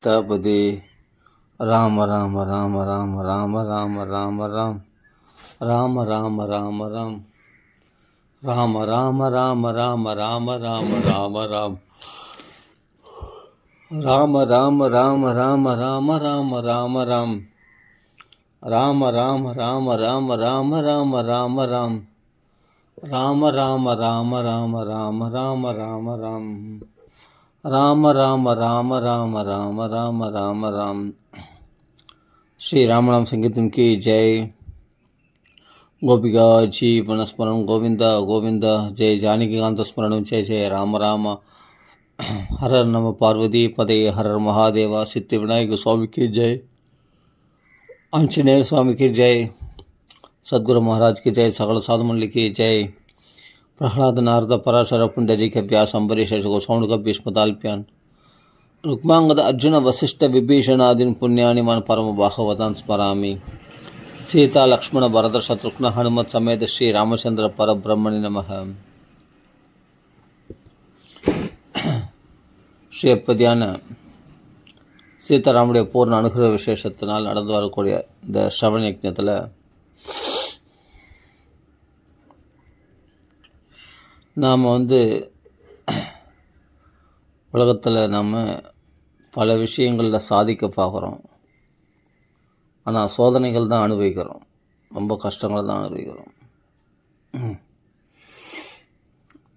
தபதி ராம ராம ராம ராம ராம ராம ராம ராம் ராம ராம ராம ராம் ராம ராம ராம ராம ராம ராம ராம ராம் ராம ராம ராம ராம ராம ராம ராம ராம் ராம ராம ராம ராம ராம ராம ராம ராம் ராம ராம ராம ராம ராம ராம ராம ராம் ராம ராம ராம ராம ராம ராம ராம ராம். ஸ்ரீ ராமநாம சங்கீதம் கி ஜெய். கோபிகா ஜீவனஸ்மரணம் கோவிந்தா கோவிந்தா. ஜெய் ஜானகிகாந்த ஸ்மரணம். ஜெய் ஜெய ராம ராம. ஹரர் நம பார்வதி பதே ஹரர் மகாதேவா. சித்தி விநாயக சுவாமிக்கு ஜெய். ஆஞ்சநேய சுவாமிக்கு ஜெய். சத்குரு மகாராஜ் की जय. सकल साधु मंडली की जय. प्रहलाद नारद पराशर पुंडरीक व्यास अम्बरीश गोसौंड भीष्मताल्प्यान रुक्मांगद अर्जुन वसिष्ठ विभीषणादीन पुण्यानिमान परम भागवतान स्मरामि. सीता लक्ष्मण भरत शत्रुघ्न हनुमत समेत श्री रामचंद्र परब्रह्मणे नमः. ஸ்ரீ எப்பதியான சீதாராமுடைய பூர்ண அனுகிரக விசேஷத்தினால் நடந்து வரக்கூடிய இந்த ஸ்ரவண யஜ்ஞத்தில் நாம் உலகத்தில் நாம் பல விஷயங்களில் சாதிக்க பார்க்குறோம். ஆனால் சோதனைகள் தான் அனுபவிக்கிறோம். ரொம்ப கஷ்டங்களை தான் அனுபவிக்கிறோம்.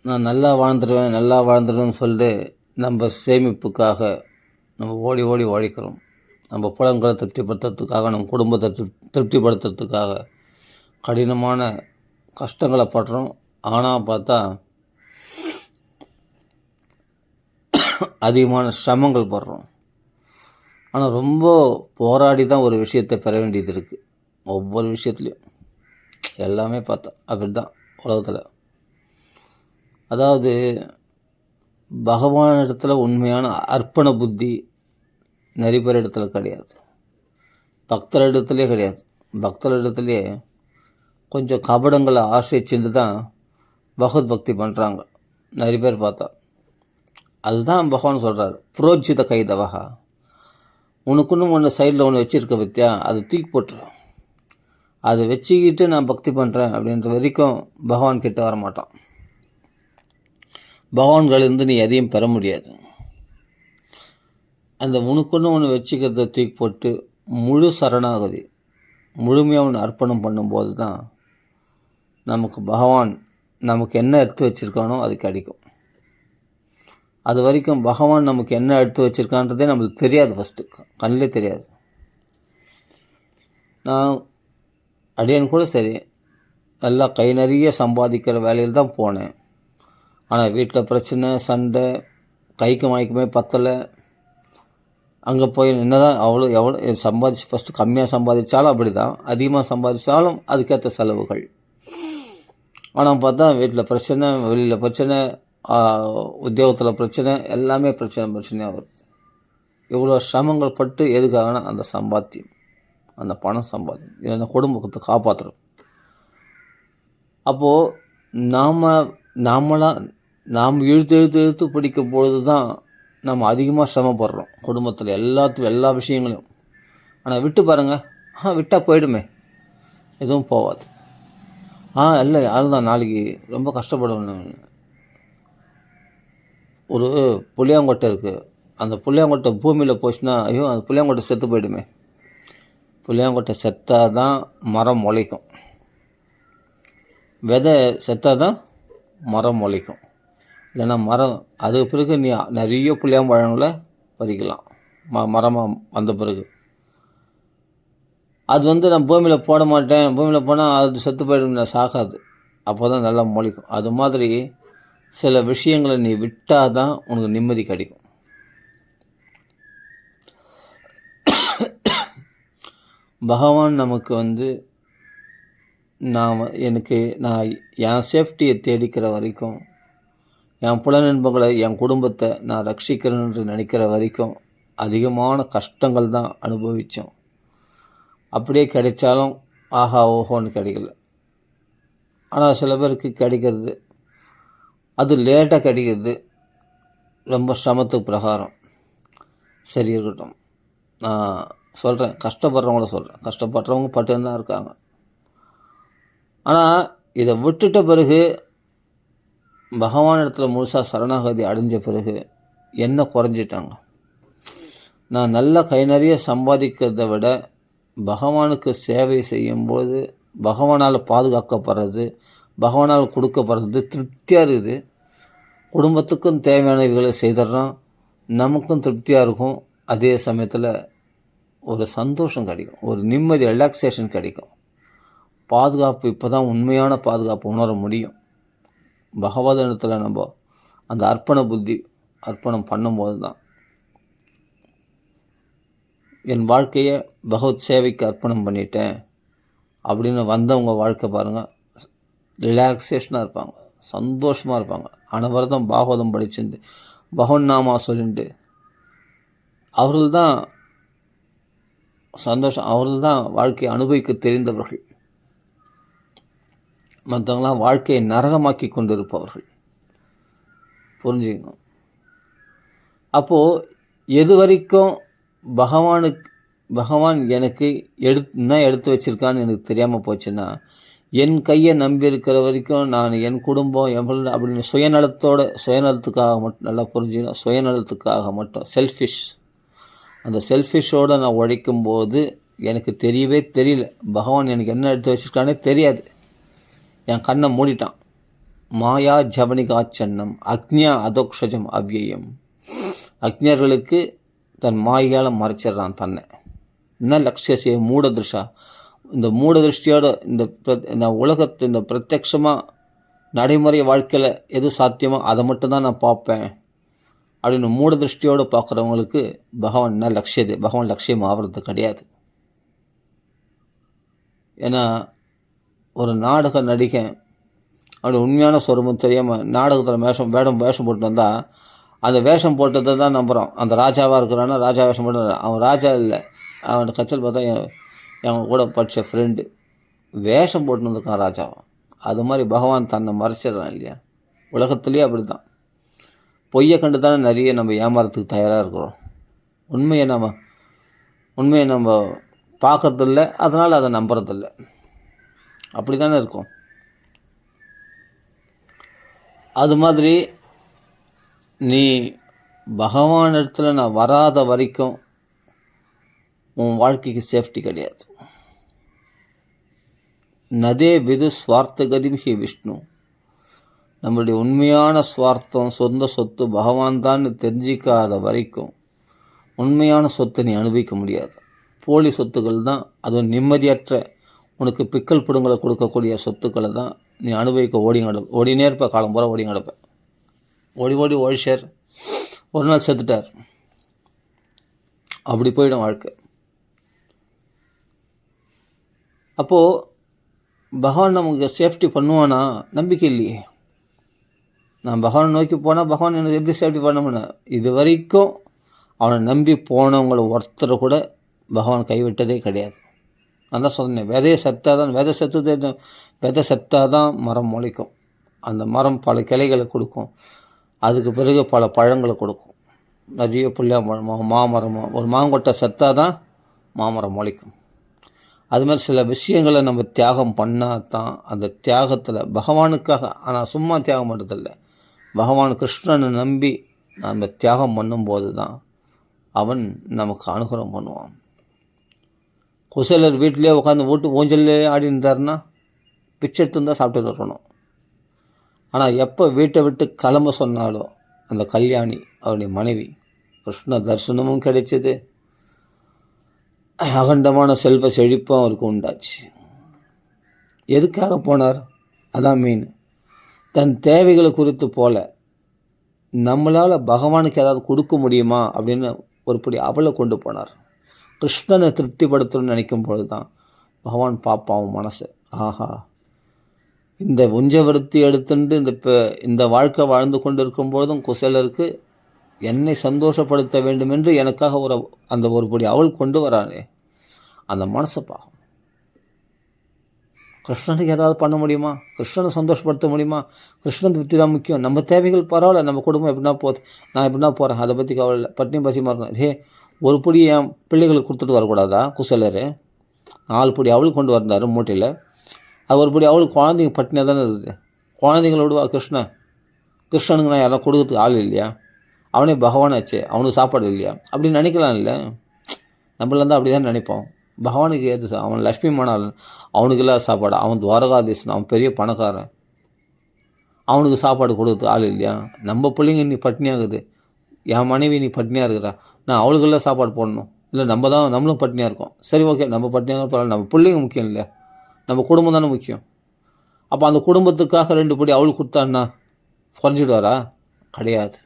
நான் நல்லா வாழ்ந்துடுவேன்னு சொல்லிட்டு நம்ம சேமிப்புக்காக நம்ம ஓடி ஓடி உழைக்கிறோம். நம்ம புலன்களை திருப்திப்படுத்துறதுக்காக, நம்ம குடும்பத்தை திருப்திப்படுத்துறதுக்காக கடினமான கஷ்டங்களை படுறோம். ஆனால் பார்த்தா அதிகமான சிரமங்கள் படுறோம். ஆனால் ரொம்ப போராடி தான் ஒரு விஷயத்தை பெற வேண்டியது இருக்குது. ஒவ்வொரு விஷயத்துலையும் எல்லாமே பார்த்தா அப்படி தான் உலகத்தில். அதாவது பகவானிடத்துல உண்மையான அர்ப்பண புத்தி நிறைய பேர் இடத்துல கிடையாது. பக்தர் இடத்துலையே கிடையாது. பக்தர் இடத்துலையே கொஞ்சம் கபடங்களை ஆசிரிச்சுட்டு தான் பகவத் பக்தி பண்ணுறாங்க நிறைய பேர் பார்த்தா. அதுதான் பகவான் சொல்கிறார், புரோஜித கைதவகா. உனக்குன்னு ஒன்று சைடில் ஒன்று வச்சுருக்க பற்றியா, அது தூக்கி போட்டுரும். அதை வச்சுக்கிட்டு நான் பக்தி பண்ணுறேன் அப்படின்ற வரைக்கும் பகவான் கிட்ட வரமாட்டான். பகவான்களிருந்து நீ எதையும் பெற முடியாது. அந்த உனக்குன்னு ஒன்று வச்சுக்கிறத தூக்கி போட்டு முழு சரணாகதி முழுமையாக ஒன்று அர்ப்பணம் பண்ணும்போது தான் பகவான் நமக்கு என்ன எடுத்து வச்சுருக்கானோ அது கிடைக்கும். அது வரைக்கும் பகவான் நமக்கு என்ன எடுத்து வச்சுருக்கான்றதே நம்மளுக்கு தெரியாது. ஃபஸ்ட்டு கண்ணிலே தெரியாது. நான் அடியன் கூட சரி நல்லா கை நிறைய சம்பாதிக்கிற வேலையில் தான் போனேன். ஆனால் வீட்டில் பிரச்சனை, சண்டை, கைக்கு வாய்க்குமே பத்தலை. அங்கே போய் என்னதான் எவ்வளோ ஃபஸ்ட்டு கம்மியாக சம்பாதிச்சாலும் அப்படி தான், அதிகமாக சம்பாதிச்சாலும் அதுக்கேற்ற செலவுகள். ஆனால் பார்த்தா வீட்டில் பிரச்சனை, வெளியில் பிரச்சனை, உத்தியோகத்தில் பிரச்சனை, எல்லாமே பிரச்சனையாக வருது. இவ்வளோ சிரமங்கள் பட்டு எதுக்காகனா அந்த சம்பாத்தியம், அந்த பணம் சம்பாத்தியம், இல்லைன்னா குடும்பத்தை காப்பாற்றுறோம். அப்போது நாம் இழுத்து பிடிக்கும் பொழுது தான் நம்ம அதிகமாக சிரமப்படுறோம் குடும்பத்தில் எல்லா விஷயங்களையும். ஆனால் விட்டு பாருங்கள், விட்டால் போயிடுமே, எதுவும் போகாது. இல்லை யாரும் தான் நாளைக்கு ரொம்ப கஷ்டப்படணும். ஒரு புளியாங்கொட்டை இருக்குது. அந்த புளியாங்கொட்டை பூமியில் போச்சுன்னா ஐயோ அந்த புளியாங்கொட்டை செத்து போயிடுமே. புளியாங்கொட்டை செத்தால் தான் மரம் முளைக்கும். விதை செத்தால் தான் மரம் முளைக்கும். இல்லைன்னா மரம் அதுக்கு பிறகு நீ நிறைய புளியாம்பழங்களை பறிக்கலாம் மரமாக வந்த பிறகு. அது நான் பூமியில் போட மாட்டேன், பூமியில் போனால் அது செத்து போயிடும், சாகாது. அப்போ தான் நல்லா முளைக்கும். அது மாதிரி சில விஷயங்களை நீ விட்டால் தான் உனக்கு நிம்மதி கிடைக்கும். பகவான் நமக்கு நான் என் சேஃப்டியை தேடிக்கிற வரைக்கும், என் புலநண்பங்களை, என் குடும்பத்தை நான் ரட்சிக்கிறேன்னு நினைக்கிற வரைக்கும் அதிகமான கஷ்டங்கள் தான் அனுபவித்தோம். அப்படியே கிடைச்சாலும் ஆஹா ஓஹோன்னு கிடைக்கல. ஆனால் சில பேருக்கு கிடைக்கிறது, அது லேட்டாக கிடைக்கிறது, ரொம்ப சிரமத்துக்கு பிரகாரம். சரி இருக்கட்டும். நான் சொல்கிறேன், கஷ்டப்படுறவங்கள சொல்கிறேன். கஷ்டப்படுறவங்க பட்டுன்னு தான் இருக்காங்க. ஆனால் இதை விட்டுட்ட பிறகு பகவான் இடத்துல முழுசாக சரணாகதி அடைஞ்ச பிறகு என்ன குறைஞ்சிட்டாங்க? நான் நல்ல கை நிறைய சம்பாதிக்கிறத விட பகவானுக்கு சேவை செய்யும்போது பகவானால் பாதுகாக்கப்படுறது, பகவானால் கொடுக்கப்படுறது திருப்தியாக இருக்குது. குடும்பத்துக்கும் தேவையானவைகளை செய்துடுறோம், நமக்கும் திருப்தியாக இருக்கும். அதே சமயத்தில் ஒரு சந்தோஷம் கிடைக்கும், ஒரு நிம்மதி, ரிலாக்ஸேஷன் கிடைக்கும். பாதுகாப்பு இப்போ தான் உண்மையான பாதுகாப்பு உணர முடியும். பகவதனத்தில் நம்ம அந்த அர்ப்பண புத்தி அர்ப்பணம் பண்ணும்போது தான். என் வாழ்க்கையை பகவத் சேவைக்கு அர்ப்பணம் பண்ணிட்டேன் அப்படின்னு வந்தவங்க வாழ்க்கை பாருங்கள், ரிலாக்ஸேஷனாக இருப்பாங்க, சந்தோஷமாக இருப்பாங்க. அனவரதம் பாகவதம் படிச்சுட்டு பகவன் நாமா சொல்லிட்டு அவர்கள் தான் சந்தோஷம், அவர்கள் தான் வாழ்க்கையை அனுபவிக்க தெரிந்தவர்கள். மற்றவங்களாம் வாழ்க்கையை நரகமாக்கி கொண்டு இருப்பவர்கள். புரிஞ்சுக்கணும். அப்போது எது வரைக்கும் பகவான் எனக்கு என்ன எடுத்து வச்சுருக்கான்னு எனக்கு தெரியாமல் போச்சுன்னா, என் கையை நம்பி இருக்கிற வரைக்கும் நான் என் குடும்பம் அப்படின்னு சுயநலத்துக்காக மட்டும், நல்லா புரிஞ்சுக்கணும், சுயநலத்துக்காக மட்டும், செல்ஃபிஷ், அந்த செல்ஃபிஷோடு நான் உழைக்கும்போது எனக்கு தெரியவே தெரியல பகவான் எனக்கு என்ன எடுத்து வச்சுருக்கானே தெரியாது. என் கண்ணை மூடிட்டான். மாயா ஜவனிகாச்சன்னம் அக்ஞா அதோக்ஷஜம் அவ்யயம். அக்ஞர்களுக்கு தன் மாயால் மறைச்சிட்றான் தன்னை. என்ன லட்சிய மூட திருஷா, இந்த மூட திருஷ்டியோட இந்த உலகத்தை இந்த பிரத்யட்சமாக நடைமுறை வாழ்க்கையில் எது சாத்தியமோ அதை மட்டும்தான் நான் பார்ப்பேன் அப்படின்னு மூட திருஷ்டியோடு பார்க்குறவங்களுக்கு பகவான் என்ன லட்சியது, பகவான் லட்சியம் ஆகிறது கிடையாது. ஏன்னா ஒரு நாடக நடிகன் அப்படி உண்மையான சொரூபம் தெரியாமல் நாடகத்தில் வேஷம் போட்டு வந்தால் அந்த வேஷம் போட்டதை தான் நம்புகிறோம். அந்த ராஜாவாக இருக்கிறான்னா ராஜா வேஷம் போட்டு, அவன் ராஜா இல்லை, அவன் கச்சல் பார்த்தா என் கூட படித்த ஃப்ரெண்டு வேஷம் போட்டு வந்திருக்கான் ராஜாவான். அது மாதிரி பகவான் தன்னை மறைச்சிடுறான் இல்லையா? உலகத்துலேயே அப்படி தான். பொய்யை கண்டு தானே நிறைய நம்ம ஏமாறத்துக்கு தயாராக இருக்கிறோம். உண்மையை நம்ம பார்க்கறதில்ல, அதனால் அதை நம்புறதில்ல. அப்படி தானே இருக்கும். அது மாதிரி நீ பகவான் இடத்துல நான் வராத வரைக்கும் உன் வாழ்க்கைக்கு சேஃப்டி கிடையாது. நதே விது ஸ்வார்த்தகதிம் ஹி விஷ்ணு. நம்மளுடைய உண்மையான ஸ்வார்த்தம், சொந்த சொத்து பகவான் தான் தெரிஞ்சிக்காத வரைக்கும் உண்மையான சொத்தை நீ அனுபவிக்க முடியாது. போலி சொத்துக்கள் தான், அதுவும் நிம்மதியற்ற உனக்கு பிக்கல் பிடுங்களை கொடுக்கக்கூடிய சொத்துக்களை தான் நீ அனுபவிக்க ஓடினே இருப்ப. காலம் பூரா ஓடி கிடப்ப. ஓடி ஒழிச்சார், ஒரு நாள் செத்துட்டார். அப்படி போயிடும் வாழ்க்கை. அப்போது பகவான் நமக்கு சேஃப்டி பண்ணுவானா? நம்பிக்கை இல்லையே. நான் பகவான் நோக்கி போனால் பகவான் எனக்கு எப்படி சேஃப்டி பண்ண முடியும்? இது வரைக்கும் அவனை நம்பி போனவங்களை ஒருத்தரை கூட பகவான் கைவிட்டதே கிடையாது. நான் தான் சொன்னேன், விதை செத்தால் தான் மரம் முளைக்கும். அந்த மரம் பல கிளைகளை கொடுக்கும், அதுக்கு பிறகு பல பழங்களை கொடுக்கும். நிறைய புள்ளியாக மாமரமோ, ஒரு மாங்கொட்டை செத்தால் தான் மாமரம் முளைக்கும். அது மாதிரி சில விஷயங்களை நம்ம தியாகம் பண்ணால் தான் அந்த தியாகத்தில் பகவானுக்காக, ஆனால் சும்மா தியாகம் பண்ணுறதில்லை, பகவான் கிருஷ்ணனை நம்பி நம்ம தியாகம் பண்ணும்போது தான் அவன் நமக்கு அனுகிரகம் பண்ணுவான். குசலர் வீட்டிலே உட்காந்து ஊஞ்சல்லே ஆடி இருந்தாருன்னா பிச்சை எடுத்து தான் சாப்பிட்டு இருக்கணும். ஆனால் எப்போ வீட்டை விட்டு கிளம்ப சொன்னாலோ அந்த கல்யாணி அவருடைய மனைவி, கிருஷ்ண தரிசனமும் கிடைச்சது, அகண்டமான செல்வ செழிப்பும் அவருக்கு உண்டாச்சு. எதுக்காக போனார்? அதான் மீன். தன் தேவைகளை குறித்து போல நம்மளால் பகவானுக்கு ஏதாவது கொடுக்க முடியுமா அப்படின்னு ஒரு படி அவளை கொண்டு போனார். கிருஷ்ணனை திருப்திப்படுத்தணும்னு நினைக்கும் பொழுது தான் பகவான் பார்ப்பான் மனசு. ஆஹா, இந்த உஞ்சவருத்தி எடுத்துட்டு இந்த வாழ்க்கை வாழ்ந்து கொண்டு இருக்கும்போதும் குசலருக்கு என்னை சந்தோஷப்படுத்த வேண்டும் என்று எனக்காக அந்த ஒரு படி அவள் கொண்டு வரானே, அந்த மனசை பார்க்கும். கிருஷ்ணனுக்கு ஏதாவது பண்ண முடியுமா? கிருஷ்ணனை சந்தோஷப்படுத்த முடியுமா? கிருஷ்ணன் திருப்தி தான் முக்கியம். நம்ம தேவைகள் பரவாயில்ல, நம்ம குடும்பம் எப்படின்னா போகுது, நான் எப்படின்னா போகிறேன், அதை பற்றி கவலை இல்லை. பட்டினி பசியமாக இருக்கும். ஒரு பொடி என் பிள்ளைகளுக்கு கொடுத்துட்டு வரக்கூடாதா? குசலர் 4 பொடி அவளுக்கு கொண்டு வந்தார் மூட்டையில். அது ஒரு படி அவளுக்கு குழந்தைங்க பட்டினியாக தானே இருக்குது. குழந்தைங்கள விடுவா கிருஷ்ணனுக்கு நான் யாரும் கொடுக்கறதுக்கு ஆள் இல்லையா? அவனே பகவானாச்சு, அவனுக்கு சாப்பாடு இல்லையா அப்படின்னு நினைக்கலாம் இல்லை? நம்மளாம் தான் அப்படி தான் நினைப்போம். பகவானுக்கு ஏது அவன் லக்ஷ்மி மணாலன், அவனுக்கு இல்லாத சாப்பாடு. அவன் துவாரகாதீசன், அவன் பெரிய பணக்காரன், அவனுக்கு சாப்பாடு கொடுக்கறதுக்கு ஆள் இல்லையா? நம்ம பிள்ளைங்க நீ பட்னியாகுது, என் மனைவி நீ பட்னியாக இருக்கிறா, நான் அவளுக்கெல்லாம் சாப்பாடு போடணும் இல்லை? நம்மளும் பட்னியாக இருக்கோம். சரி, ஓகே, நம்ம பட்னியாக பரவாயில்ல, நம்ம பிள்ளைங்க முக்கியம் இல்லையா? நம்ம குடும்பம் தானே முக்கியம். அப்போ அந்த குடும்பத்துக்காக 2 படி அவளுக்கு கொடுத்தான்னா குறைஞ்சிடுவாரா? கிடையாது.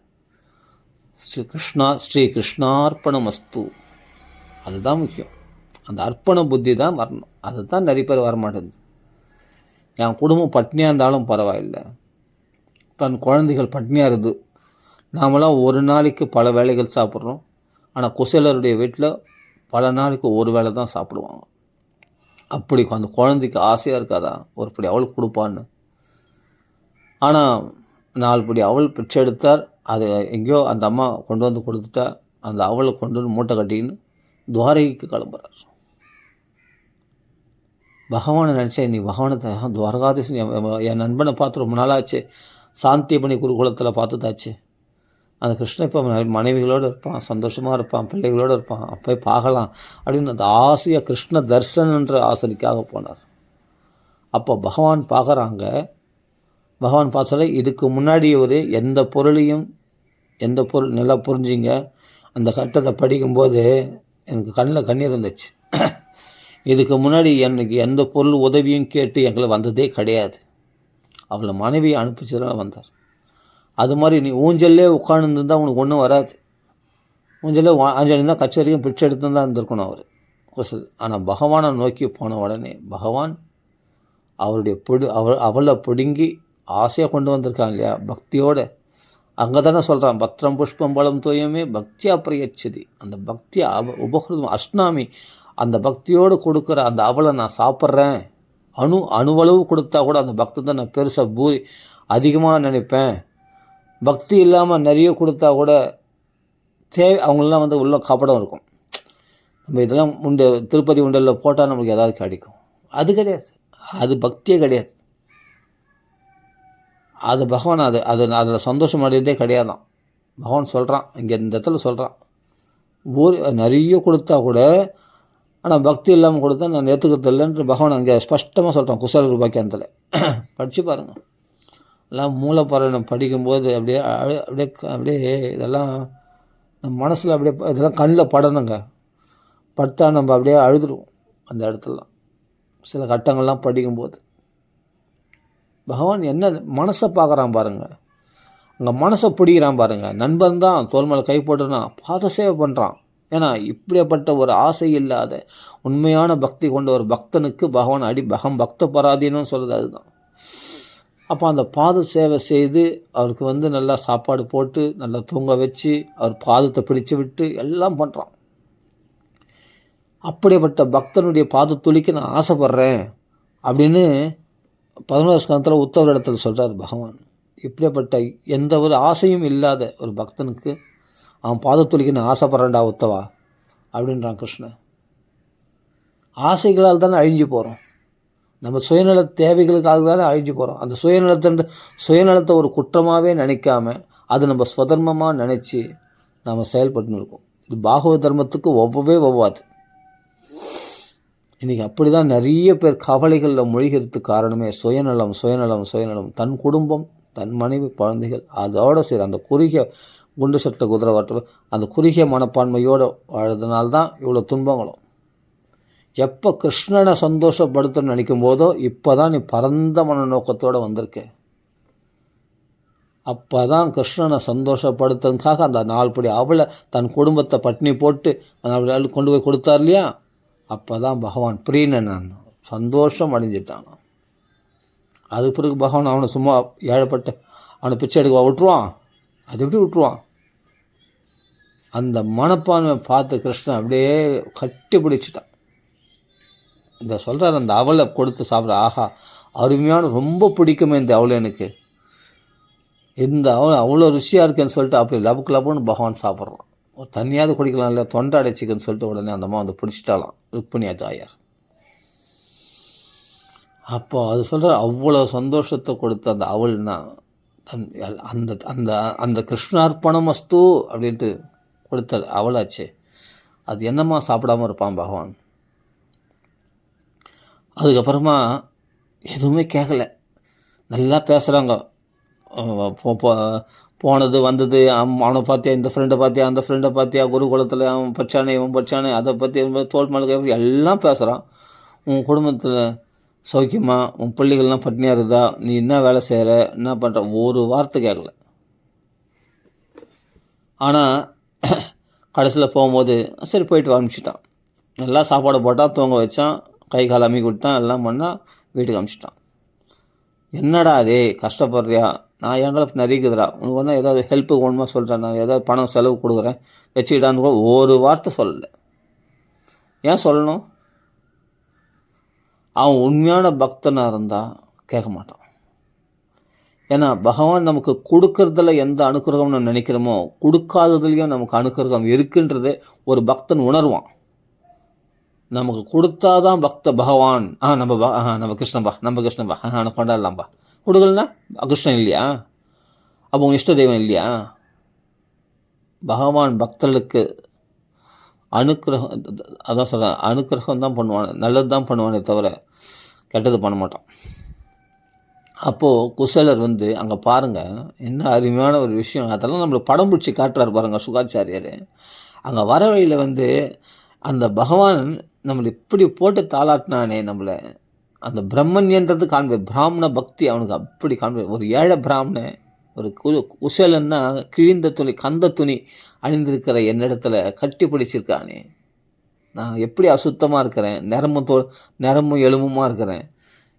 ஸ்ரீ கிருஷ்ணார்ப்பணமஸ்து, அதுதான் முக்கியம். அந்த அர்ப்பண புத்தி தான் வரணும். அதுதான் நிறைய பேர் வரமாட்டேங்குது. என் குடும்பம் பட்னியாக இருந்தாலும் பரவாயில்லை, தன் குழந்தைகள் பட்னியாக இருக்குது. நாமெல்லாம் ஒரு நாளைக்கு பல வேளைகள் சாப்பிட்றோம். ஆனால் குசேலருடைய வீட்டில் பல நாளைக்கு ஒரு வேளை தான் சாப்பிடுவாங்க. அப்படி அந்த குழந்தைக்கு ஆசையாக இருக்காதா ஒரு படி அவளுக்கு கொடுப்பான்னு? ஆனால் 4 படி அவள் பிச்சை எடுத்தார். அது எங்கேயோ அந்த அம்மா கொண்டு வந்து கொடுத்துட்டா. அந்த அவளை கொண்டு வந்து மூட்டை கட்டின்னு துவாரகைக்கு கிளம்புறார். பகவானை நினச்சேன், நீ பகவானை துவாரகாதீசன் என் நண்பனை பார்த்து ரொம்ப நாளாச்சு, சாந்தியப்பணி குருகுலத்தில் பார்த்துதாச்சு. அந்த கிருஷ்ணன் இப்போ மனைவிகளோடு இருப்பான், சந்தோஷமாக இருப்பான், பிள்ளைகளோடு இருப்பான், போய் பார்க்கலாம் அப்படின்னு அந்த ஆசையாக கிருஷ்ண தர்சனன்ற ஆசைக்காக போனார். அப்போ பகவான் பார்க்குறாங்க. பகவான் பார்த்தாலே இதுக்கு முன்னாடி ஒரு எந்த பொருள் நல்லா புரிஞ்சிங்க. அந்த கட்டத்தை படிக்கும்போது எனக்கு கண்ணில் கண்ணீர் வந்துச்சு. இதுக்கு முன்னாடி எனக்கு எந்த பொருள் உதவியும் கேட்டு எங்களை வந்ததே கிடையாது. அவளை மனைவியை அனுப்பிச்சதுனால வந்தார். அது மாதிரி நீ ஊஞ்சல்லே உட்காந்துருந்தால் உனக்கு ஒன்றும் வராது. ஊஞ்சல்லே ஆஞ்சலிருந்தால் கச்சேரியும் பிச்சை எடுத்து தான் இருந்திருக்கணும் அவர். ஆனால் பகவானை நோக்கி போன உடனே பகவான் அவளை பிடுங்கி ஆசையாக கொண்டு வந்திருக்காங்க இல்லையா, பக்தியோடு. அங்கே தானே சொல்கிறான், பத்திரம் புஷ்பம் பலம் தோயமே பக்தியா பிரயச்சதி. அந்த பக்தி உபகிருதம் அஷ்டாமி, அந்த பக்தியோடு கொடுக்குற அந்த அவளை நான் சாப்பிட்றேன். அணுவளவு கொடுத்தா கூட அந்த பக்தி தான் நான் பெருசாக அதிகமாக நினைப்பேன். பக்தி இல்லாமல் நிறைய கொடுத்தா கூட அவங்களெலாம் உள்ள காப்படம் இருக்கும். நம்ம இதெல்லாம் திருப்பதி உண்டலில் போட்டால் நம்மளுக்கு ஏதாவது கிடைக்கும். அது கிடையாது, அது பக்தியே கிடையாது. அது பகவான் அதில் சந்தோஷம் அடையதே கிடையாதான். பகவான் சொல்கிறான், இங்கே இந்த இடத்துல சொல்கிறான், நிறைய கொடுத்தா கூட ஆனால் பக்தி இல்லாமல் கொடுத்தா நான் ஏற்றுக்கிறது இல்லைன்ற பகவான் அங்கே ஸ்பஷ்டமாக சொல்கிறான். குசல ரூபாக்கியத்தில் படித்து பாருங்கள். எல்லாம் மூலப்பாராயணம் படிக்கும்போது அப்படியே இதெல்லாம் நம்ம மனசில் இதெல்லாம் கண்ணில் படணுங்க. படுத்தா நம்ம அப்படியே அழுதுருவோம் அந்த இடத்துலலாம். சில கட்டங்கள்லாம் படிக்கும்போது பகவான் என்ன மனசை பார்க்குறான் பாருங்கள், அங்கே மனசை பிடிக்கிறான் பாருங்கள். நண்பன் தான் தோல் மேலே கை போட்டுனா பாத சேவை பண்ணுறான். ஏன்னா இப்படிப்பட்ட ஒரு ஆசை இல்லாத உண்மையான பக்தி கொண்ட ஒரு பக்தனுக்கு பகவான் பக்த பராதீனம்னு சொல்கிறது அதுதான். அப்போ அந்த பாத சேவை செய்து அவருக்கு நல்லா சாப்பாடு போட்டு நல்லா தூங்க வச்சு அவர் பாதத்தை பிடிச்சு விட்டு எல்லாம் பண்ணுறான். அப்படிப்பட்ட பக்தனுடைய பாதத்துளிக்கு நான் ஆசைப்படுறேன் அப்படின்னு 11 ஸ்கந்தத்தில் உத்தவர் இடத்துல சொல்கிறார் பகவான். இப்படிப்பட்ட எந்த ஒரு ஆசையும் இல்லாத ஒரு பக்தனுக்கு அவன் பாதத்துளிக்கு நான் ஆசைப்படுறேன்டா உத்தவா அப்படின்றான் கிருஷ்ணன். ஆசைகளால் தானே அழிஞ்சு போகிறோம். நம்ம சுயநல தேவைகளுக்காக தானே அழிஞ்சு போகிறோம். அந்த சுயநலத்தை ஒரு குற்றமாகவே நினைக்காம அது நம்ம ஸ்வதர்மமாக நினச்சி நாம் செயல்பட்டுன்னு இருக்கோம். இது பாகவத தர்மத்துக்கு ஒவ்வாது. இன்றைக்கி அப்படி தான் நிறைய பேர் கவலைகளில் மூழ்கிறதுக்கு காரணமே சுயநலம். தன் குடும்பம், தன் மனைவி, குழந்தைகள், அதோடு சரி அந்த குறுகிய குண்டு சட்டை குதிரை வாட்டம் அந்த குறுகிய மனப்பான்மையோடு வாழ்றதுனால்தான் இவ்வளோ துன்பங்களும். எப்போ கிருஷ்ணனை சந்தோஷப்படுத்தணும்னு நினைக்கும் போதோ இப்போ தான் நீ பரந்த மன நோக்கத்தோடு வந்திருக்க. அப்போ தான் கிருஷ்ணனை சந்தோஷப்படுத்துறதுக்காக அந்த 4 படி அவளை தன் குடும்பத்தை பட்டினி போட்டு கொண்டு போய் கொடுத்தார் இல்லையா, அப்போ தான் பகவான் பிரியனன் சந்தோஷம் அடைஞ்சிட்டான். அது பிறகு பகவான் அவனை சும்மா ஏழப்பட்ட அவனை பிச்சை எடுக்க விட்டுருவான்? அது எப்படி விட்டுருவான்? அந்த மனப்பான்மை பார்த்து கிருஷ்ணன் அப்படியே கட்டி பிடிச்சிட்டான். இந்த சொல்கிறார், அந்த அவலை கொடுத்து சாப்பிட்ற, ஆஹா அருமையான, ரொம்ப பிடிக்குமே இந்த அவலை எனக்கு, இந்த அவலை அவ்வளோ ருசியாக இருக்குன்னு சொல்லிட்டு அப்படி லபுக்கு லபுன்னு பகவான் சாப்பிட்றான். ஒரு தண்ணியாவது குடிக்கலாம் இல்லை, தொண்டை அடைச்சிக்குன்னு சொல்லிட்டு உடனே அந்த அம்மா வந்து பிடிச்சிட்டாலாம் ருக்மிணியா தாயார். அப்போ அது சொல்கிற அவ்வளோ சந்தோஷத்தை கொடுத்த அந்த அவள்னா அந்த அந்த அந்த கிருஷ்ணார்ப்பணம் மஸ்து அப்படின்ட்டு கொடுத்த அவளாச்சு. அது என்னம்மா சாப்பிடாமல் இருப்பான் பகவான். அதுக்கப்புறமா எதுவுமே கேட்கல, நல்லா பேசுகிறாங்க. போனது வந்தது, அவனை பார்த்தியா, இந்த ஃப்ரெண்டை பார்த்தியா, அந்த ஃப்ரெண்டை பார்த்தியா, குருகுலத்தில் அவன் படித்தானே, இவன் படித்தானே, அதை பற்றி தோல் மலை எல்லாம் பேசுகிறான். உன் குடும்பத்தில் சௌக்கியமா, உன் பிள்ளைகள்லாம் பட்னியாக இருக்குதா, நீ என்ன வேலை செய்கிற, என்ன பண்ணுற, ஒரு வார்த்தை கேட்கல. ஆனால் கடைசியில் போகும்போது சரி போயிட்டு அனுப்பிச்சிட்டான். நல்லா சாப்பாடு போட்டால், தூங்க வச்சான், கை கால் அம்மி கொடுத்தான், எல்லாம் பண்ணால் வீட்டுக்கு அனுப்பிச்சிட்டான். என்னடா டே கஷ்டப்படுறியா, நான் எங்களுக்கு நிறைக்குதுடா, உனக்கு ஒன்றா ஏதாவது ஹெல்ப்புக்கு ஒன்றுமா சொல்கிறேன், நான் ஏதாவது பணம் செலவு கொடுக்குறேன் வச்சுக்கிட்டான்னு கூட ஒரு வார்த்தை சொல்லலை. ஏன் சொல்லணும்? அவன் உண்மையான பக்தனாக இருந்தால் கேட்க மாட்டான். ஏன்னா பகவான் நமக்கு கொடுக்கறதுல எந்த அனுக்கிரகம் நம்ம நினைக்கிறோமோ, கொடுக்காததுலேயும் நமக்கு அனுக்கிரகம் இருக்குன்றது ஒரு பக்தன் உணர்வான். நமக்கு கொடுத்தாதான் பகவான் நம்ம கிருஷ்ணன்பா நான் கொண்டாடலாம்பா, கொடுக்கலன்னா கிருஷ்ணன் இல்லையா, அப்போ உங்கள் இஷ்ட தெய்வம் இல்லையா? பகவான் பக்தர்களுக்கு அனுக்கிரகம், அதான் சொல்கிறேன், அனுக்கிரகம் தான் பண்ணுவான், நல்லது தான் பண்ணுவானே தவிர கெட்டது பண்ண மாட்டான். அப்போது குசேலர் வந்து அங்கே பாருங்கள், என்ன அருமையான ஒரு விஷயம், அதெல்லாம் நம்மளுக்கு படம் பிடிச்சி காட்டுறாரு பாருங்கள் சுகாச்சாரியார். அங்கே வர வழியில் வந்து அந்த பகவான் நம்மளை இப்படி போட்டு தாளாட்டினானே, நம்மளை அந்த பிரம்மன்யன்றது பிராமண பக்தி அவனுக்கு அப்படி ஒரு ஏழை பிராமணன், ஒரு குசேலன்னா கிழிந்த துணி, கந்த துணி அணிந்திருக்கிற என்னிடத்துல கட்டி பிடிச்சிருக்கானே, நான் எப்படி அசுத்தமாக இருக்கிறேன், நிறமும் எலும்புமாக இருக்கிறேன்,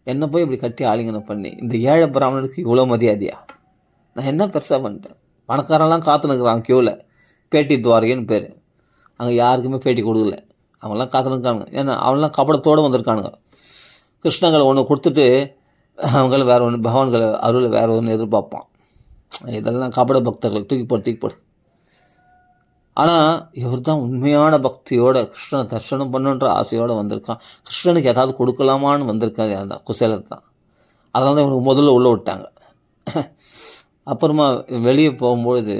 என்னை போய் இப்படி கட்டி ஆலிங்கனம் பண்ணி இந்த ஏழை பிராமணனுக்கு இவ்வளோ மரியாதையா? நான் என்ன பெருசாக பண்ணிட்டேன்? பணக்காரெல்லாம் காத்துனுக்குறான் க்யூவில், பேட்டி துவாரகைன்னு பேர், அங்கே யாருக்குமே பேட்டி கொடுக்கல, அவங்களாம் காத்துனுக்கானுங்க. ஏன்னா அவங்களாம் கபடத்தோடு வந்திருக்கானுங்க. கிருஷ்ணங்களை ஒன்று கொடுத்துட்டு அவங்கள வேறு ஒன்று, பகவான்களை அருளை வேறு ஒன்று எதிர்பார்ப்பான். இதெல்லாம் கபட பக்தர்கள், தூக்கி போடு. ஆனால் இவர் தான் உண்மையான பக்தியோட கிருஷ்ணனை தரிசனம் பண்ணுன்ற ஆசையோடு வந்திருக்கான். கிருஷ்ணனுக்கு ஏதாவது கொடுக்கலாமான்னு வந்திருக்காது அந்த குசேலர் தான். அதனால தான் இவனுக்கு முதல்ல உள்ளே விட்டாங்க. அப்புறமா வெளியே போகும்பொழுது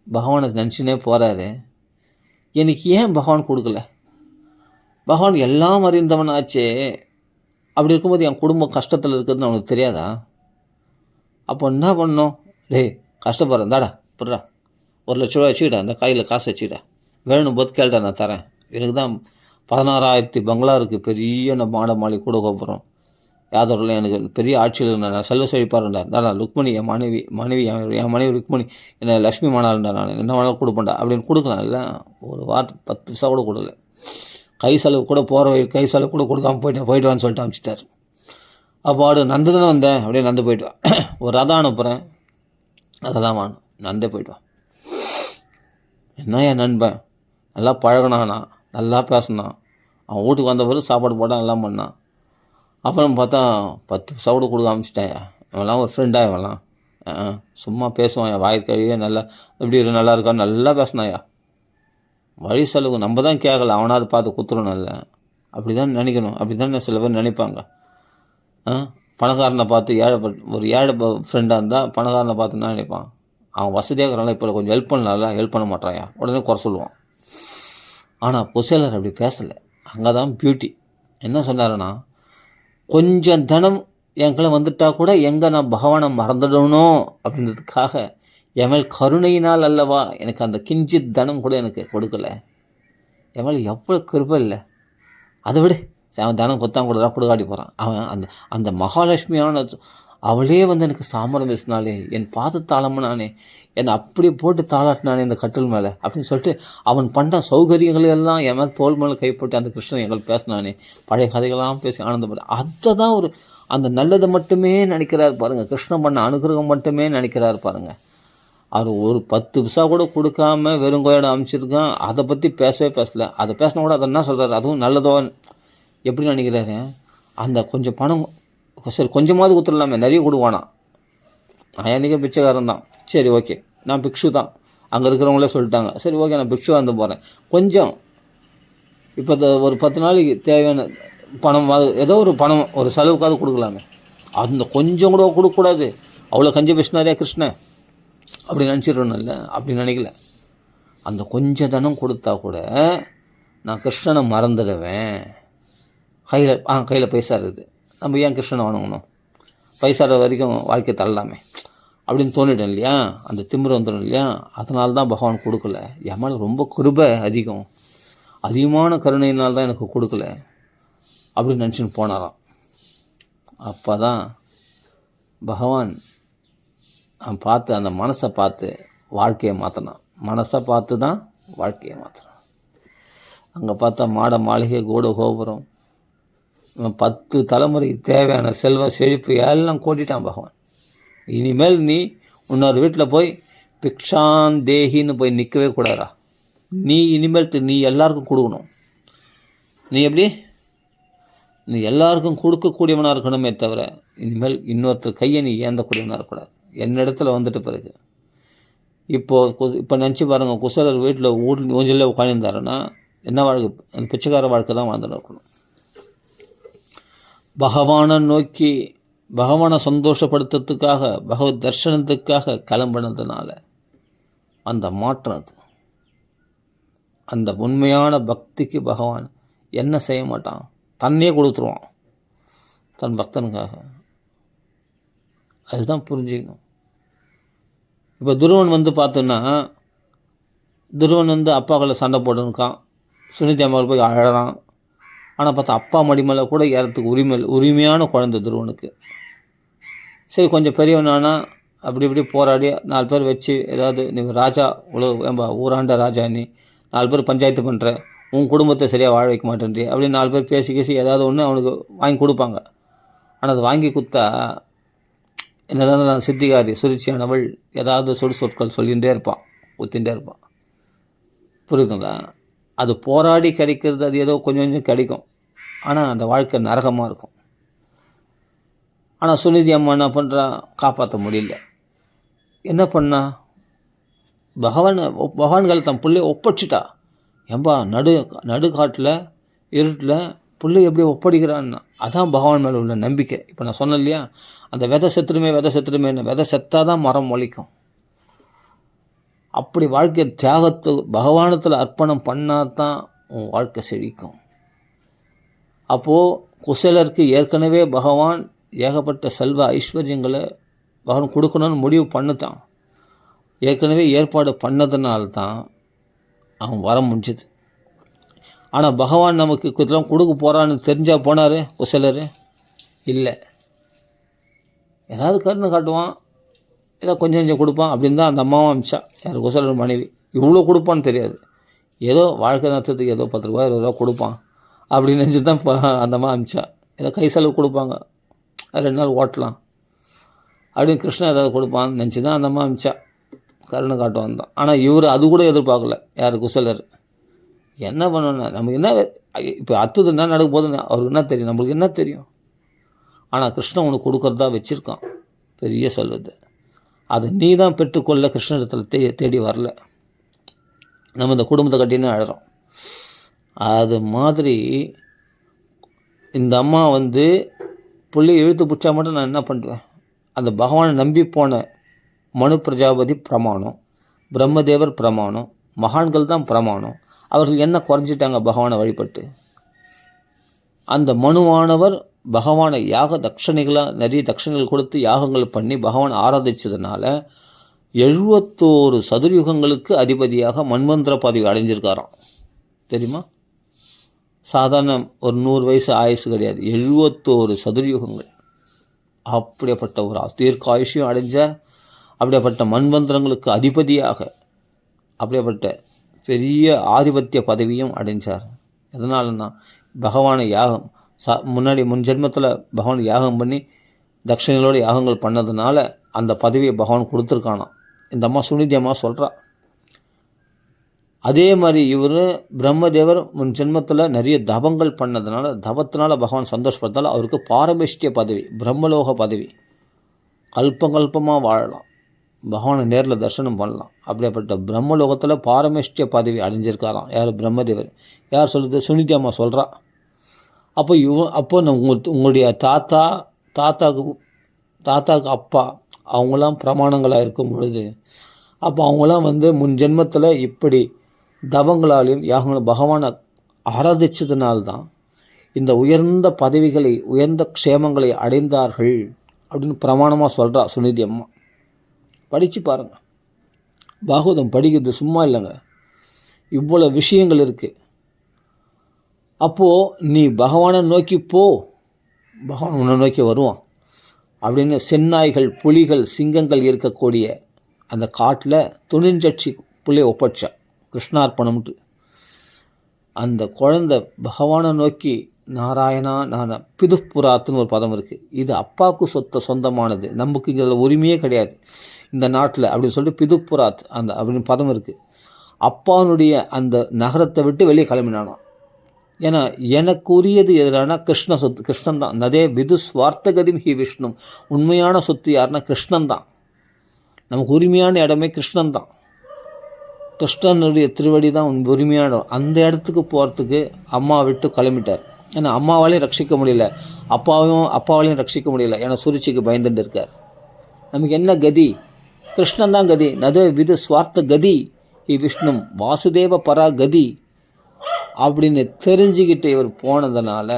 பகவானை நினச்சினே போகிறாரு, எனக்கு ஏன் பகவான் கொடுக்கல? பகவான் எல்லாம் அறிந்தவன் ஆச்சே, அப்படி இருக்கும்போது என் குடும்பம் கஷ்டத்தில் இருக்குதுன்னு அவனுக்கு தெரியாதா? அப்போ என்ன பண்ணோம்? டேய் கஷ்டப்படுறேன், தாடா புட்றா, 1,00,000 ரூபா வச்சுக்கிட்டேன், அந்த கையில் காசு வச்சுக்கிட்டேன், வேணும் போது கேள்டா நான் தரேன். எனக்கு தான் 16,000 பங்களா இருக்குது, பெரிய மாட மாளிகை கூட கோபுரம், யாதவரில் எனக்கு பெரிய ஆட்சியில் நான் செல்வ செழிப்பாருண்டா, தாடா ருக்மணி என் மனைவி ருக்மணி என்னை லக்ஷ்மி மானாளுண்டா, நான் என்ன வேணாலும் கொடுப்பேன்டா அப்படின்னு கொடுக்கலாம். இல்லை ஒரு வார்த்தை 10 பைசா கூட கொடுக்கல. கை செலவு கூட போகிற வழி கை செலவு கூட கொடுக்காமல் போயிட்டு வான்னு சொல்லிட்டு அனுப்பிச்சிட்டார். அப்போ நந்து தானே வந்தேன், அப்படியே நந்து போயிட்டு வா, ஒரு ரதம் அனுப்புகிறேன், அதெல்லாம் வாணும், நந்தே போயிட்டு வா. என்ன என் நண்பன் நல்லா பழகினானா, நல்லா பேசினான், அவன் வீட்டுக்கு வந்த பிறகு சாப்பாடு போட்டான், எல்லாம் பண்ணான். அப்புறம் பார்த்தா 10 பைசா கூட கொடுக்க ஆரம்பிச்சிட்டாயா, இவெல்லாம் ஒரு ஃப்ரெண்டாக, இவெல்லாம் சும்மா பேசுவான், என் வாய் கழியே நல்லா எப்படி இரு, நல்லா இருக்கான்னு நல்லா பேசினாயா. வழி செலவு நம்ம தான் கேட்கல, அவனாவது பார்த்து குத்துறணும். இல்லை அப்படி தான் நினைக்கணும், அப்படி தான் சில பேர் நினைப்பாங்க. பணக்காரனை பார்த்து ஒரு ஏழை ஃப்ரெண்டாக இருந்தால் பணக்காரனை பார்த்து என்ன நினைப்பான், அவன் வசதியாக இருக்கிறனால இப்போ கொஞ்சம் ஹெல்ப் பண்ணலாம்ல, ஹெல்ப் பண்ண மாட்டாயா, உடனே குறை சொல்லுவான். ஆனால் குசேலர் அப்படி பேசலை. அங்கே தான் பியூட்டி. என்ன சொன்னாருன்னா, கொஞ்சம் தனம் எங்களை வந்துட்டால் கூட எங்கே நான் பகவானை மறந்துடணும் அப்படின்றதுக்காக என் மேல் கருணையினால் அல்லவா எனக்கு அந்த கிஞ்சித் தனம் கூட எனக்கு கொடுக்கல. என் மேலே எவ்வளோ கிருபை இல்லை. அதை விட அவன் தனம் கொடுக்காட்டி போகிறான். அவன் அந்த மகாலட்சுமியான அவளே வந்து எனக்கு சாமரம் பேசினாலே, என் பாத தாளம்னானே, என்னை அப்படியே போட்டு தாளாட்டினானே இந்த கட்டில் மேலே அப்படின்னு சொல்லிட்டு அவன் பண்ண சௌகரியங்களெல்லாம் என் மேலே தோல் மேலே கைப்பட்டு அந்த கிருஷ்ணன் எங்களுக்கு பேசினானே, பழைய கதைகள்லாம் பேசி ஆனந்தப்பட, அதை தான் அந்த நல்லதை மட்டுமே நினைக்கிறார் பாருங்கள். கிருஷ்ணன் பண்ண அனுகிரகம் மட்டுமே நினைக்கிறார் பாருங்கள். அவர் ஒரு 10 பைசா கூட கொடுக்காம வெறுங்கோயோட அமைச்சிருக்கான். அதை பற்றி பேசவே பேசலை. அதை பேசினா கூட அதை என்ன சொல்கிறார், அதுவும் நல்லதோ எப்படி நினைக்கிறாரு, அந்த கொஞ்சம் பணம் சரி கொஞ்சமாவது கொடுத்துடலாமே, நிறைய கொடுவானா. நான் என்றைக்கும் பிச்சைக்காரன் தான், சரி ஓகே நான் பிக்ஷு தான், அங்கே இருக்கிறவங்களே சொல்லிட்டாங்க, சரி ஓகே நான் பிக்ஷுவாக இருந்து போகிறேன், கொஞ்சம் இப்போ ஒரு 10 நாளைக்கு தேவையான பணம் ஏதோ ஒரு பணம் ஒரு செலவுக்காவது கொடுக்கலாமே. அந்த கொஞ்சம் கூட கொடுக்கக்கூடாது, அவ்வளோ கஞ்சி பேசினாரியா கிருஷ்ணன் அப்படி நினச்சிடணும்ல. அப்படி நினைக்கல. அந்த கொஞ்சம் தனம் கொடுத்தா கூட நான் கிருஷ்ணனை மறந்துடுவேன். கையில் பைசா இருக்குது, நம்ம ஏன் கிருஷ்ணனை வணங்கணும், பைசாற வரைக்கும் வாழ்க்கை தள்ளலாமே அப்படின்னு தோணிடும் இல்லையா, அந்த திமிரு வந்துடும் இல்லையா. அதனால தான் பகவான் கொடுக்கல. என் மேலே ரொம்ப கிருபை அதிகமான கருணையினால் தான் எனக்கு கொடுக்கல அப்படின்னு நினச்சின்னு போனாராம். அப்போ தான் பகவான் நான் பார்த்து அந்த மனசை பார்த்து வாழ்க்கையை மாற்றினான். மனசை பார்த்து தான் வாழ்க்கையை மாற்றினான். அங்கே பார்த்தா மாட மாளிகை கூட கோபுரம் 10 தலைமுறைக்கு தேவையான செல்வ செழிப்பு எல்லாம் கூட்டிட்டான் பகவான். இனிமேல் நீ இன்னொரு வீட்டில் போய் பிக்ஷான் தேகின்னு போய் நிற்கவே கூடாதா. நீ இனிமேல் நீ எல்லாருக்கும் கொடுக்கணும். நீ எப்படி நீ எல்லாருக்கும் கொடுக்கக்கூடியவனாக இருக்கணுமே தவிர இனிமேல் இன்னொருத்தர் கையை நீ ஏந்தக்கூடியவனாக இருக்கக்கூடாது. என்னிடத்துல வந்துட்டு பிறகு இப்போ நினச்சி பாருங்கள், குசலர் வீட்டில் ஊஞ்சலில் உட்காந்துருந்தாருன்னா என்ன வாழ்க்கை, அந்த பிச்சைக்கார வாழ்க்கை தான் வாழ்ந்துட்டு இருக்கணும். பகவானை நோக்கி பகவானை சந்தோஷப்படுத்துறதுக்காக பகவத் தர்ஷனத்துக்காக கிளம்பினதுனால அந்த மாற்றம் அது. அந்த உண்மையான பக்திக்கு பகவான் என்ன செய்ய மாட்டான், தன்னையே கொடுத்துருவான் தன் பக்தனுக்காக. அதுதான் புரிஞ்சுக்கணும். இப்போ துருவன் வந்து பார்த்தோன்னா, துருவன் வந்து அப்பாக்களை சண்டை போட்டுருக்கான், சுனிதி அம்மாவில் போய் அழறான். ஆனால் பார்த்தா அப்பா மடிமலை கூட ஏறத்துக்கு உரிமையான குழந்தை துருவனுக்கு. சரி கொஞ்சம் பெரியவனானா அப்படி இப்படி போராடி 4 பேர் வச்சு ஏதாவது நீ ராஜா ஏம்பா ஊராண்ட ராஜா, நீ 4 பேர் பஞ்சாயத்து பண்ணுற, உன் குடும்பத்தை சரியாக வாழ வைக்க மாட்டேன்றி அப்படின்னு 4 பேர் பேசி ஏதாவது ஒன்று அவனுக்கு வாங்கி கொடுப்பாங்க. ஆனால் அது வாங்கி கொடுத்தா என்னதான் சித்திகாரி சுருச்சியானவள் ஏதாவது சொற்கள் சொல்லிகிட்டே இருப்பான், ஊற்றிகிட்டே இருப்பான். புரியுதுங்களா? அது போராடி கிடைக்கிறது, அது ஏதோ கொஞ்சம் கிடைக்கும், ஆனால் அந்த வாழ்க்கை நரகமாக இருக்கும். ஆனால் சுனிதி அம்மா என்ன பண்ணுறா, காப்பாற்ற முடியல. என்ன பண்ணா, பகவான்கள் தன் பிள்ளைய ஒப்படைச்சிட்டா. ஏம்பா நடுக்காட்டில் இருட்டில் பிள்ளை எப்படி ஒப்படைக்கிறான்னா, அதான் பகவான் மேலே உள்ள நம்பிக்கை. இப்போ நான் சொன்னேன் இல்லையா, அந்த விதை செத்துருமே விதை செத்தாதான் மரம் முளைக்கும். அப்படி வாழ்க்கை பகவானத்தில் அர்ப்பணம் பண்ணால் தான் உன் வாழ்க்கை செழிக்கும். அப்போது குசலருக்கு ஏற்கனவே பகவான் ஏகப்பட்ட செல்வ ஐஸ்வர்யங்களை பகவான் கொடுக்கணும்னு முடிவு பண்ணிட்டான். ஏற்கனவே ஏற்பாடு பண்ணதுனால்தான் அவன் வர முடிஞ்சுது. ஆனால் பகவான் நமக்கு இதெல்லாம் கொடுக்க போகிறான்னு தெரிஞ்சால் போனார் குசலர்? இல்லை. ஏதாவது கருணை காட்டுவான், ஏதோ கொஞ்சம் கொடுப்பான் அப்படின்னு தான் அந்த அம்மாவும் அமிச்சா. யார் குசலர் மனைவி. இவ்வளோ கொடுப்பான்னு தெரியாது, ஏதோ வாழ்க்கை நடத்துறதுக்கு ஏதோ 10 ரூபா 20 ரூபா கொடுப்பான் அப்படின்னு நினச்சி தான் அந்த அம்மா அமிச்சா. ஏதோ கை செலவு கொடுப்பாங்க, 2 நாள் ஓட்டலாம் அப்படின்னு கிருஷ்ணன் ஏதாவது கொடுப்பான்னு நினச்சி தான் அந்த அம்மா அமிச்சா, கருணை காட்டுவான் தான். ஆனால் இவர் அது கூட எதிர்பார்க்கல. யார் குசலர். என்ன பண்ணணும்னா நமக்கு என்ன இப்போ அடுத்தது என்ன நடக்க போகுதுன்னு அவருக்கு என்ன தெரியும், நம்மளுக்கு என்ன தெரியும். ஆனால் கிருஷ்ணன் உனக்கு கொடுக்கறதா வச்சுருக்கான் பெரிய செல்வத்தை. அதை நீ தான் பெற்றுக்கொள்ள கிருஷ்ணனிடத்தில் தேடி வரல. நம்ம இந்த குடும்பத்தை கட்டின்னு அழறோம். அது மாதிரி இந்த அம்மா வந்து புள்ளையை இழுத்து பிடிச்சா மட்டும் நான் என்ன பண்ணுவேன், அந்த பகவானை நம்பி போன மனு பிரஜாபதி பிரமாணம், பிரம்மதேவர் பிரமாணம், மகான்கள் தான் பிரமாணம். அவர்கள் என்ன குறைஞ்சிட்டாங்க பகவானை வழிபட்டு? அந்த மனுவானவர் பகவானை யாக தட்சணைகளாக நிறைய தட்சணைகள் கொடுத்து யாகங்கள் பண்ணி பகவான் ஆராதிச்சதுனால 71 சதுர்யுகங்களுக்கு அதிபதியாக மன்வந்திர பதவி அடைஞ்சிருக்காராம். தெரியுமா? சாதாரண ஒரு 100 வயசு ஆயுசு கிடையாது, 71 சதுர்யுகங்கள். அப்படிப்பட்ட ஒரு தீர்க்க ஆயுஷையும் அடைஞ்சார். அப்படிப்பட்ட மன்வந்திரங்களுக்கு அதிபதியாக அப்படிப்பட்ட பெரிய ஆதிபத்திய பதவியும் அடைஞ்சார். எதனாலன்னா பகவானை யாகம் முன் ஜென்மத்தில் பகவான் யாகம் பண்ணி தட்சணைகளோடு யாகங்கள் பண்ணதுனால அந்த பதவியை பகவான் கொடுத்துருக்கானாம். இந்த அம்மா சுனிதி அம்மா சொல்கிறா. அதே மாதிரி இவர் பிரம்மதேவர் முன் ஜென்மத்தில் நிறைய தவங்கள் பண்ணதுனால, தவத்தினால பகவான் சந்தோஷப்படுறதால அவருக்கு பாரபேஷ்டிய பதவி, பிரம்மலோக பதவி, கல்பமாக வாழலாம், பகவானை நேரில் தரிசனம் பண்ணலாம். அப்படிப்பட்ட பிரம்மலோகத்தில் பாரமேஷ்டிய பதவி அடைஞ்சிருக்காராம் யார்? பிரம்மதேவர். யார் சொல்கிறது? சுனிதி அம்மா சொல்கிறா. அப்போ உங்களுடைய தாத்தாவுக்கு அப்பா அவங்களாம் பிரமாணங்களாக இருக்கும் பொழுது, அப்போ அவங்களாம் முன் ஜென்மத்தில் இப்படி தவங்களாலையும் யாகங்களும் பகவானை ஆராதிச்சதுனால்தான் இந்த உயர்ந்த பதவிகளை, உயர்ந்த க்ஷேமங்களை அடைந்தார்கள் அப்படின்னு பிரமாணமாக சொல்கிறா சுனிதி அம்மா. படித்து பாருங்கள், பாகவதம் படிக்கிறது சும்மா இல்லைங்க, இவ்வளோ விஷயங்கள் இருக்குது. அப்போது நீ பகவானை நோக்கி போ, பகவான் உன்னை நோக்கி வருவான் அப்படின்னு செந்நாய்கள், புலிகள், சிங்கங்கள் இருக்கக்கூடிய அந்த காட்டில் துணிஞ்சட்சி புள்ளையை ஒப்படைச்சா கிருஷ்ணார்ப்பணம்ட்டு. அந்த குழந்தை பகவானை நோக்கி நாராயணா நான பிதுப்புராத்துன்னு ஒரு பதம் இருக்குது. இது அப்பாவுக்கு சொந்தமானது, நமக்கு இதில் உரிமையே கிடையாது இந்த நாட்டில் அப்படின்னு சொல்லிட்டு பிதுப்புராத் அப்படின்னு பதம் இருக்குது. அப்பாவுடைய அந்த நகரத்தை விட்டு வெளியே கிளம்பினானாம். ஏன்னா எனக்கு உரியது எதிரான கிருஷ்ண சொத்து, கிருஷ்ணன் தான். நதே விது ஸ்வார்த்தகதிம் ஹி விஷ்ணு. உண்மையான சொத்து யாருன்னா கிருஷ்ணன் தான். நமக்கு உரிமையான இடமே கிருஷ்ணன் தான். கிருஷ்ணனுடைய திருவடி தான் உரிமையான இடம். அந்த இடத்துக்கு போகிறதுக்கு அம்மா விட்டு கிளம்பிட்டார். ஏன்னா அம்மாவாலையும் ரட்சிக்க முடியல, அப்பாவாலையும் ரட்சிக்க முடியல. ஏன்னா சுருச்சிக்கு பயந்துட்டு இருக்கார். நமக்கு என்ன கதி? கிருஷ்ணன் தான் கதி. நதே விது ஸ்வார்த்த கதி ஹி விஷ்ணு வாசுதேவ பரா கதி அப்படின்னு தெரிஞ்சுக்கிட்டு இவர் போனதுனால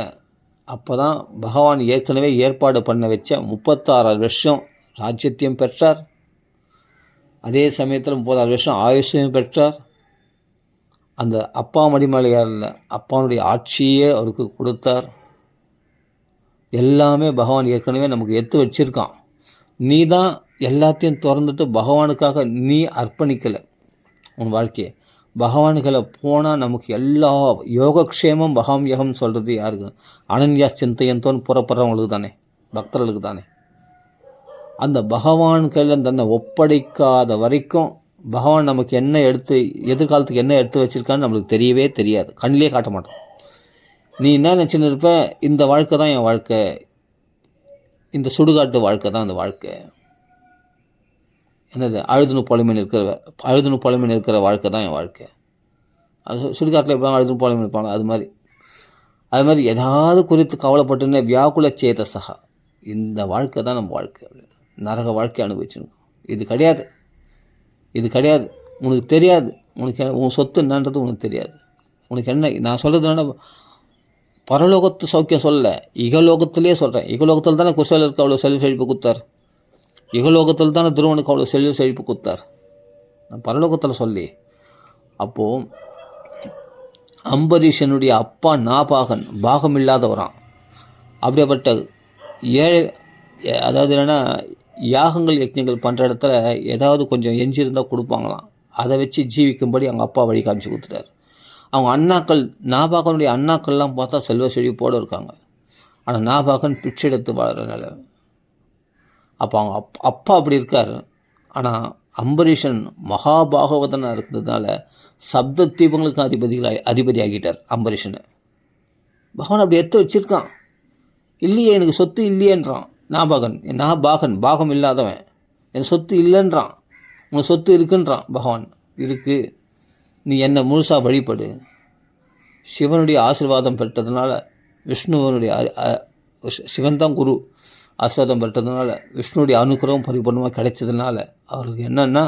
அப்போ தான் பகவான் ஏற்கனவே ஏற்பாடு பண்ண வச்ச 36 வருஷம் ராஜ்யத்தையும் பெற்றார். அதே சமயத்தில் 36 வருஷம் ஆயுஷையும் பெற்றார். அந்த அப்பா மடிமலையாரில் அப்பாவுடைய ஆட்சியே அவருக்கு கொடுத்தார். எல்லாமே பகவான் ஏற்கனவே நமக்கு எடுத்து வச்சிருக்கான். நீ தான் எல்லாத்தையும் திறந்துட்டு பகவானுக்காக நீ அர்ப்பணிக்கலை உன் வாழ்க்கையை. பகவானுகளை போனால் நமக்கு எல்லா யோகக்ஷேமம் பகாம்யகம் சொல்கிறது யாருக்கு? அனன்யா சிந்தையந்தோன்னு புறப்படுறவங்களுக்கு தானே, பக்தர்களுக்கு தானே. அந்த பகவான்களை தன்னை ஒப்படைக்காத வரைக்கும் பகவான் நமக்கு எதிர்காலத்துக்கு என்ன எடுத்து வச்சுருக்கான்னு நம்மளுக்கு தெரியவே தெரியாது, கண்ணிலே காட்ட மாட்டோம். நீ என்ன நினச்சின்னு இருப்ப? இந்த வாழ்க்கை தான் என் வாழ்க்கை, இந்த சுடுகாட்டு வாழ்க்கை தான் அந்த வாழ்க்கை. என்னது? அழுதுனு புலமின் இருக்கிற வாழ்க்கை தான் என் வாழ்க்கை. அது சுடுகாட்டில் எப்போ அழுதுனு புலமின் இருப்பாங்க. அது மாதிரி ஏதாவது குறித்து கவலைப்பட்டுன்னு வியாக்குல சேதசகா, இந்த வாழ்க்கை தான் நம்ம வாழ்க்கை, நரக வாழ்க்கை அனுபவிச்சிருக்கோம். இது கிடையாது. உனக்கு தெரியாது. உன் சொத்து என்னன்றது உனக்கு தெரியாது. உனக்கு என்ன நான் சொல்கிறது என்னென்னா, பரலோகத்து சௌக்கியம் சொல்லலை, இகலோகத்திலே சொல்கிறேன். இகலோகத்தில் தானே குசேலருக்கு அவ்வளோ செழிப்பு கொடுத்தார். இகலோகத்தில் தானே துருவனுக்கு அவ்வளோ செழிப்பு கொடுத்தார். நான் பரலோகத்தில் சொல்லி. அப்போது அம்பரீஷனுடைய அப்பா நாபாகன் பாகம் இல்லாதவரான். அப்படிப்பட்ட அதாவது என்னென்னா, யாகங்கள் யஜ்ஞங்கள் பண்ணுற இடத்துல ஏதாவது கொஞ்சம் எஞ்சிருந்தால் கொடுப்பாங்களாம். அதை வச்சு ஜீவிக்கும்படி அவங்க அப்பா வழி காமிச்சு கொடுத்துட்டார். அவங்க அண்ணாக்கள், நாபாகனுடைய அண்ணாக்கள்லாம் பார்த்தா செல்வ செழிப்போடு இருக்காங்க. ஆனால் நாபாகன் பிச்சை எடுத்து வாழ்கிற நிலை. அப்போ அவங்க அப்பா அப்படி இருக்கார். ஆனால் அம்பரீஷன் மகாபாகவதனாக இருக்கிறதுனால சப்த தீபங்களுக்கு அதிபதி ஆகிட்டார் அம்பரீஷனை. பகவான் அப்படி எடுத்து வச்சுருக்கான். இல்லையே, எனக்கு சொத்து இல்லையேன்றான் நாபாகன் பாகம் இல்லாதவன். என் சொத்து இல்லைன்றான். உன் சொத்து இருக்குன்றான் பகவான். இருக்குது, நீ என்னை முழுசாக வழிபடு. சிவனுடைய ஆசீர்வாதம் பெற்றதுனால, விஷ்ணுவனுடைய சிவன் தான் குரு, ஆசீர்வாதம் பெற்றதுனால, விஷ்ணுடைய அனுகிரகம் பரிபூர்ணமாக கிடைச்சதுனால அவருக்கு என்னென்னா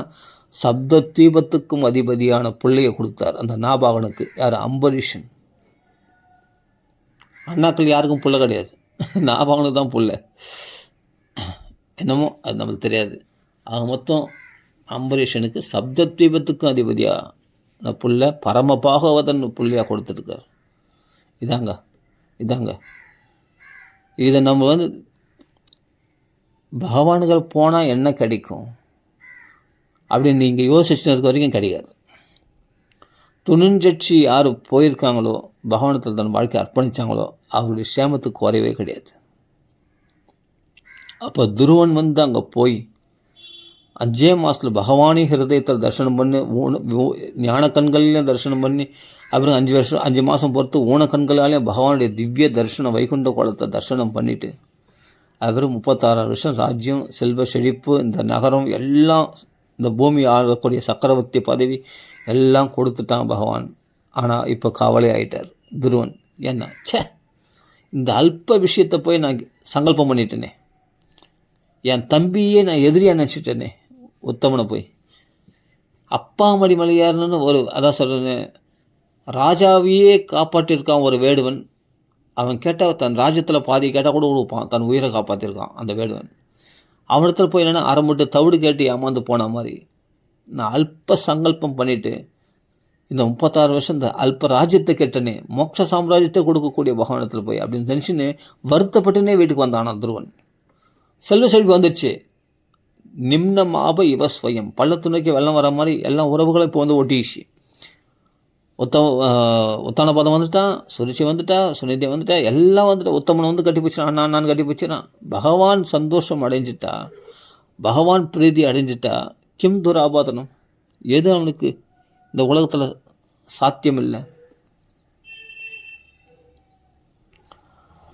சப்த தீபத்துக்கும் அதிபதியான பிள்ளையை கொடுத்தார் அந்த நாபாகனுக்கு. யார்? அம்பரீஷன். அண்ணாக்கள் யாருக்கும் புள்ள கிடையாது, நாபாகனுக்கு தான் புள்ள. என்னமோ அது நம்மளுக்கு தெரியாது. ஆக மொத்தம் அம்பரீஷனுக்கு சப்த தீபத்துக்கும் அதிபதியாக புள்ள பரமபாகவதன் புள்ளையாக கொடுத்துருக்கார். இதாங்க இதை நம்ம பகவான்கள் போனால் என்ன கிடைக்கும் அப்படின்னு நீங்கள் யோசிச்சுட்டு இருக்க வரைக்கும் கிடைக்காது. துணிஞ்சட்சி யார் போயிருக்காங்களோ, பகவானத்தில் தன் வாழ்க்கை அர்ப்பணித்தாங்களோ, அவருடைய சேமத்துக்கு குறைவே கிடையாது. அப்போ துருவன் அங்கே போய் 5 மாதத்தில் பகவானே ஹிருதயத்தில் தரிசனம் பண்ணி ஞான கண்கள்லையும் தரிசனம் பண்ணி அப்புறம் 5 மாதம் பொறுத்து ஊன கண்களாலேயும் பகவானுடைய திவ்ய தரிசனம் வைகுண்ட கோலத்தை தரிசனம் பண்ணிவிட்டு அப்புறம் 36 வருஷம் ராஜ்யம் செல்வ செழிப்பு இந்த நகரம் எல்லாம் இந்த பூமி ஆளக்கூடிய சக்கரவர்த்தி பதவி எல்லாம் கொடுத்துட்டான் பகவான். ஆனால் இப்போ கவலை ஆகிட்டார் துருவன். என்ன இந்த அல்ப விஷயத்தை போய் நான் சங்கல்பம் பண்ணிட்டேனே, என் தம்பியே நான் எதிரியாக நினச்சிட்டேனே உத்தமனை போய். அப்பா மடிமலையார்னு ஒரு அதான் சொல்கிறேன், ராஜாவையே காப்பாற்றியிருக்கான் ஒரு வேடுவன். அவன் கேட்டால் தன் ராஜ்யத்தில் பாதி கேட்டால் கூட கொடுப்பான், தன் உயிரை காப்பாற்றிருக்கான் அந்த வேடுவன். அவனிடத்துல போய் இல்லைன்னா அரைமுட்டு தவிடு கேட்டு ஏமாந்து போன மாதிரி நான் அல்ப சங்கல்பம் பண்ணிவிட்டு இந்த 36 வருஷம் இந்த அல்ப ராஜ்யத்தை கெட்டனே, மோட்ச சாம்ராஜ்யத்தை கொடுக்கக்கூடிய பகவானத்தில் போய் அப்படின்னு நினச்சின்னு வருத்தப்பட்டுனே வீட்டுக்கு வந்தானா துருவன். செல்வ செழிப்பு வந்துடுச்சு. நிம்னமாப இவ ஸ்வயம், பள்ளத்து நோக்கி வெள்ளம் வர மாதிரி எல்லா உறவுகளும் இப்போ வந்து ஒட்டிடுச்சு. உத்தானபாதம் வந்துட்டான், சுருச்சி வந்துட்டா, சுனிதி வந்துட்டா, எல்லாம் வந்துட்டா. உத்தமனை வந்து கட்டி பிடிச்சிடான், நான் கட்டி பிடிச்சிடான். பகவான் சந்தோஷம் அடைஞ்சிட்டா, பகவான் பிரீதி அடைஞ்சிட்டா, கிம் துராபாதனம், எது அவனுக்கு இந்த உலகத்தில் சாத்தியம் இல்லை.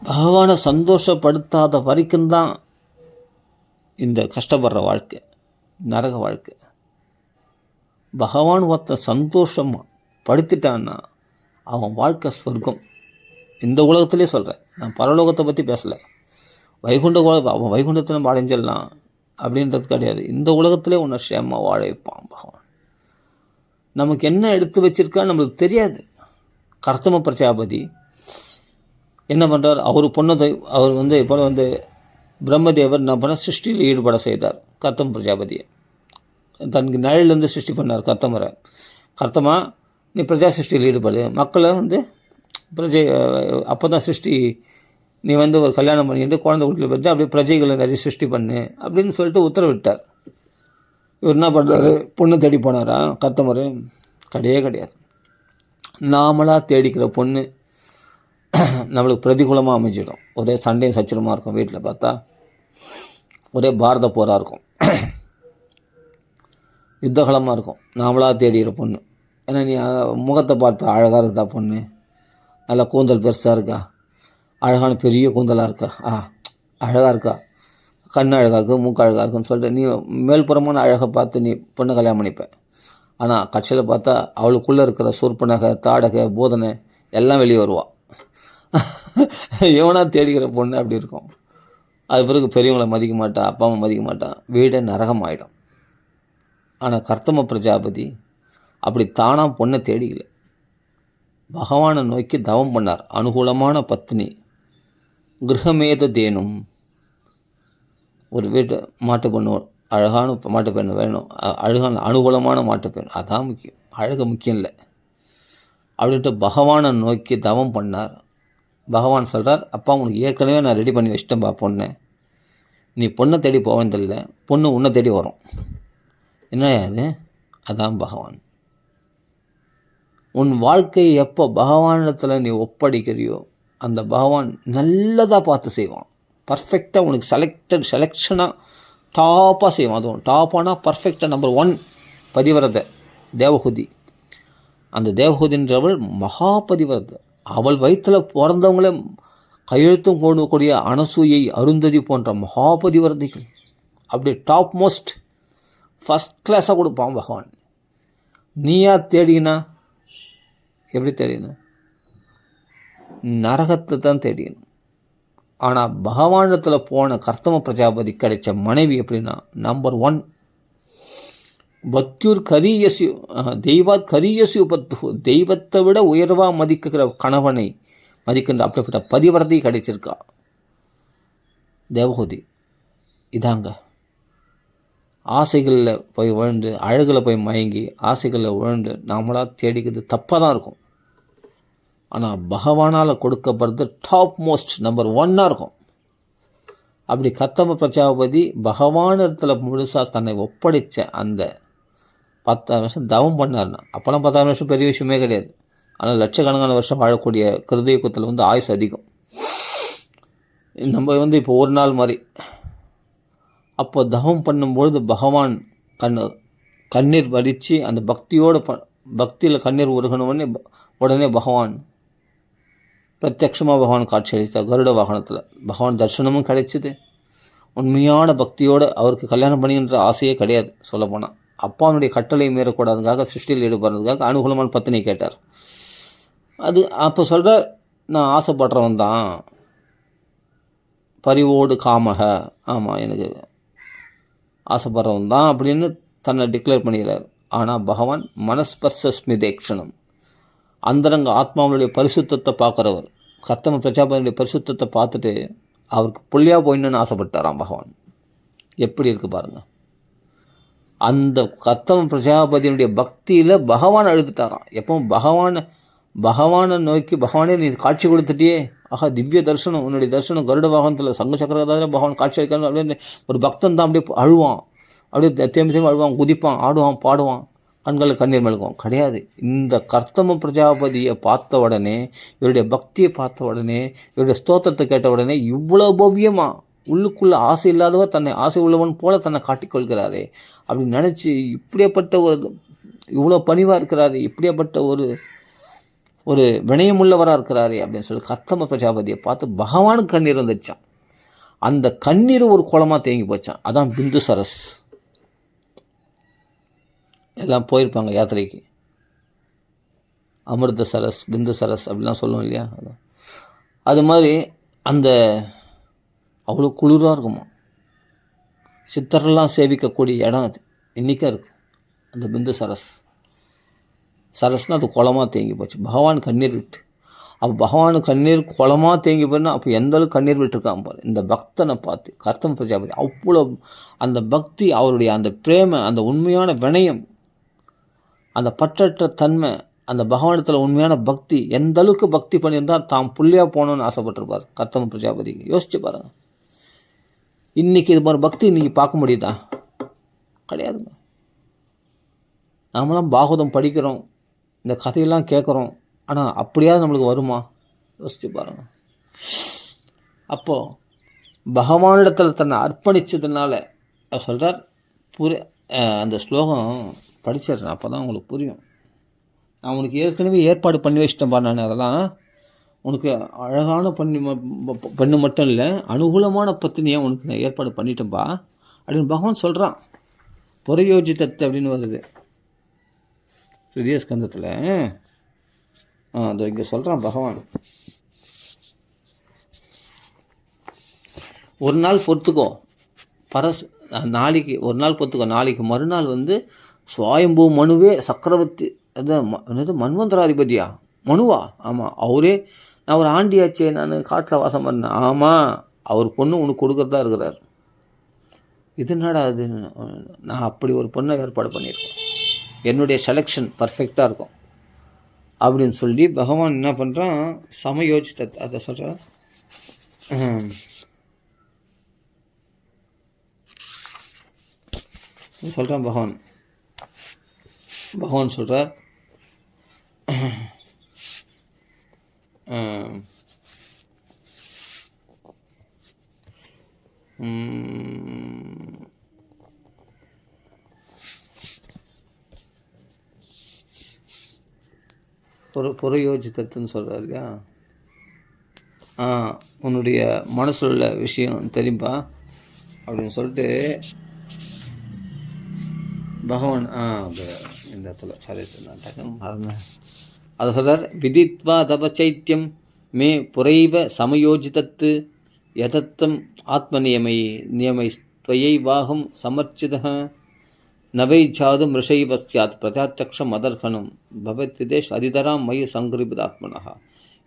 பகவானை சந்தோஷப்படுத்தாத வரைக்கும் தான் இந்த கஷ்டப்படுற வாழ்க்கை, நரக வாழ்க்கை. பகவான் ஒருத்தன் சந்தோஷமாக படுத்திட்டான்னா அவன் வாழ்க்கை சொர்க்கம். இந்த உலகத்திலே சொல்கிறேன், நான் பரலோகத்தை பற்றி பேசலை. வைகுண்ட அவன் வைகுண்டத்தை நம்ம அடைஞ்சிடலாம் அப்படின்றது கிடையாது. இந்த உலகத்திலே உன்னை க்ஷேமமாக வாழ வைப்பான் பகவான். நமக்கு என்ன எடுத்து வச்சிருக்கான்னு நம்மளுக்கு தெரியாது. கர்த்தம பிரஜாபதி என்ன பண்ணுறார், அவர் வந்து இப்போ வந்து பிரம்மதேவர் என்ன பண்ண சிருஷ்டியில் ஈடுபட செய்தார் கர்த்தம பிரஜாபதியை. தனக்கு நிழலேருந்து சிருஷ்டி பண்ணார் கர்த்தமரை. கர்த்தமா நீ பிரஜா சிருஷ்டியில் ஈடுபடு, மக்களை வந்து பிரஜை அப்போ தான் சிருஷ்டி, நீ வந்து ஒரு கல்யாணம் பண்ணிட்டு குழந்தை வீட்டில் போய்ட்டு அப்படியே பிரஜைகளை நிறைய சிருஷ்டி பண்ணு அப்படின்னு சொல்லிட்டு உத்தரவிட்டார். இவர் என்ன பண்ணுறாரு, பொண்ணு தேடி போனாரா கர்த்தமர்? கிடையாது. நாமளாக தேடிக்கிற பொண்ணு நம்மளுக்கு பிரதிகூலமாக அமைஞ்சிடும். ஒரே சண்டையும் சச்சரமாக இருக்கும். வீட்டில் பார்த்தா ஒரே பாரத போராக இருக்கும், யுத்தகலமாக இருக்கும். நாமளாக தேடிக்கிற பொண்ணு. ஏன்னா நீ முகத்தை பார்த்து அழகாக இருக்குதா பொண்ணு, நல்லா கூந்தல் பெருசாக இருக்கா, அழகான பெரிய கூந்தலாக இருக்கா, அழகாக இருக்கா, கண் அழகாக இருக்குது, மூக்கு அழகாக இருக்குன்னு சொல்லிட்டு நீ மேல்புறமான அழகை பார்த்து நீ பொண்ணை கல்யாணம் பண்ணிப்ப. ஆனால் கட்சியில் பார்த்தா அவளுக்குள்ளே இருக்கிற சூர்பனகை, தாடகை, போதனை எல்லாம் வெளியே வருவாள். எவனா தேடிக்கிற பொண்ணு அப்படி இருக்கும். அது பிறகு பெரியவங்களை மதிக்க மாட்டான், அப்பா அம்மா மதிக்க மாட்டான், வீடே நரகம் ஆகிடும். ஆனால் கர்த்தம பிரஜாபதி அப்படி தானாக பொண்ணை தேடிக்கல, பகவானை நோக்கி தவம் பண்ணார். அனுகூலமான பத்னி, கிரகமேத தேனும், ஒரு வீட்டு மாட்டுப்பெண்ணு, அழகான மாட்டுப்பெண்ணு வேணும், அழகான அனுகூலமான மாட்டுப்பெண், அதான் முக்கியம், அழகு முக்கியம் இல்லை அப்படின்ட்டு பகவானை நோக்கி தவம் பண்ணார். பகவான் சொல்கிறார், அப்பா உனக்கு ஏற்கனவே நான் ரெடி பண்ணி வச்சிட்டேன்பா பொண்ணை, நீ பொண்ணை தேடி போக வேண்டியதில்லை, பொண்ணு உன்னை தேடி வரும். என்ன அது? அதான் பகவான். உன் வாழ்க்கையை எப்போ பகவானிடத்தில் நீ ஒப்படைக்கிறியோ அந்த பகவான் நல்லதாக பார்த்து செய்வான். பர்ஃபெக்டாக உனக்கு செலெக்ஷனாக டாப்பாக செய்வான். அதுவும் டாப்பானா பர்ஃபெக்டாக நம்பர் 1 பதிவிரதை தேவஹூதி. அந்த தேவஹூதின்றவள் மகா பதிவிரதை. அவள் வயிற்றில் பிறந்தவங்களே கையெழுத்தும் போடக்கூடிய அனசூயை, அருந்ததி போன்ற மகாபதிவரதிகள் அப்படி டாப் மோஸ்ட் ஃபஸ்ட் கிளாஸாக கொடுப்பான் பகவான். நீயா தேடினா எப்படி தேடினா? நரகத்தை தான் தேடிக்கணும். ஆனால் பகவானத்தில் போன கர்த்தம பிரஜாபதி கிடைச்ச மனைவி எப்படின்னா நம்பர் 1 பக்தியூர் கரியசி தெய்வாத் கரியசி பத்து, தெய்வத்தை விட உயர்வாக மதிக்கிற கணவனை மதிக்கின்ற அப்படிப்பட்ட பதிவரதி கிடைச்சிருக்கா தேவஹூதி. இதாங்க ஆசைகளில் போய் விழுந்து, அழகில் போய் மயங்கி, ஆசைகளில் விழுந்து நாமளாக தேடிக்கிறது தப்பாக தான் இருக்கும். ஆனால் பகவானால் கொடுக்கப்படுறது டாப் மோஸ்ட் நம்பர் 1 இருக்கும். அப்படி கர்த்தம பிரஜாபதி பகவானிடத்தில் முழுசாக தன்னை ஒப்படைச்ச அந்த 10,000 வருஷம் தவம் பண்ணார்னா, அப்போலாம் 10,000 வருஷம் பெரிய விஷயமே கிடையாது. ஆனால் லட்சக்கணக்கான வருஷம் வாழக்கூடிய கிருதயுகத்தில் வந்து ஆயுசு அதிகம். நம்ம வந்து இப்போ ஒரு நாள் மாதிரி. அப்போ தவம் பண்ணும்பொழுது பகவான் கண்ணீர் வடித்து அந்த பக்தியில் கண்ணீர் உருகணும்னே உடனே பகவான் பிரத்யக்ஷமாக பகவான் காட்சி அளித்தார். கருட வாகனத்தில் பகவான் தரிசனமும் கிடைச்சிது. உண்மையான பக்தியோடு அவருக்கு கல்யாணம் பண்ணின்ற ஆசையே கிடையாது. சொல்லப்போனால் அப்பாவுடைய கட்டளை மீறக்கூடாதுக்காக சிருஷ்டியில் ஈடுபடுறதுக்காக அனுகூலமான பத்தினி கேட்டார். அது அப்போ சொல்கிற, நான் ஆசைப்படுறவன் தான், பரிவோடு காமக, ஆமாம் எனக்கு ஆசைப்படுறவன் தான் அப்படின்னு தன்னை டிக்ளேர் பண்ணிக்கிறார். ஆனால் பகவான் மனஸ்பர்சஸ்மிதேக்ஷணம், அந்தரங்க ஆத்மாவுடைய பரிசுத்தத்தை பார்க்குறவர். கர்த்தம பிரஜாபதியுடைய பரிசுத்தத்தை பார்த்துட்டு அவருக்கு புள்ளியாக போயிடணுன்னு ஆசைப்பட்டாராம் பகவான். எப்படி இருக்குது பாருங்கள். அந்த கர்த்தம பிரஜாபதியினுடைய பக்தியில் பகவான் அழுதுட்டாராம். எப்பவும் பகவானை நோக்கி, பகவானே நீ காட்சி கொடுத்துட்டியே, ஆஹா திவ்ய தரிசனம், உன்னுடைய தரிசனம் கருட வாகனத்தில் சங்க சக்கரதாரில் பகவான் காட்சி அளிக்கிறாங்க அப்படின்னு ஒரு பக்தன் தான் அப்படியே அழுவான், அப்படியே தேம்பி அழுவான், குதிப்பான், ஆடுவான், பாடுவான், கண்களில் கண்ணீர் மெழுகுவான். கிடையாது. இந்த கர்த்தம பிரஜாபதியை பார்த்த உடனே, இவருடைய பக்தியை பார்த்த உடனே, இவருடைய ஸ்தோத்திரத்தை கேட்ட உடனே இவ்வளோ பவ்யமாக உள்ளுக்குள்ளே ஆசை இல்லாதவர் தன்னை ஆசை உள்ளவன் போல தன்னை காட்டிக்கொள்கிறாரே அப்படின்னு நினச்சி, இப்படியாப்பட்ட இவ்வளோ பணிவாக இருக்கிறாரு, இப்படியாப்பட்ட ஒரு வினயமுள்ளவராக இருக்கிறாரு அப்படின்னு சொல்லி கர்த்தம பிரஜாபதியை பார்த்து பகவானுக்கு கண்ணீர் வந்துச்சான். அந்த கண்ணீர் ஒரு குளமாக தேங்கி போச்சான். அதான் பிந்து சரஸ். எல்லாம் போயிருப்பாங்க யாத்திரைக்கு, அமிர்த சரஸ், பிந்து சரஸ் அப்படிலாம் சொல்லுவோம் இல்லையா. அது மாதிரி அந்த அவ்வளோ குளிராக இருக்குமா. சித்தரெல்லாம் சேவிக்கக்கூடிய இடம் அது இன்றைக்கும் இருக்குது. அந்த பிந்து சரஸ்னால் அது குளமாக தேங்கி போச்சு. பகவான் கண்ணீர் விட்டு, அப்போ பகவான் கண்ணீர் குளமாக தேங்கி போயின்னா அப்போ எந்த அளவுக்கு கண்ணீர் விட்டுருக்கான் பாரு இந்த பக்தனை பார்த்து. கர்த்தம பிரஜாபதி அவ்வளோ அந்த பக்தி, அவருடைய அந்த பிரேம, அந்த உண்மையான வினயம், அந்த பற்றற்ற தன்மை, அந்த பகவானத்தில் உண்மையான பக்தி, எந்த அளவுக்கு பக்தி பண்ணியிருந்தால் தாம் புள்ளியாக போகணுன்னு ஆசைப்பட்டிருப்பார் கர்த்தம பிரஜாபதிக்கு. யோசிச்சு பாருங்கள். இன்றைக்கி இது மாதிரி பக்தி இன்றைக்கி பார்க்க முடியுதா? கிடையாதுங்க. நாமெல்லாம் பாகவதம் படிக்கிறோம், இந்த கதையெல்லாம் கேட்குறோம், ஆனால் அப்படியாவது நம்மளுக்கு வருமா? யோசிச்சு பாருங்கள். அப்போது பகவானிடத்தில் தன்னை அர்ப்பணித்ததுனால சொல்கிறார். அந்த ஸ்லோகம் படிச்சிடுறேன், அப்போ தான் உங்களுக்கு புரியும். நான் உனக்கு ஏற்கனவே ஏற்பாடு பண்ணி வச்சிட்டேன்ப்பா, நான் அதெல்லாம் உனக்கு அழகான பெண்ணு மட்டும் இல்லை, அனுகூலமான பத்தினியாக உனக்கு நான் ஏற்பாடு பண்ணிட்டேன்ப்பா அப்படின்னு பகவான் சொல்கிறான். புரயோஜிதத்து அப்படின்னு வருது திரிய ஸ்கந்தத்தில். அது இங்கே சொல்கிறான் பகவான். ஒரு நாள் பொறுத்துக்கோ, நாளைக்கு ஒரு நாள் பொறுத்துக்கோ, நாளைக்கு மறுநாள் சுவாயம்பூ மனுவே சக்கரவர்த்தி, அது மன்வந்தராதிபதியா மனுவா? ஆமாம், அவரே நான் ஒரு ஆண்டியாச்சே, நான் காட்டில் வாசம் பண்ணேன். ஆமாம், அவர் பொண்ணு உனக்கு கொடுக்குறதா இருக்கிறார். இது என்னடா அது? நான் அப்படி ஒரு பொண்ணை ஏற்பாடு பண்ணியிருக்கேன், என்னுடைய செலெக்ஷன் பர்ஃபெக்டாக இருக்கும் அப்படின்னு சொல்லி பகவான் என்ன பண்ணுறான், சமயோஜித அதை சொல்கிறார். சொல்கிறான் பகவான் சொல்கிறார். புரயோஜிதத்துன்னு சொல்கிறார் இல்லையா. உன்னுடைய மனசில் உள்ள விஷயம் தெரியும்பா அப்படின்னு சொல்லிட்டு பகவான் இந்த இடத்துல சரி நான் டக்குன்னு மறந்தேன். அதை சொல்கிறார். விதித்வா தப சைத்தியம் மே புரைவ சமயோஜிதத்து யதத்தம் ஆத்ம நியமை துவயை வாகம் சமர்ச்சித நவை ஜாது மிருஷைவ ஸ்யாத் பிரத்யக்ஷம் அதர்கணம் பவத் விதேஷ் அதிதராம் மயி சங்கிருபித ஆத்மனஹா.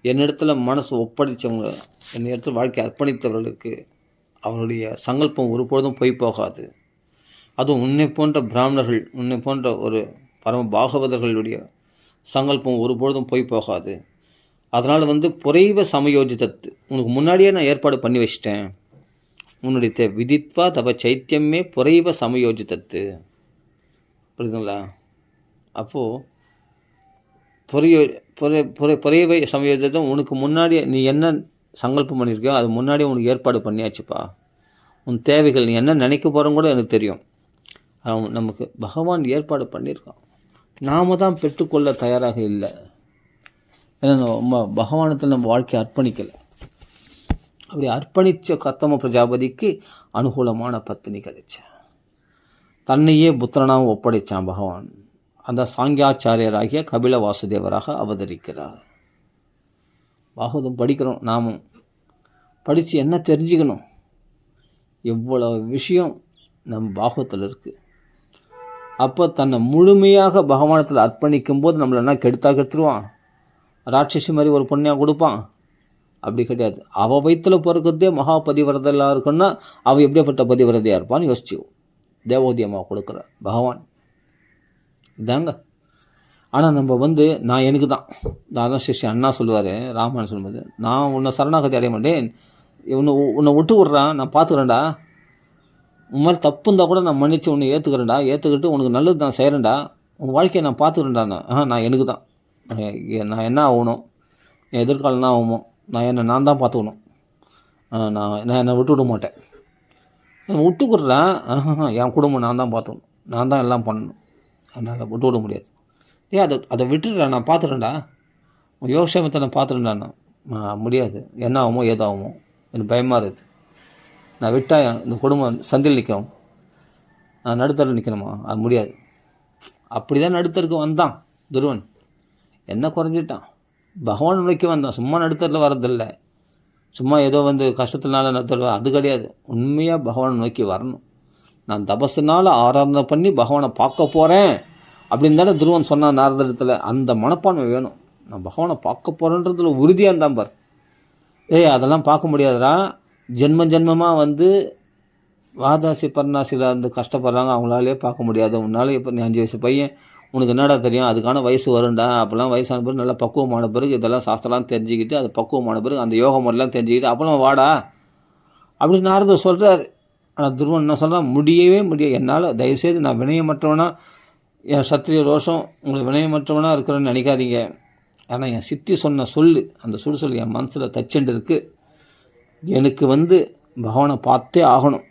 என்னிடத்துல மனசு ஒப்படைச்சவங்க, என்னிடத்தில் வாழ்க்கை அர்ப்பணித்தவர்களுக்கு அவருடைய சங்கல்பம் ஒருபொழுதும் பொய் போகாது. அதுவும் உன்னை போன்ற பிராமணர்கள், உன்னை போன்ற ஒரு பரம பாகவதர்களுடைய சங்கல்பம் ஒருபொழுதும் பொய் போகாது. அதனால் புரைவ சமயோஜிதத்து, உனக்கு முன்னாடியே நான் ஏற்பாடு பண்ணி வச்சிட்டேன். உன்னுடைய விதித்வா தப சைத்தியமே புரைவ சமயோஜிதத்து. புரியுதுங்களா? அப்போது புரைவை சமயோஜிதம், உனக்கு முன்னாடியே நீ என்ன சங்கல்பம் பண்ணியிருக்கியோ அது முன்னாடியே உனக்கு ஏற்பாடு பண்ணியாச்சுப்பா. உன் தேவைகள், நீ என்ன நினைக்க போகிறோம் கூட எனக்கு தெரியும். அவன் நமக்கு பகவான் ஏற்பாடு பண்ணியிருக்கான். நாம் தான் பெற்றுக்கொள்ள தயாராக இல்லை. ஏன்னா நம்ம பகவானத்தில் நம்ம வாழ்க்கையை அர்ப்பணிக்கலை. அப்படி அர்ப்பணித்த கத்தம பிரஜாபதிக்கு அனுகூலமான பத்தினி கிடைச்ச, தன்னையே புத்திரனாகவும் ஒப்படைத்தான் பகவான். அந்த சாங்கியாச்சாரியராகிய கபில வாசுதேவராக அவதரிக்கிறார். பாகவதம் படிக்கிறோம். நாமும் படித்து என்ன தெரிஞ்சுக்கணும்? எவ்வளோ விஷயம் நம் பாகவத்தில் இருக்குது. அப்போ தன்னை முழுமையாக பகவானத்தில் அர்ப்பணிக்கும் போது நம்மளை என்ன கெடுத்துருவான்? ராட்சசி மாதிரி ஒரு புண்ணியம் கொடுப்பான்? அப்படி கிடையாது. அவள் வயிற்றில் பிறக்கிறதே மகா பதிவிரதையாக இருக்குன்னா அவள் எப்படியாப்பட்ட பதிவிரதையாக இருப்பான்னு யோசிச்சு தேவோதியமாக கொடுக்குற பகவான் இதாங்க. ஆனால் நம்ம நான் எனக்கு தான், நான் தான் சிஷ்யன் அண்ணா சொல்லுவார், ராமாயணம் சொல்லும்போது, நான் உன்னை சரணாகதி அடைய மாட்டேன், உன்னை விட்டு விட்றான், நான் பார்த்துக்கிறேன்டா, உன் மாதிரி தப்பு இருந்தால் கூட நான் மன்னிச்சு உன்னை ஏற்றுக்கிறேன்டா, ஏற்றுக்கிட்டு உனக்கு நல்லது நான் செய்கிறேன்டா, உன் வாழ்க்கையை நான் பார்த்துக்கிறேன்டா. நான் எனக்கு தான், நான் என்ன ஆகணும், என் எதிர்காலம் என்ன ஆகுமோ, நான் தான் பார்த்துக்கணும், நான் என்னை விட்டு விட மாட்டேன், விட்டு கொடுறேன், என் குடும்பம் நான் தான் பார்த்துக்கணும், நான் தான் எல்லாம் பண்ணணும், அதனால் விட்டு விட முடியாது. அதை விட்டுடுறேன், நான் பார்த்துறேன்டா, உன் யோகக்ஷேமத்தை நான் பார்த்துறேன்டா. முடியாது, என்ன ஆகுமோ ஏதாகுமோ எனக்கு பயமாக இருக்குது, நான் விட்டால் இந்த குடும்பம் சந்தில் நிற்கும், நான் நடுத்தரில் நிற்கணுமா? அது முடியாது. அப்படி தான் நடுத்தருக்கு வந்தான் துருவன். என்ன குறைஞ்சிட்டான்? பகவான் நோக்கி வந்தான். சும்மா நடுத்தரில் வரதில்லை, சும்மா ஏதோ கஷ்டத்தினால நடுத்தர் அது கிடையாது. உண்மையாக பகவானை நோக்கி வரணும். நான் தபஸுனால் ஆராதனை பண்ணி பகவானை பார்க்க போகிறேன் அப்படின்னு தானே துருவன் சொன்னான் நாரதத்தில். அந்த மனப்பான்மை வேணும். நான் பகவானை பார்க்க போகிறேன்றதுல உறுதியாக இருந்தான் பார். அதெல்லாம் பார்க்க முடியாதுடா, ஜென்மமாக வாதாசி பர்ணாசியில் கஷ்டப்படுறாங்க, அவங்களாலே பார்க்க முடியாது. உன்னால் இப்போ நீ 5 வயசு பையன், உனக்கு என்னடா தெரியும், அதுக்கான வயசு வரும்டா. அப்போல்லாம் வயசான பிறகு நல்லா பக்குவமான பிறகு இதெல்லாம் சாஸ்திரம்லாம் தெரிஞ்சுக்கிட்டு, அது பக்குவமான பிறகு அந்த யோக முறையெல்லாம் தெரிஞ்சுக்கிட்டு அப்போலாம் வாடா அப்படின்னு நாரதர் சொல்கிறார். ஆனால் துருவன் என்ன சொல்கிறான்? முடியவே முடியாது என்னால், தயவுசெய்து நான் வினயமற்றவனா, என் சத்திரிய ரோஷம் உங்களுக்கு வினயமற்றவனாக இருக்கிறேன்னு நினைக்காதீங்க. ஆனால் என் சித்தி சொன்ன அந்த சுடுசொல் என் மனசில் தச்சுண்டு இருக்குது. எனக்கு பகவானை பார்த்தே ஆகணும்.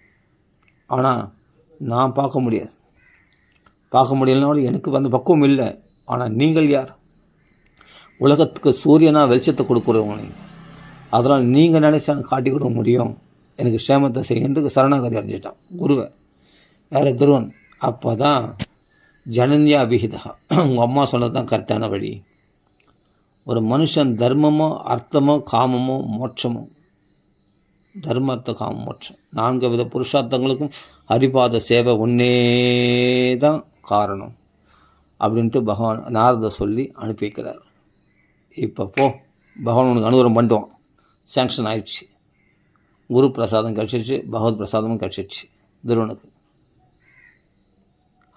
ஆனால் நான் பார்க்க முடியலனாலும் எனக்கு பக்குவம் இல்லை. ஆனால் நீங்கள் யார்? உலகத்துக்கு சூரியனாக வெளிச்சத்தை கொடுக்குறவங்க நீங்கள். அதனால் நீங்கள் நினைச்சா எனக்கு காட்டி கொடுக்க முடியும், எனக்கு க்ஷேமத்தை செய்யறதுக்கு சரணாகதி அடைஞ்சிட்டான் குருவை. வேறு துருவன். அப்போ தான் ஜனன்யா அபிஹிதா, உங்கள் அம்மா சொன்னது தான் கரெக்டான வழி. ஒரு மனுஷன் தர்மமோ அர்த்தமோ காமமோ மோட்சமோ, தர்மத்தை காம மோட்சம் 4 வித புருஷார்த்தங்களுக்கும் ஹரிபாத சேவை ஒன்றே தான் காரணம் அப்படின்ட்டு பகவான் நாரத சொல்லி அனுப்பி வைக்கிறார். இப்போ பகவான் உனக்கு அனுகிரகம் பண்ணிடுவான். சேங்ஷன் ஆயிடுச்சு. குரு பிரசாதம் கிடச்சிடுச்சு, பகவத் பிரசாதமும் கிடச்சிடுச்சு துருவனுக்கு.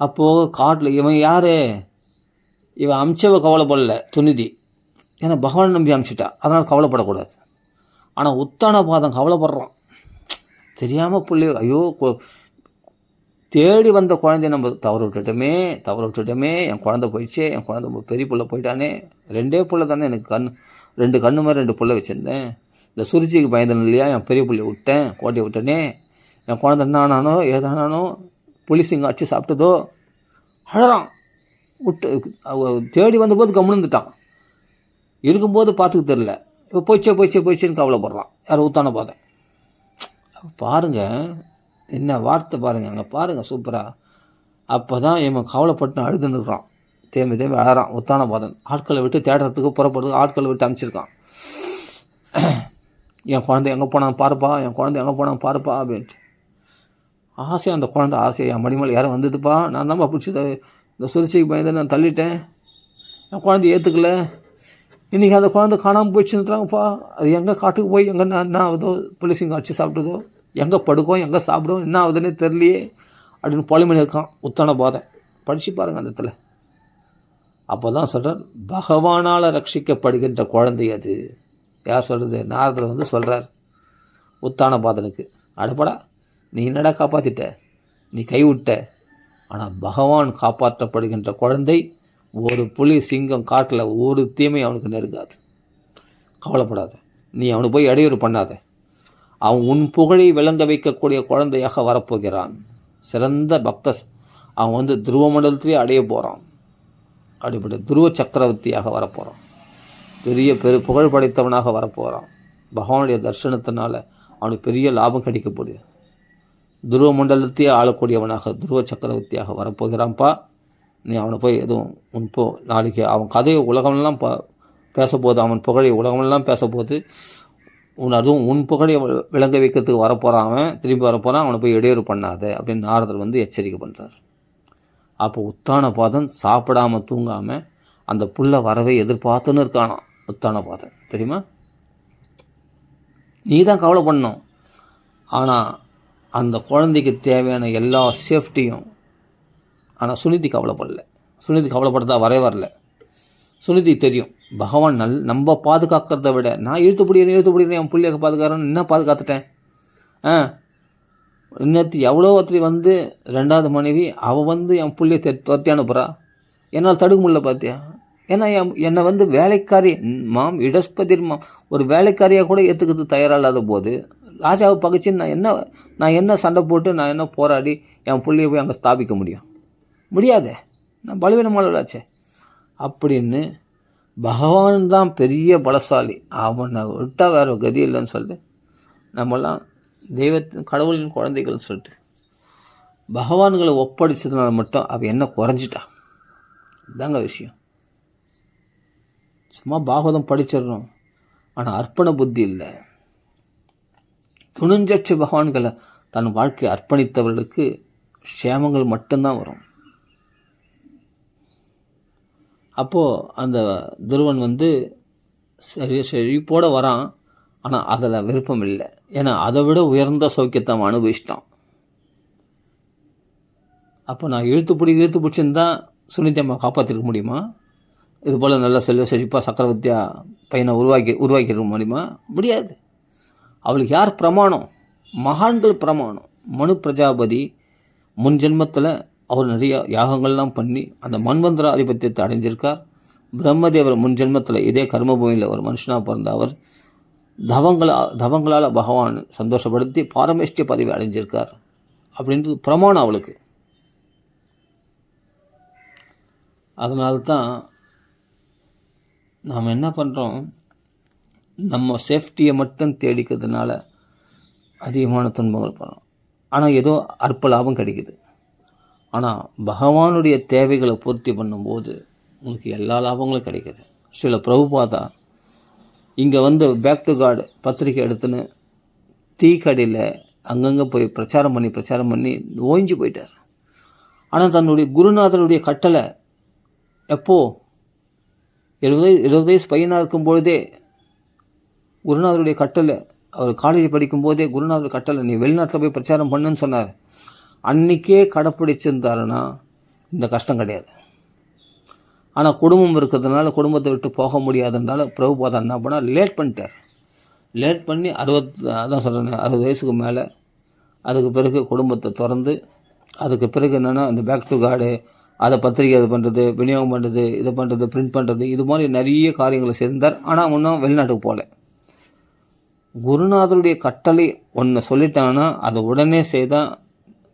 அப்போது காட்டில் இவன் யார்? இவன் அமிச்சவ கவலைப்படலை துணிதி, ஏன்னா பகவான் நம்பி அமிச்சிட்டா, அதனால் கவலைப்படக்கூடாது. ஆனால் உத்தான பாதம் கவலைப்படுறான். தெரியாமல் பிள்ளை, ஐயோ தேடி வந்த குழந்தைய நம்ம தவறு விட்டுட்டோமே, என் குழந்தை போயிடுச்சே, என் குழந்தை பெரிய பிள்ளை போயிட்டானே, 2 பிள்ளை தானே எனக்கு 2 கண்ணு மாதிரி 2 பிள்ளை வச்சுருந்தேன், இந்த சுருச்சிக்கு பயந்தன இல்லையா, என் பெரிய பிள்ளைய விட்டேன், கோட்டையை விட்டனே, என் குழந்தை என்ன ஆனானோ ஏதானானோ, புலிசிங்க அடிச்சு சாப்பிட்டதோ, அழறான். தேடி வந்தபோது கம்முந்துட்டான், இருக்கும்போது பார்த்துக்க தெரில, இப்போ போயிடுச்சேன்னு கவலைப்படுறான். யார்? ஊத்தான பாதம். பாருங்கள் என்ன வார்த்தை பாருங்கள், அங்கே பாருங்கள் சூப்பராக. அப்போ தான் இவன் கவலைப்பட்டு அழுதுன்னுறான், தேம்பி அழறான். உத்தான பாதன் ஆட்களை விட்டு தேடுறதுக்கு புறப்படுறதுக்கு ஆட்களை விட்டு அனுப்பிச்சிருக்கான். என் குழந்தை எங்கே போனான் பாருப்பா, அப்படின்ட்டு ஆசையாக அந்த குழந்தை ஆசையாக என் மடிமலை யாரும் வந்ததுப்பா, நான் தான்ப்பா பிடிச்சி இந்த சுரிச்சிக்கு பயந்து நான் தள்ளிட்டேன், என் குழந்தை ஏற்றுக்கல, இன்றைக்கி அந்த குழந்தை காணாமல் போயிடுச்சுன்றாங்கப்பா. அது எங்கே காட்டுக்கு போய் எங்கே என்ன ஆகுதோ, புலிசிங்க அடிச்சு சாப்பிட்டதோ, எங்கே படுக்கும் எங்கே சாப்பிடும் என்ன ஆகுதுன்னே தெரியலையே அப்படின்னு புலம்பி இருக்கான் உத்தான பாதை. படித்து பாருங்கள் அந்த இடத்துல. அப்போ தான் சொல்கிறார், பகவானால் ரட்சிக்கப்படுகின்ற குழந்தை அது. யார் சொல்கிறது? நாரதர் சொல்கிறார் உத்தான பாதனுக்கு, அடப்படா நீ என்னடா காப்பாற்றிட்ட, நீ கைவிட்ட, ஆனால் பகவான் காப்பாற்றப்படுகின்ற குழந்தை, ஒரு புலி சிங்கம் காட்டில் ஒரு தீமை அவனுக்கு நெருங்காது, கவலைப்படாத, நீ அவனுக்கு போய் இடையூறு பண்ணாத, அவன் உன் புகழை விளங்க வைக்கக்கூடிய குழந்தையாக வரப்போகிறான், சிறந்த பக்த அவன் வந்து துருவ மண்டலத்திலே அடைய போகிறான். அப்படிப்பட்ட துருவ சக்கரவர்த்தியாக வரப்போகிறான். பெரிய புகழ் படைத்தவனாக வரப்போகிறான். பகவானுடைய தரிசனத்தினால அவனுக்கு பெரிய லாபம் கிடைக்கப்படுது. துருவ மண்டலத்தையே ஆளக்கூடியவனாக துருவ சக்கரவர்த்தியாக வரப்போகிறான்ப்பா. நீ அவனை போய் எதுவும் நாளைக்கு அவன் கதையை உலகமெல்லாம் பேசப்போகுது, அவன் புகழை உலகமெல்லாம் பேசப்போகுது. அதுவும் உன் புகழை விளங்க வைக்கிறதுக்கு வரப்போகிறான். அவன் திரும்பி வரப்போகிறான், அவனை போய் இடையூறு பண்ணாத அப்படின்னு நாரதர் வந்து எச்சரிக்கை பண்ணுறார். அப்போ உத்தானபாதன் சாப்பிடாமல் தூங்காமல் அந்த புள்ள வரவை எதிர்பார்த்துன்னு இருக்கானான். உத்தானபாதன் தெரியுமா? நீ தான் கவலை பண்ணணும். ஆனால் அந்த குழந்தைக்கு தேவையான எல்லா சேஃப்டியும், ஆனால் சுனிதி கவலைப்படல. சுனிதி கவலைப்படுறதா வரல. சுனிதி தெரியும் பகவான் நம்ம பாதுகாக்கிறத விட நான் இழுத்து பிடிக்கிறேன் என் பிள்ளைய பாதுகாக்கிறேன்னு என்ன பாதுகாத்துட்டேன். இன்னத்து எவ்வளோ ஒருத்தரி வந்து 2வது மனைவி அவள் வந்து என் பிள்ளைய துரத்தி அனுப்புகிறா. என்னால் தடுக்க முடியல பார்த்தியா? ஏன்னா என்னை வந்து வேலைக்காரி இடஸ்பதிர்மாம் ஒரு வேலைக்காரியாக கூட ஏற்றுக்கிறது தயாராக போது ராஜாவை பகைச்சு நான் என்ன சண்டை போட்டு நான் என்ன போராடி என் பிள்ளைய போய் அங்கே ஸ்தாபிக்க முடியாதே, நான் பலவீனமானவளாச்சே அப்படின்னு பகவான் தான் பெரிய பலசாலி, அவனை விட்டால் வேறு கதி இல்லைன்னு சொல்லிட்டு நம்மெல்லாம் தெய்வத்தின் கடவுளின் குழந்தைகள்னு சொல்லிட்டு பகவான்களை ஒப்படைச்சதுனால மட்டும் அவள் என்ன குறைஞ்சிட்டா. இதாங்க விஷயம். சும்மா பாகவதம் படிச்சிடணும், ஆனால் அர்ப்பண புத்தி இல்லை. துணிஞ்சற்ற பகவான்களை தன் வாழ்க்கையை அர்ப்பணித்தவர்களுக்கு க்ஷேமங்கள் மட்டும்தான் வரும். அப்போது அந்த துருவன் வந்து செழிப்போடு வரான். ஆனால் அதில் விருப்பம் இல்லை. ஏன்னா அதை விட உயர்ந்த சௌக்கியத்தை அவன் அனுபவிச்சிட்டான். அப்போ நான் இழுத்து பிடிச்சிருந்தா சுனிதி அம்மா காப்பாற்றிருக்க முடியுமா? இது போல் நல்ல செழிப்பாக சக்கரவர்த்தியாக பையனை உருவாக்கியிருக்க முடியுமா? முடியாது. அவளுக்கு யார் பிரமாணம்? மகான்கள் பிரமாணம். மனு பிரஜாபதி முன் ஜென்மத்தில் அவர் நிறைய யாகங்கள்லாம் பண்ணி அந்த மன்வந்திர ஆதிபத்தியத்தை அடைஞ்சிருக்கார். பிரம்மதேவர் முன் ஜென்மத்தில் இதே கர்மபூமியில் ஒரு மனுஷனாக பிறந்த அவர் தவங்களால் பகவான் சந்தோஷப்படுத்தி பாரமேஷ்டிய பதவி அடைஞ்சிருக்கார் அப்படின்றது பிரமாணம் அவளுக்கு. அதனால்தான் நாம் என்ன பண்ணுறோம், நம்ம சேஃப்டியை மட்டும் தேடிக்கிறதுனால அதிகமான துன்பங்கள் பண்ணுறோம். ஆனால் ஏதோ அற்ப லாபம் கிடைக்குது. ஆனால் பகவானுடைய தேவைகளை பூர்த்தி பண்ணும்போது உங்களுக்கு எல்லா லாபங்களும் கிடைக்குது. சில பிரபுபாதா இங்கே வந்து பேக் டு காட் பத்திரிக்கை எடுத்துன்னு டீ கடையில் அங்கங்கே போய் பிரச்சாரம் பண்ணி ஓய்ஞ்சு போயிட்டார். ஆனால் தன்னுடைய குருநாதருடைய கட்டளை எப்போது 20 வயசு பையனாக இருக்கும்பொழுதே குருநாதருடைய கட்டளை, அவர் காலேஜ் படிக்கும்போதே குருநாதர் கட்டளை நீ வெளிநாட்டில் போய் பிரச்சாரம் பண்ணுன்னு சொன்னார். அன்றைக்கே கடைப்பிடிச்சிருந்தாருன்னா இந்த கஷ்டம் கிடையாது. ஆனால் குடும்பம் இருக்கிறதுனால குடும்பத்தை விட்டு போக முடியாதுனால பிரபுபாதா என்ன பண்ணார், லேட் பண்ணி 60 வயசுக்கு மேலே அதுக்கு பிறகு குடும்பத்தை திறந்து அதுக்கு பிறகு என்னென்னா இந்த பேக் டு காடு அதை பத்திரிக்கை இது பண்ணுறது, விநியோகம் பண்ணுறது, இதை பண்ணுறது, பிரிண்ட் பண்ணுறது, இது மாதிரி நிறைய காரியங்களை சேர்ந்தார். ஆனால் இன்னும் வெளிநாட்டுக்கு போகல. குருநாதருடைய கட்டளை ஒன்று சொல்லிட்டாங்கன்னா அதை உடனே செய்தால்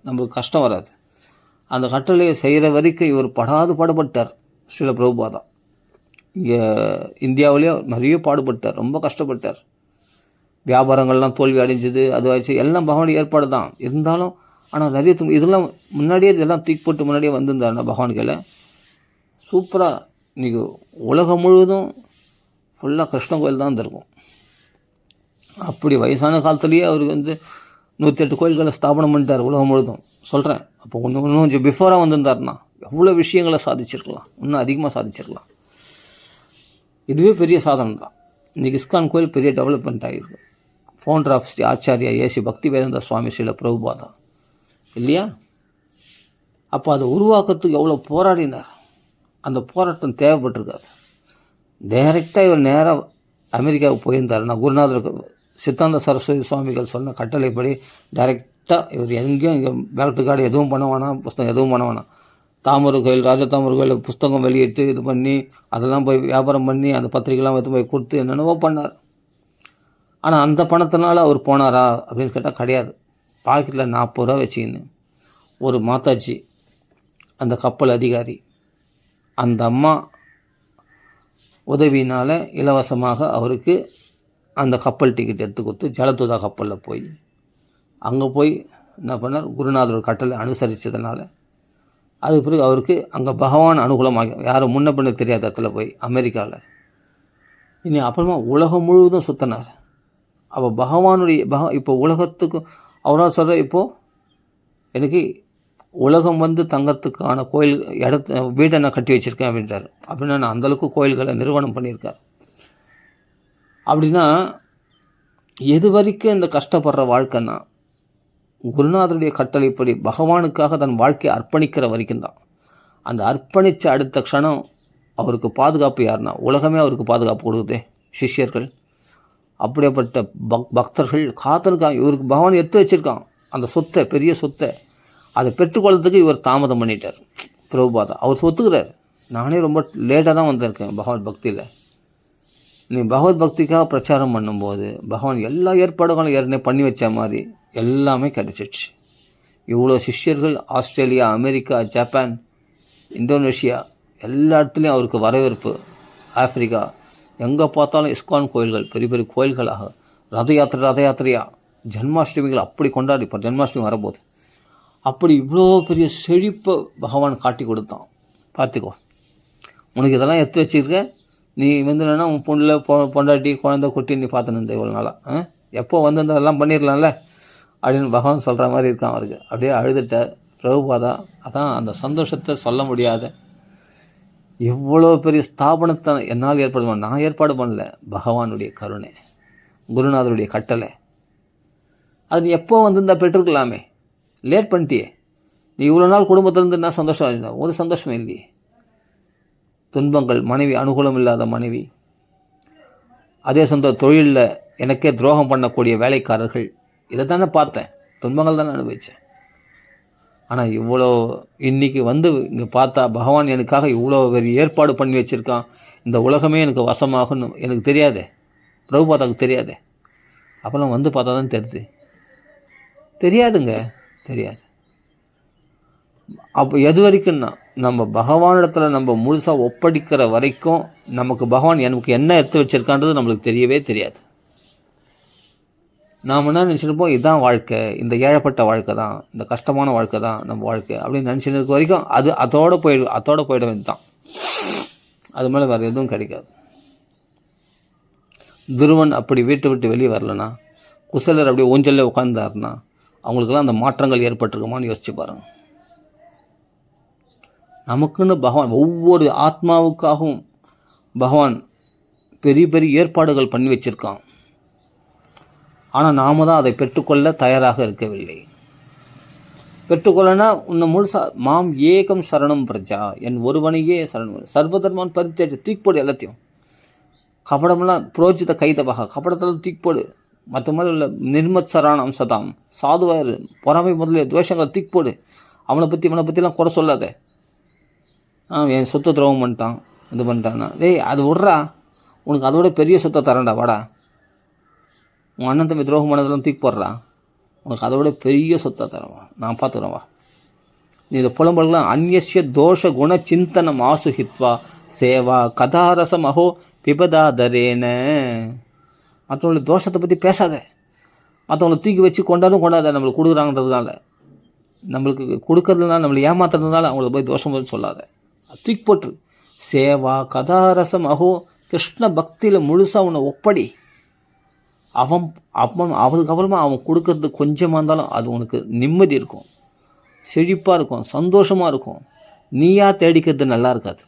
நம்மளுக்கு கஷ்டம் வராது. அந்த கட்டளையை செய்கிற வரைக்கும் இவர் பாடுபட்டார். ஸ்ரீல பிரபுபாதா இங்கே இந்தியாவிலேயே நிறைய பாடுபட்டார், ரொம்ப கஷ்டப்பட்டார். வியாபாரங்கள்லாம் தோல்வி அடைஞ்சது, அதுவாச்சு எல்லாம் பகவானுடைய ஏற்பாடு தான் இருந்தாலும். ஆனால் நிறைய இதெல்லாம் முன்னாடியே இதெல்லாம் தூக்கி போட்டு முன்னாடியே வந்திருந்தாருன்னா பகவான் கையில் சூப்பராக இன்றைக்கி உலகம் முழுவதும் ஃபுல்லாக கிருஷ்ண கோயில் தான் இருந்திருக்கும். அப்படி வயசான காலத்துலேயே அவருக்கு வந்து 108 கோயில்களை ஸ்தாபனம் பண்ணிட்டார் உலகம் முழுதும். சொல்கிறேன், அப்போ இன்னும் கொஞ்சம் பிஃபோராக வந்திருந்தாருன்னா எவ்வளோ விஷயங்களை சாதிச்சிருக்கலாம், இன்னும் அதிகமாக சாதிச்சிருக்கலாம். இதுவே பெரிய சாதனை தான். இன்றைக்கி இஸ்கான் கோயில் பெரிய டெவலப்மெண்ட் ஆகிருக்கு. Founder of Shri Acharya A C Bhaktivedanta சுவாமி ஸ்ரீல பிரபுபாதா இல்லையா? அப்போ அதை உருவாக்கத்துக்கு எவ்வளோ போராடினார். அந்த போராட்டம் தேவைப்பட்டிருக்காது. டைரெக்டாக இவர் நேராக அமெரிக்காவுக்கு போயிருந்தாருன்னா குருநாதருக்கு சித்தாந்த சரஸ்வதி சுவாமிகள் சொன்ன கட்டளைப்படி டைரெக்டாக இவர் எங்கேயும் இங்கே பேக் டு கார்டு எதுவும் பண்ண வேணாம், புஸ்தகம் எதுவும் பண்ண வேணாம். தாமரை கோயில் ராஜதாமரை கோயில் புஸ்தகம் வெளியிட்டு இது பண்ணி அதெல்லாம் போய் வியாபாரம் பண்ணி அந்த பத்திரிக்கைலாம் எடுத்து போய் கொடுத்து என்னென்னவோ பண்ணார். ஆனால் அந்த பணத்தினால அவர் போனாரா அப்படின்னு கேட்டால் கிடையாது. பாக்கெட்டில் 40 ரூபா வச்சுக்கின்னு ஒரு மாதாஜி அந்த கப்பல் அதிகாரி. அந்த அம்மா உதவினால் இலவசமாக அவருக்கு அந்த கப்பல் டிக்கெட் எடுத்து கொடுத்து ஜலதுதா கப்பலில் போய் அங்கே போய் என்ன பண்ணார், குருநாதரோட கட்டளை அனுசரித்ததுனால அதுக்கு பிறகு அவருக்கு அங்கே பகவான் அனுகூலமாக, யாரும் முன்ன பின்ன தெரியாத இடத்துல போய் அமெரிக்காவில் இனி அப்புறமா உலகம் முழுவதும் சுற்றினார். அப்போ பகவானுடைய இப்போ உலகத்துக்கு அவரால் சொல்கிற, இப்போது எனக்கு உலகம் வந்து தங்கறதுக்கான கோயில் வீட்டை நான் கட்டி வச்சுருக்கேன் அப்படின்றார். அப்படின்னா நான் அந்தளவுக்கு கோயில்களை நிறுவனம் பண்ணியிருக்கார். அப்படின்னா எது வரைக்கும் இந்த கஷ்டப்படுற வாழ்க்கைன்னா குருநாதருடைய கட்டளைப்படி பகவானுக்காக தன் வாழ்க்கையை அர்ப்பணிக்கிற வரைக்கும் தான். அந்த அர்ப்பணித்த அடுத்த க்ஷணம் அவருக்கு பாதுகாப்பு யாருன்னா உலகமே அவருக்கு பாதுகாப்பு கொடுக்குதே, சிஷ்யர்கள். அப்படியேப்பட்ட பக்தர்கள் காத்திருக்காங்க. இவருக்கு பகவான் எடுத்து வச்சுருக்கான் அந்த சொத்தை, பெரிய சொத்தை. அதை பெற்றுக்கொள்றதுக்கு இவர் தாமதம் பண்ணிட்டார். பிரபுபாதா அவர் ஒத்துக்கிறார், நானே ரொம்ப லேட்டாக தான் வந்திருக்கேன் பகவத் பக்தியில். நீ பகவத் பக்திக்காக பிரச்சாரம் பண்ணும்போது பகவான் எல்லா ஏற்பாடுகளும் ஏற்கனவே பண்ணி வச்ச மாதிரி எல்லாமே கிடைச்சிடுச்சு. இவ்வளோ சிஷ்யர்கள் ஆஸ்திரேலியா, அமெரிக்கா, ஜப்பான், இந்தோனேஷியா எல்லா இடத்துலையும் அவருக்கு வரவேற்பு. ஆஃப்ரிக்கா எங்கே பார்த்தாலும் இஸ்கான் கோயில்கள், பெரிய பெரிய கோயில்களாக, ரத யாத்திரையாக ஜன்மாஷ்டமிகள் அப்படி கொண்டாடி. இப்போ ஜன்மாஷ்டமி வரப்போகுது. அப்படி இவ்வளோ பெரிய செழிப்பை பகவான் காட்டி கொடுத்தான். பார்த்துக்கோ, உனக்கு இதெல்லாம் எடுத்து வச்சுருக்க, நீ வந்து என்னென்னா உன் பொண்டாட்டி குழந்தை குட்டி நீ பார்த்துன்னு இவ்வளோ நாளாக எப்போ வந்து அதெல்லாம் பண்ணிடலாம்ல அப்படின்னு பகவான் சொல்கிற மாதிரி இருக்கான் அவருக்கு. அப்படியே அழுதுட்டார் பிரபுபாதா. அதான் அந்த சந்தோஷத்தை சொல்ல முடியாத. எவ்வளோ பெரிய ஸ்தாபனத்தை என்னால் ஏற்பாடு பண்ண, நான் ஏற்பாடு பண்ணல, பகவானுடைய கருணை, குருநாதருடைய கட்டளை. அது நீ எப்போ வந்திருந்தால் பெற்றுக்கலாமே, லேட் பண்ணிட்டியே. நீ இவ்வளோ நாள் குடும்பத்திலேருந்து என்ன சந்தோஷம் இருந்தா? ஒரு சந்தோஷம் இல்லையே. துன்பங்கள், மனைவி அனுகூலம் இல்லாத மனைவி, அதே சொந்த தொழிலில் எனக்கே துரோகம் பண்ணக்கூடிய வேலைக்காரர்கள், இதை தானே பார்த்தேன், துன்பங்கள் தானே அனுபவித்தேன். ஆனால் இவ்வளோ இன்றைக்கி வந்து இங்கே பார்த்தா பகவான் எனக்காக இவ்வளோ பெரிய ஏற்பாடு பண்ணி வச்சுருக்கான், இந்த உலகமே எனக்கு வசமாகுன்னு எனக்கு தெரியாதே, பிரபுபாதாவுக்கு தெரியாதே. அப்புறம் வந்து பார்த்தா தான் தெரியுது. தெரியாதுங்க, தெரியாது. அப்போ எது வரைக்கும்னா நம்ம பகவானிடத்தில் நம்ம முழுசாக ஒப்படைக்கிற வரைக்கும் நமக்கு பகவான் எனக்கு என்ன எடுத்து வச்சுருக்கான்றது நம்மளுக்கு தெரியவே தெரியாது. நாம் என்ன நினச்சிருப்போம், இதுதான் வாழ்க்கை, இந்த ஏழப்பட்ட வாழ்க்கை தான், இந்த கஷ்டமான வாழ்க்கை தான் நம்ம வாழ்க்கை அப்படின்னு நினச்சிட்டு இருக்க வரைக்கும் அதோடு போயிட வேண்டியது தான். அது மேலே வேறு எதுவும் கிடைக்காது. துருவன் அப்படி வீட்டை விட்டு வெளியே வரலன்னா, குசலர் அப்படியே ஊஞ்சல்ல உட்கார்ந்தாருன்னா அவங்களுக்கெல்லாம் அந்த மாற்றங்கள் ஏற்பட்டிருக்குமான்னு யோசிச்சு பாருங்கள். நமக்குன்னு பகவான் ஒவ்வொரு ஆத்மாவுக்காகவும் பகவான் பெரிய பெரிய ஏற்பாடுகள் பண்ணி வச்சுருக்கான். ஆனால் நாம் தான் அதை பெற்றுக்கொள்ள தயாராக இருக்கவில்லை. பெற்றுக்கொள்ளனா உன்னை முழுசா மாம் ஏகம் சரணம் பிரஜா, என் ஒருவனையே சரணம், சர்வதர்மான் பரித்தேஜ, தூக்கிப்போடு எல்லாத்தையும். கபடமெல்லாம் புரோஜித கைதபாக, கபடத்தில் தூக்கிப்போடு. மற்ற மாதிரி உள்ள நிர்மத் சரணம் சதாம், சாதுவார், பொறாமை முதலிய துவேஷங்களை தூக்கிப்போடு. அவனை பற்றிலாம் குறை சொல்லாத. என் சொத்தை துரோகம் பண்ணிட்டான், இது பண்ணிட்டான்னா, அது விட்றா, உனக்கு அதோட பெரிய சொத்தை தரேன்டா, வாடா. உன் அண்ணன் தம்பி துரோகம் பண்ணதெல்லாம் தூக்கி போடுறா, உனக்கு அதோட பெரிய சொத்தை தரவா, நான் பார்த்துக்கிறேன் வா. நீ இதை புலம்பலாம். அந்நிய தோஷ குண சிந்தனம் ஆசுஹித்வா சேவா கதாரசம் அஹோ பிபதாதரேன. மற்றவங்களுக்கு தோஷத்தை பற்றி பேசாத, மற்றவங்களை தூக்கி வச்சு கொண்டாத. நம்மளுக்கு கொடுக்குறாங்கன்றதுனால, நம்மளுக்கு கொடுக்கறதுனால, நம்மளை ஏமாத்துறதுனால அவங்களுக்கு போய் தோஷம் போது சொல்லாத, தூக்கி போட்டு. சேவா கதாரசம் அஹோ, கிருஷ்ண பக்தியில் முழுசாக உன்னை ஒப்படி. அவனுக்கு அப்புறமா அவன் கொடுக்கறது கொஞ்சமாக இருந்தாலும் அது உனக்கு நிம்மதி இருக்கும், செழிப்பாக இருக்கும், சந்தோஷமாக இருக்கும். நீயா தேடிக்கிறது நல்லா இருக்காது.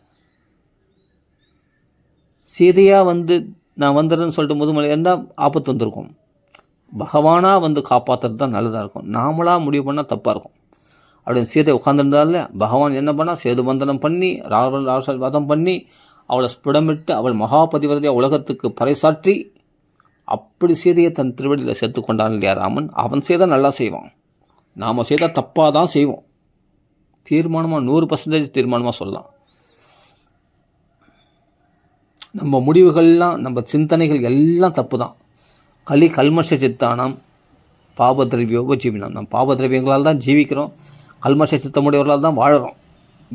சீதையாக வந்து நான் வந்துடுறேன்னு சொல்லிட்டு முதுமலை இருந்தால் ஆபத்து வந்திருக்கும். பகவானாக வந்து காப்பாற்றுறது தான் நல்லதாக இருக்கும். நாமளாக முடிவு பண்ணால் தப்பாக இருக்கும். அப்படின்னு சீதை உட்காந்துருந்தால பகவான் என்ன பண்ணால் சேது பந்தனம் பண்ணி ராசல்வாதம் பண்ணி அவளை ஸ்புடமிட்டு அவள் மகாபதிவரதியாக உலகத்துக்கு பறைசாற்றி அப்படி சீதையை தன் திருவடியில் சேர்த்து கொண்டான் இல்லையா ராமன். அவன் செய்தால் நல்லா செய்வான், நாம் செய்தால் தப்பாக தான் செய்வோம். தீர்மானமாக 100% தீர்மானமாக சொல்லலாம். நம்ம முடிவுகள்லாம், நம்ம சிந்தனைகள் எல்லாம் தப்பு தான். கல்மஷ சித்தானம் பாபத்ரவியோப ஜீவினம். நம்ம பாபத்ரவியங்களால் தான் ஜீவிக்கிறோம், கல்மஷ சித்தமுடையவர்களால் தான் வாழறோம்.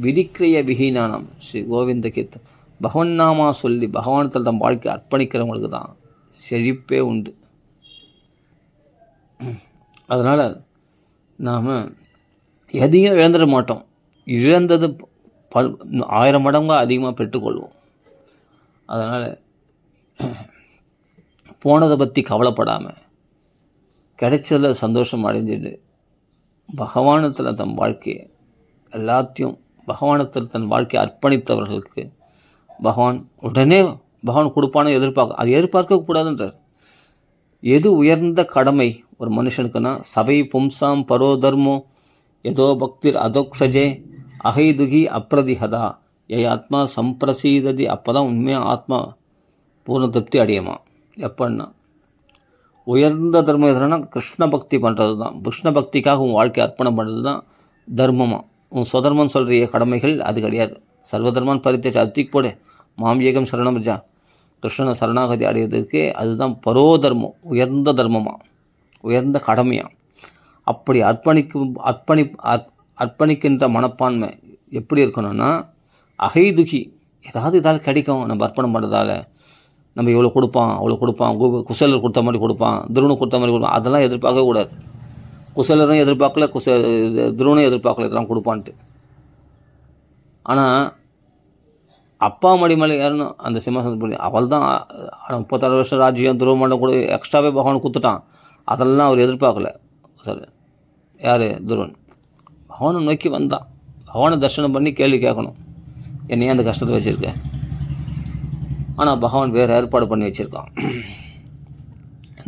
விதிக்கிரிய விஹீனானம் ஸ்ரீ கோவிந்த கீர்த்தன் பகவன் நாமா சொல்லி பகவானத்தில் தம் வாழ்க்கை அர்ப்பணிக்கிறவங்களுக்கு தான் செழிப்பே உண்டு. அதனால் நாம் எதையும் இழந்துட மாட்டோம். இழந்தது 1000 மடங்காக அதிகமாக பெற்றுக்கொள்வோம். அதனால் போனதை பற்றி கவலைப்படாமல் கிடைச்சதில் சந்தோஷம் அடைஞ்சிட்டு பகவானத்தில் தன் வாழ்க்கையை எல்லாத்தையும் பகவானத்தில் தன் வாழ்க்கையை அர்ப்பணித்தவர்களுக்கு பகவான் உடனே பகவான் கொடுப்பானோ அது எதிர்பார்க்கக்கூடாதுன்றார். எது உயர்ந்த கடமை ஒரு மனுஷனுக்குன்னா சபை பும்சாம் பரோ தர்மோ ஏதோ பக்திர் அதோக்ஷஜே அகைதுகி அப்ரதிஹதா ஏ ஆத்மா சம்பிரசீததி. அப்போ தான் உண்மையாக ஆத்மா பூர்ண திருப்தி அடையுமா. எப்படின்னா உயர்ந்த தர்மம் எதுனா கிருஷ்ண பக்தி பண்ணுறது தான். கிருஷ்ண பக்திக்காக உன் வாழ்க்கை அர்ப்பணம் பண்ணுறது தான் தர்மமாக. உன் சுதர்மம் சொல்கிற கடமைகள் அது கிடையாது. சர்வதர்மான் பரித்தேஜ அத்திக்கு போடு மாம் ஏகம் சரணம் ஜா. கிருஷ்ணனை சரணாகதி அடைவதற்கே அதுதான் பரோதர்மம், உயர்ந்த தர்மமாக, உயர்ந்த கடமையாக. அப்படி அர்ப்பணிக்கின்ற மனப்பான்மை எப்படி இருக்கணும்னா அகைதுகி. இதால் கிடைக்கும் நம்ம அர்ப்பணம் பண்ணுறதால. நம்ம இவ்வளோ கொடுப்பான் அவ்வளோ கொடுப்பான், குசலர் கொடுத்த மாதிரி கொடுப்பான், துருவனை கொடுத்த மாதிரி கொடுப்பான், அதெல்லாம் எதிர்பார்க்கவே கூடாது. குசலரும் எதிர்பார்க்கல, துருவனும் எதிர்பார்க்கல இதெல்லாம் கொடுப்பான்ட்டு. ஆனால் அப்பா மடிமலை யாருன்னு அந்த சிம்மாசனத்தை பண்ணி அவள் தான் 36 வருஷம் ராஜ்யம் துருவமண்டம் கூட எக்ஸ்ட்ராவே பகவான் கொடுத்துட்டான். அதெல்லாம் அவர் எதிர்பார்க்கல. சார் யார் துருவன் பகவானை நோக்கி வந்தான். பகவானை தரிசனம் பண்ணி கேள்வி கேட்கணும், என்னையே அந்த கஷ்டத்தை வச்சுருக்கேன். ஆனால் பகவான் வேறு ஏற்பாடு பண்ணி வச்சுருக்கான்.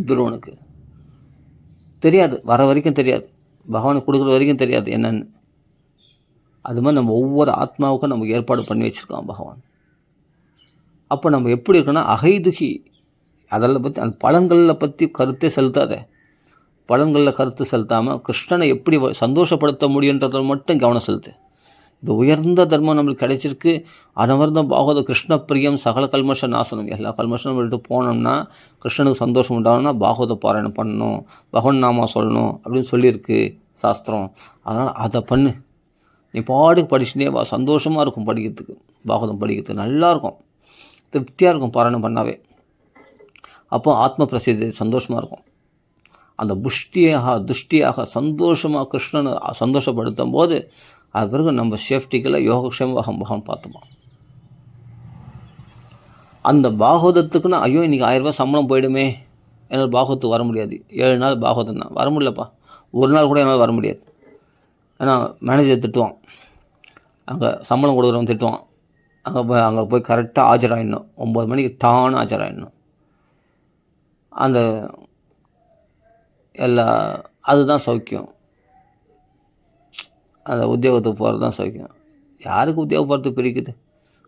துருவனுக்கு தெரியாது, வர வரைக்கும் தெரியாது, பகவானுக்கு கொடுக்குற வரைக்கும் தெரியாது என்னென்னு. அது மாதிரி நம்ம ஒவ்வொரு ஆத்மாவுக்கும் நமக்கு ஏற்பாடு பண்ணி வச்சுருக்கான் பகவான். அப்போ நம்ம எப்படி இருக்கோன்னா அகைதுகி. அதெல்லாம் பற்றி அந்த பலன்களில் பற்றி கருத்தே செலுத்தாத. பலன்களில் கருத்து செலுத்தாமல் கிருஷ்ணனை எப்படி சந்தோஷப்படுத்த முடியுன்றதில் மட்டும் கவனம் செலுத்து. இது உயர்ந்த தர்மம் நம்மளுக்கு கிடைச்சிருக்கு. அனவர்தம் பாகவத கிருஷ்ண பிரியம் சகல கல்மஷ நாசனம். எல்லா கல்மஷனும் விட்டு போனோம்னா கிருஷ்ணனுக்கு சந்தோஷம் உண்டாகணும்னா பாகவத பாராயணம் பண்ணணும், பகவன் நாமா சொல்லணும் அப்படின்னு சொல்லியிருக்கு சாஸ்திரம். அதனால் அதை பண்ணு. நீ பாட்டுக்கு படிச்சுனே வா, சந்தோஷமாக இருக்கும் படிக்கிறதுக்கு. பாகவதம் படிக்கிறதுக்கு நல்லாயிருக்கும், திருப்தியாக இருக்கும் பாராயணம் பண்ணாவே. அப்போ ஆத்ம பிரசித்தி சந்தோஷமாக இருக்கும். அந்த துஷ்டியாக சந்தோஷமாக கிருஷ்ணனை சந்தோஷப்படுத்தும் போது அது பிறகு நம்ம சேஃப்டிக்கெல்லாம் யோகக்ஷேமம் பகவான் பார்த்துப்பான். அந்த பாகவதத்துக்குன்னா ஐயோ இன்றைக்கி 1000 ரூபாய் சம்பளம் போயிடுமே, என்னால் பாகவத்துக்கு வர முடியாது. 7 நாள் பாகவதம் தான், வர முடியலப்பா. ஒரு நாள் கூட என்னால் வர முடியாது. ஏன்னா மேனேஜர் திட்டுவான், அங்கே சம்பளம் கொடுக்குறவன் திட்டுவான். அங்கே போய் கரெக்டாக ஆஜராகிடணும், 9 மணிக்கு டான்னு ஆஜராகிடணும். அந்த அதுதான் சௌக்கியம். அந்த உத்தியோகத்துக்கு போகிறது தான் சௌக்கியம். யாருக்கு உத்தியோகம் போகிறதுக்கு பிரிக்குது?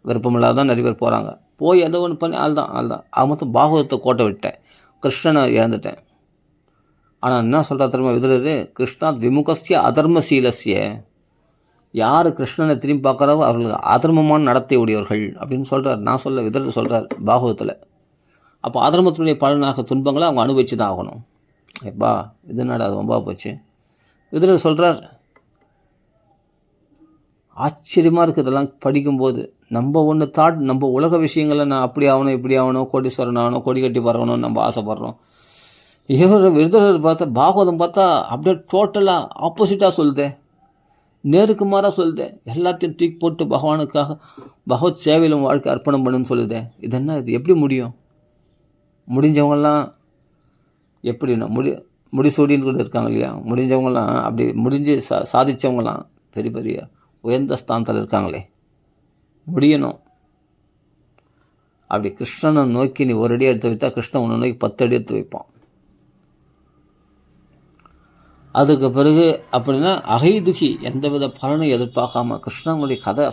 விருப்பமில்லாத தான் நிறைய பேர் போகிறாங்க. போய் எதோ ஒன்று பண்ணி ஆள் தான் அது மொத்தம் பாகவதத்தை கோட்டை விட்டேன், கிருஷ்ணனை இழந்துட்டேன். ஆனால் என்ன சொல்கிறா திரும்ப விதுரர், கிருஷ்ணாத் விமுகஸ்ய அதர்மசீலஸ்ய. யார் கிருஷ்ணனை திரும்பி பார்க்குறாவோ அவர்களுக்கு அதர்மமான நடத்தை உடையவர்கள் அப்படின்னு சொல்கிறார். நான் சொல்ல விதுரர் சொல்கிறார் பாகவதத்தில். அப்போ அதர்மத்தினுடைய பலனாக துன்பங்களை அவங்க அனுபவிச்சு தான் ஆகணும். எப்பா இது என்னடா அது ரொம்ப போச்சு. விதுரர் சொல்கிறார், ஆச்சரியமாக இருக்குது இதெல்லாம் படிக்கும்போது. நம்ம உலக விஷயங்களை நான் அப்படி ஆகணும் இப்படி ஆகணும், கோடீஸ்வரன் ஆகணும், கொடி கட்டி பறக்கணும் நம்ம ஆசைப்பட்றோம். விருதர் பார்த்தா பாகவதம் பார்த்தா அப்படியே டோட்டலாக ஆப்போசிட்டாக சொல்லுதே, நேருக்கு மாறாக சொல்லுதே. எல்லாத்தையும் தூக்கி போட்டு பகவானுக்காக பகவத் சேவையில் வாழ்க்கை அர்ப்பணம் பண்ணுன்னு சொல்லுதே. இது என்ன, இது எப்படி முடியும்? முடிஞ்சவங்கெல்லாம் எப்படின்னா முடிசூடின்னு கூட இருக்காங்க இல்லையா, முடிஞ்சவங்களாம் அப்படி முடிஞ்சு சாதித்தவங்களாம் பெரிய பெரிய உயர்ந்த ஸ்தானத்தில் இருக்காங்களே. முடியணும். அப்படி கிருஷ்ணனை நோக்கி நீ ஒரு அடி எடுத்து வைத்தா கிருஷ்ணன் உன்னை நோக்கி 10 அடி எடுத்து வைப்பான். அதுக்கு பிறகு அப்படின்னா அகைதுகி, எந்தவித பலனும் எதிர்பார்க்காம கிருஷ்ணனுடைய கதை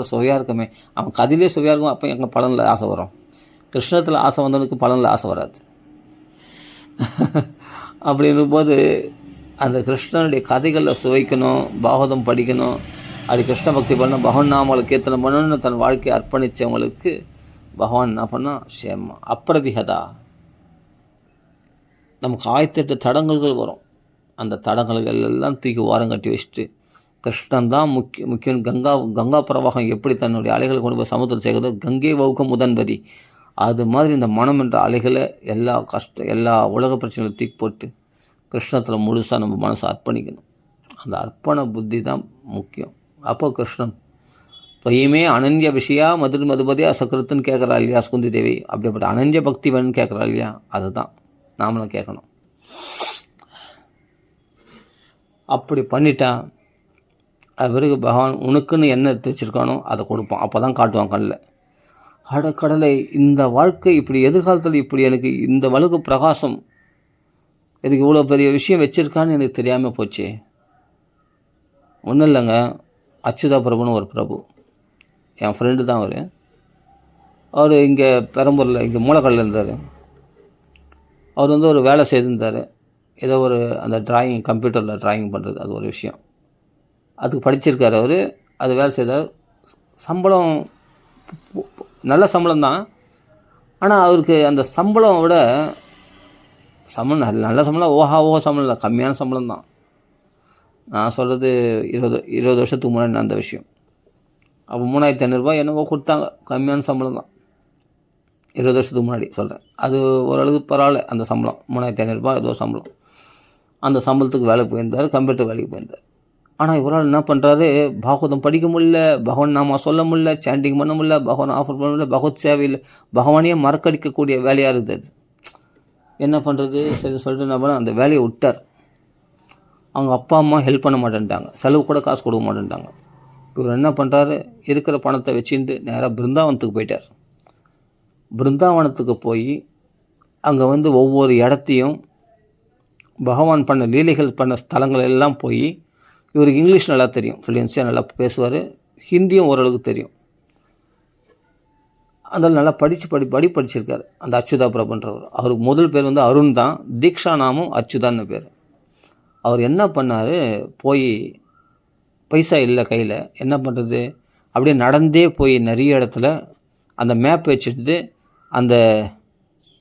சுவையாக இருக்குமே. அவன் கதையிலே சுவையாக இருக்கும். அப்போ எங்கள் பலனில் ஆசை வரும். கிருஷ்ணத்தில் ஆசை வந்தவனுக்கு பலனில் ஆசை வராது. அப்படின்னும் போது அந்த கிருஷ்ணனுடைய கதைகளில் சுவைக்கணும், பாகவதம் படிக்கணும், அப்படி கிருஷ்ண பக்தி பண்ண பகவான் நாமங்களை கீர்த்தனை பண்ணணும்னு தன் வாழ்க்கையை அர்ப்பணித்தவங்களுக்கு பகவான் என்ன பண்ணால் சேமா அப்ரதிஹதா. நமக்கு 1008 தடங்கல்கள் வரும். அந்த தடங்கல்கள் எல்லாம் தூக்கி ஓரம் கட்டி வச்சுட்டு கிருஷ்ணன் தான் முக்கியம். கங்கா பிரவாகம் எப்படி தன்னுடைய அலைகளை கொண்டு போய் சமுத்திரம் சேர்க்குதோ, கங்கை வகுக்க முதன்பதி, அது மாதிரி இந்த மனம் என்ற அலைகளை எல்லா உலக பிரச்சனைகளை தூக்கி போட்டு கிருஷ்ணத்தில் முழுசாக நம்ம மனசை அர்ப்பணிக்கணும். அந்த அர்ப்பண புத்தி தான் முக்கியம். அப்போ கிருஷ்ணன் தொய்யுமே அனன்ய விஷயா மதுபதியா சக்கரத்துன்னு கேட்குறா இல்லையா குந்தி தேவி, அப்படிப்பட்ட அனன்ய பக்தி வேணும்னு கேட்குறா இல்லையா, அதுதான் நாமளும் கேட்கணும். அப்படி பண்ணிட்டான் பிறகு பகவான் உனக்குன்னு என்ன எடுத்து வச்சுருக்கானோ அதை கொடுப்பான். அப்போ தான் காட்டுவான் கண்ணில். கடலை, இந்த வாழ்க்கை இப்படி எதிர்காலத்தில் இப்படி எனக்கு இந்த வலுக்கு பிரகாசம் இதுக்கு இவ்வளோ பெரிய விஷயம் வச்சுருக்கான்னு எனக்கு தெரியாமல் போச்சு. ஒன்றும் இல்லைங்க, அச்சுதா பிரபுன்னு ஒரு பிரபு, என் ஃப்ரெண்டு தான் அவர் இங்கே பெரம்பூரில் இங்கே மூலக்கடலில் இருந்தார். அவர் ஒரு வேலை செய்திருந்தார். ஏதோ அந்த ட்ராயிங், கம்ப்யூட்டரில் ட்ராயிங் பண்ணுறது, அது ஒரு விஷயம். அதுக்கு படிச்சிருக்கார் அவர். அது வேலை செய்தார். சம்பளம் நல்ல சம்பளம் தான். ஆனால் அவருக்கு அந்த சம்பளம் விட நல்ல சம்பளம், ஓஹோ சம்பளம் இல்லை, கம்மியான சம்பளம் தான். நான் சொல்கிறது 20 வருஷத்துக்கு முன்னாடி அந்த விஷயம். அப்போ 3500 என்னவோ கொடுத்தாங்க, கம்மியான சம்பளம் தான். 20 வருஷத்துக்கு முன்னாடி சொல்கிறேன். அது ஓரளவுக்கு பரவாயில்ல அந்த சம்பளம், 3500 ஏதோ சம்பளம். அந்த சம்பளத்துக்கு வேலைக்கு போயிருந்தார், கம்ப்யூட்டர் வேலைக்கு போயிருந்தார். ஆனால் இவரால் என்ன பண்ணுறாரு, பாகவதம் படிக்க முடியல, பகவான் நாம சொல்ல முடியல, சாண்டிங் பண்ண முடியல, பகவான் ஆஃபர் பண்ண முடியல, பகவத் சேவையில் பகவானையே மறக்கடிக்கக்கூடிய வேலையாக இருந்தது. என்ன பண்ணுறது, சரி சொல்லிட்டு என்ன பண்ண அந்த வேலையை விட்டார். அவங்க அப்பா அம்மா ஹெல்ப் பண்ண மாட்டேன்ட்டாங்க, செலவு கூட காசு கொடுக்க மாட்டேன்ட்டாங்க. இவர் என்ன பண்ணுறாரு, இருக்கிற பணத்தை வச்சுட்டு நேராக பிருந்தாவனத்துக்கு போயிட்டார். பிருந்தாவனத்துக்கு போய் அங்கே ஒவ்வொரு இடத்தையும் பகவான் பண்ண லீலைகள் பண்ண ஸ்தலங்கள் எல்லாம் போய், இவருக்கு இங்கிலீஷ் நல்லா தெரியும், ஃப்ளூயன்ஸியாக நல்லா பேசுவார், ஹிந்தியும் ஓரளவுக்கு தெரியும். அதனால் நல்லா படிச்சிருக்கார் அந்த அச்சுதா பிரபுன்றவர். அவருக்கு முதல் பேர் அருண் தான், தீக்ஷா நாமும் அச்சுதான்னு பேர். அவர் என்ன பண்ணார், போய் பைசா இல்லை கையில், என்ன பண்ணுறது, அப்படியே நடந்தே போய் நிறைய இடத்துல அந்த மேப் வச்சுட்டு அந்த